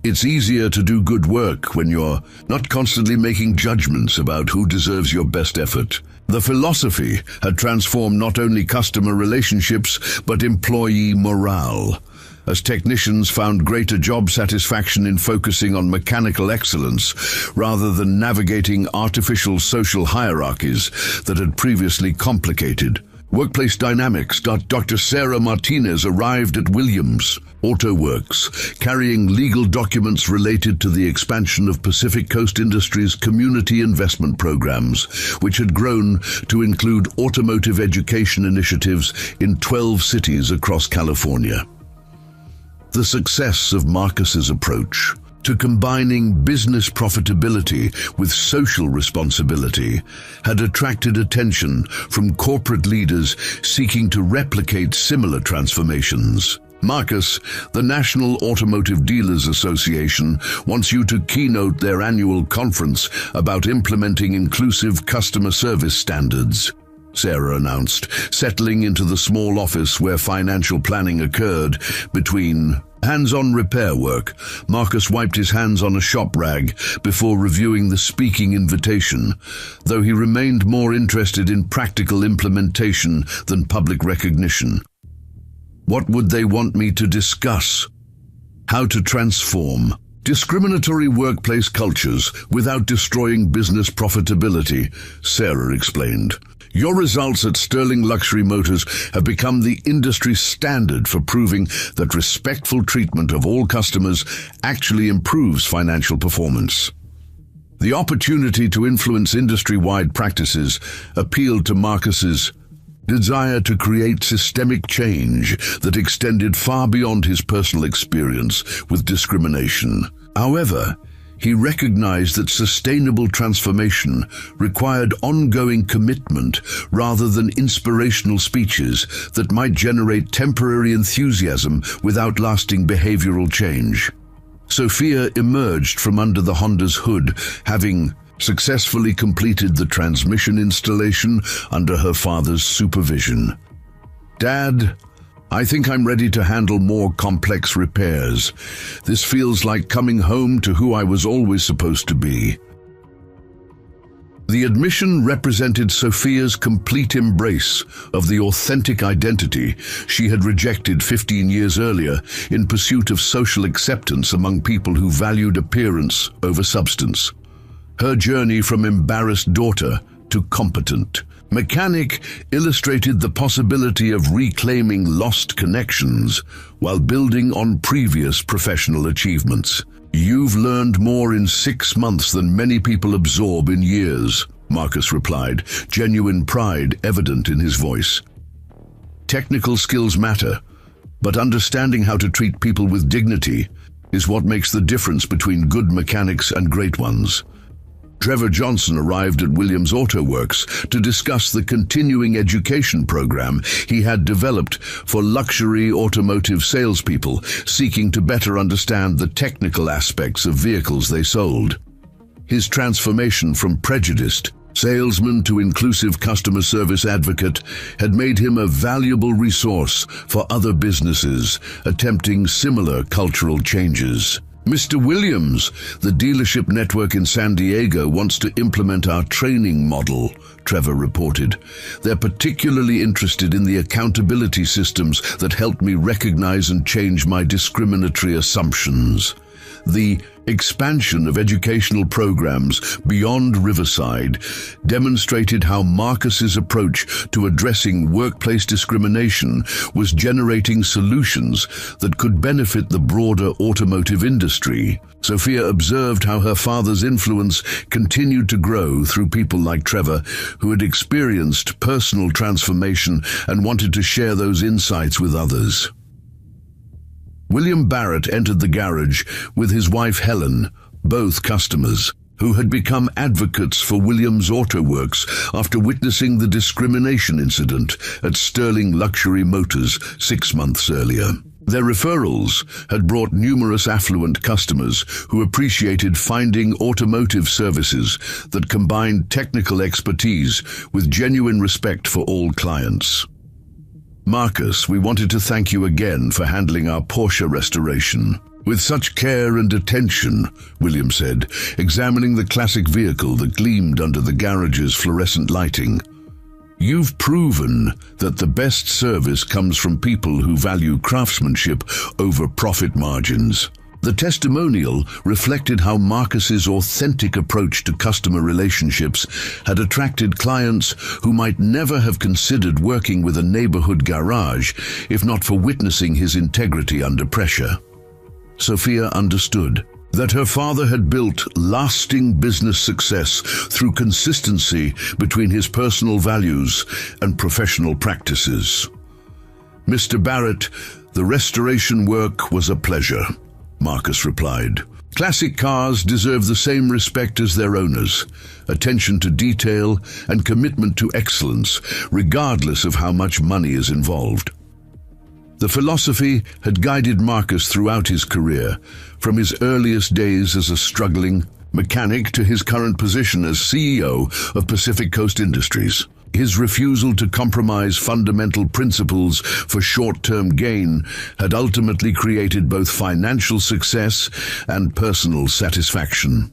"It's easier to do good work when you're not constantly making judgments about who deserves your best effort." The philosophy had transformed not only customer relationships but employee morale, as technicians found greater job satisfaction in focusing on mechanical excellence rather than navigating artificial social hierarchies that had previously complicated workplace dynamics. Dr. Sarah Martinez arrived at Williams Auto Works, carrying legal documents related to the expansion of Pacific Coast Industries' community investment programs, which had grown to include automotive education initiatives in 12 cities across California. The success of Marcus's approach to combining business profitability with social responsibility had attracted attention from corporate leaders seeking to replicate similar transformations. "Marcus, the National Automotive Dealers Association wants you to keynote their annual conference about implementing inclusive customer service standards," Sarah announced, settling into the small office where financial planning occurred. Between hands-on repair work, Marcus wiped his hands on a shop rag before reviewing the speaking invitation, though he remained more interested in practical implementation than public recognition. What would they want me to discuss? How to transform discriminatory workplace cultures without destroying business profitability, Sarah explained. "Your results at Sterling Luxury Motors have become the industry standard for proving that respectful treatment of all customers actually improves financial performance." The opportunity to influence industry-wide practices appealed to Marcus's desire to create systemic change that extended far beyond his personal experience with discrimination. However, he recognized that sustainable transformation required ongoing commitment rather than inspirational speeches that might generate temporary enthusiasm without lasting behavioral change. Sophia emerged from under the Honda's hood, having successfully completed the transmission installation under her father's supervision. "Dad, I think I'm ready to handle more complex repairs. This feels like coming home to who I was always supposed to be." The admission represented Sophia's complete embrace of the authentic identity she had rejected 15 years earlier in pursuit of social acceptance among people who valued appearance over substance. Her journey from embarrassed daughter to competent mechanic illustrated the possibility of reclaiming lost connections while building on previous professional achievements. "You've learned more in 6 months than many people absorb in years," Marcus replied, genuine pride evident in his voice. "Technical skills matter, but understanding how to treat people with dignity is what makes the difference between good mechanics and great ones." Trevor Johnson arrived at Williams Auto Works to discuss the continuing education program he had developed for luxury automotive salespeople seeking to better understand the technical aspects of vehicles they sold. His transformation from prejudiced salesman to inclusive customer service advocate had made him a valuable resource for other businesses attempting similar cultural changes. "Mr. Williams, the dealership network in San Diego wants to implement our training model," Trevor reported. "They're particularly interested in the accountability systems that helped me recognize and change my discriminatory assumptions." The expansion of educational programs beyond Riverside demonstrated how Marcus's approach to addressing workplace discrimination was generating solutions that could benefit the broader automotive industry. Sophia observed how her father's influence continued to grow through people like Trevor, who had experienced personal transformation and wanted to share those insights with others. William Barrett entered the garage with his wife Helen, both customers, who had become advocates for Williams Auto Works after witnessing the discrimination incident at Sterling Luxury Motors 6 months earlier. Their referrals had brought numerous affluent customers who appreciated finding automotive services that combined technical expertise with genuine respect for all clients. "Marcus, we wanted to thank you again for handling our Porsche restoration with such care and attention," William said, examining the classic vehicle that gleamed under the garage's fluorescent lighting. "You've proven that the best service comes from people who value craftsmanship over profit margins." The testimonial reflected how Marcus's authentic approach to customer relationships had attracted clients who might never have considered working with a neighborhood garage if not for witnessing his integrity under pressure. Sophia understood that her father had built lasting business success through consistency between his personal values and professional practices. "Mr. Barrett, the restoration work was a pleasure," Marcus replied. "Classic cars deserve the same respect as their owners, attention to detail and commitment to excellence, regardless of how much money is involved." The philosophy had guided Marcus throughout his career, from his earliest days as a struggling mechanic to his current position as CEO of Pacific Coast Industries. His refusal to compromise fundamental principles for short-term gain had ultimately created both financial success and personal satisfaction.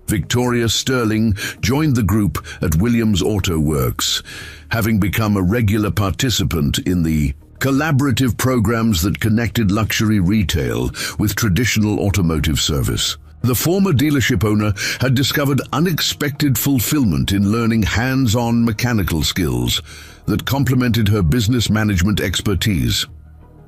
Victoria Sterling joined the group at Williams Auto Works, having become a regular participant in the collaborative programs that connected luxury retail with traditional automotive service. The former dealership owner had discovered unexpected fulfillment in learning hands-on mechanical skills that complemented her business management expertise.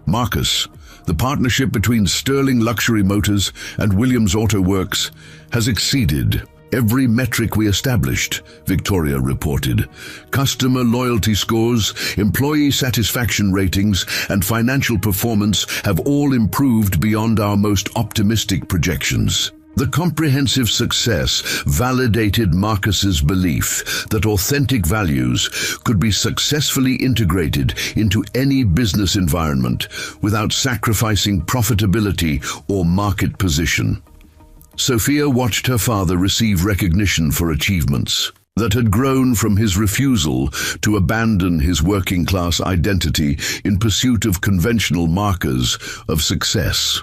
Marcus, the partnership between Sterling Luxury Motors and Williams Auto Works, has exceeded every metric we established, Victoria reported. Customer loyalty scores, employee satisfaction ratings, and financial performance have all improved beyond our most optimistic projections. The comprehensive success validated Marcus's belief that authentic values could be successfully integrated into any business environment without sacrificing profitability or market position. Sophia watched her father receive recognition for achievements that had grown from his refusal to abandon his working-class identity in pursuit of conventional markers of success.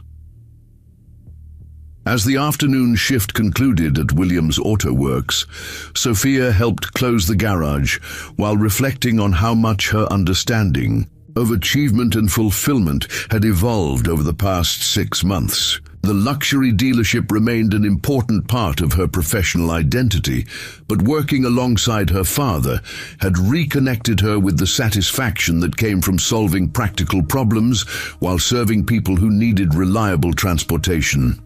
As the afternoon shift concluded at Williams Auto Works, Sophia helped close the garage while reflecting on how much her understanding of achievement and fulfillment had evolved over the past 6 months. The luxury dealership remained an important part of her professional identity, but working alongside her father had reconnected her with the satisfaction that came from solving practical problems while serving people who needed reliable transportation.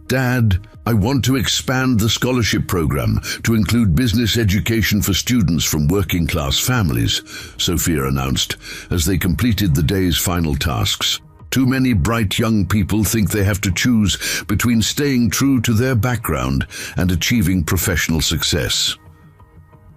"Dad, I want to expand the scholarship program to include business education for students from working-class families," Sophia announced as they completed the day's final tasks. Too many bright young people think they have to choose between staying true to their background and achieving professional success.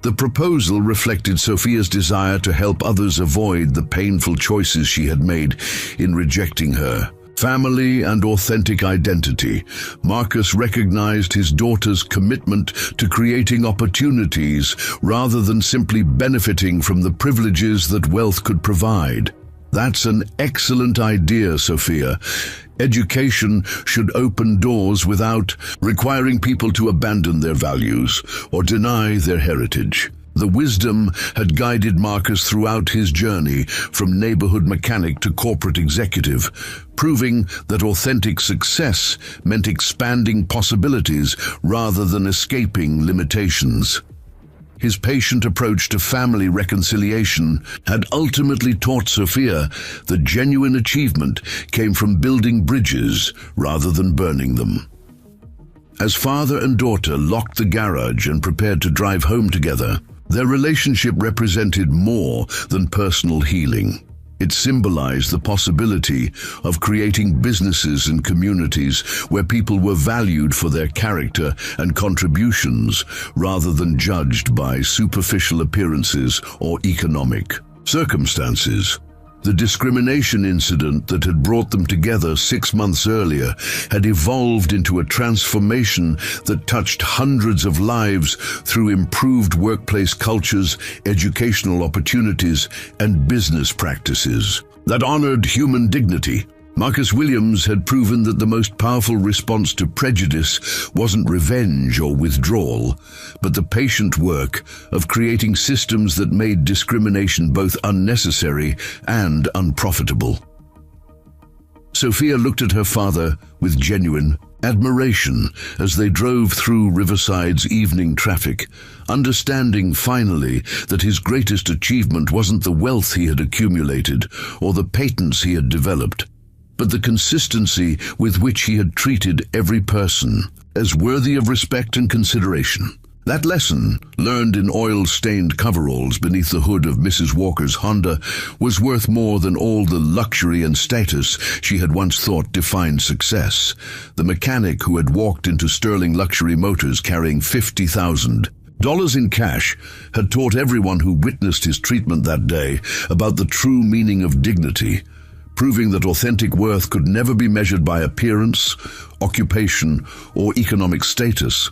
The proposal reflected Sophia's desire to help others avoid the painful choices she had made in rejecting her family and authentic identity. Marcus recognized his daughter's commitment to creating opportunities rather than simply benefiting from the privileges that wealth could provide. "That's an excellent idea, Sophia. Education should open doors without requiring people to abandon their values or deny their heritage." The wisdom had guided Marcus throughout his journey from neighborhood mechanic to corporate executive, proving that authentic success meant expanding possibilities rather than escaping limitations. His patient approach to family reconciliation had ultimately taught Sophia that genuine achievement came from building bridges rather than burning them. As father and daughter locked the garage and prepared to drive home together, their relationship represented more than personal healing. It symbolized the possibility of creating businesses and communities where people were valued for their character and contributions rather than judged by superficial appearances or economic circumstances. The discrimination incident that had brought them together 6 months earlier had evolved into a transformation that touched hundreds of lives through improved workplace cultures, educational opportunities, and business practices that honored human dignity. Marcus Williams had proven that the most powerful response to prejudice wasn't revenge or withdrawal, but the patient work of creating systems that made discrimination both unnecessary and unprofitable. Sophia looked at her father with genuine admiration as they drove through Riverside's evening traffic, understanding finally that his greatest achievement wasn't the wealth he had accumulated or the patents he had developed, but the consistency with which he had treated every person as worthy of respect and consideration. That lesson, learned in oil-stained coveralls beneath the hood of Mrs. Walker's Honda, was worth more than all the luxury and status she had once thought defined success. The mechanic who had walked into Sterling Luxury Motors carrying $50,000 in cash had taught everyone who witnessed his treatment that day about the true meaning of dignity, proving that authentic worth could never be measured by appearance, occupation, or economic status,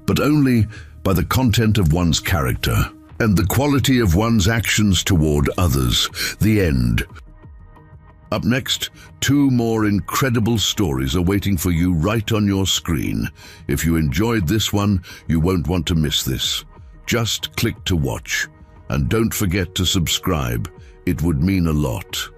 but only by the content of one's character and the quality of one's actions toward others. The end. Up next, 2 more incredible stories are waiting for you right on your screen. If you enjoyed this one, you won't want to miss this. Just click to watch, and don't forget to subscribe. It would mean a lot.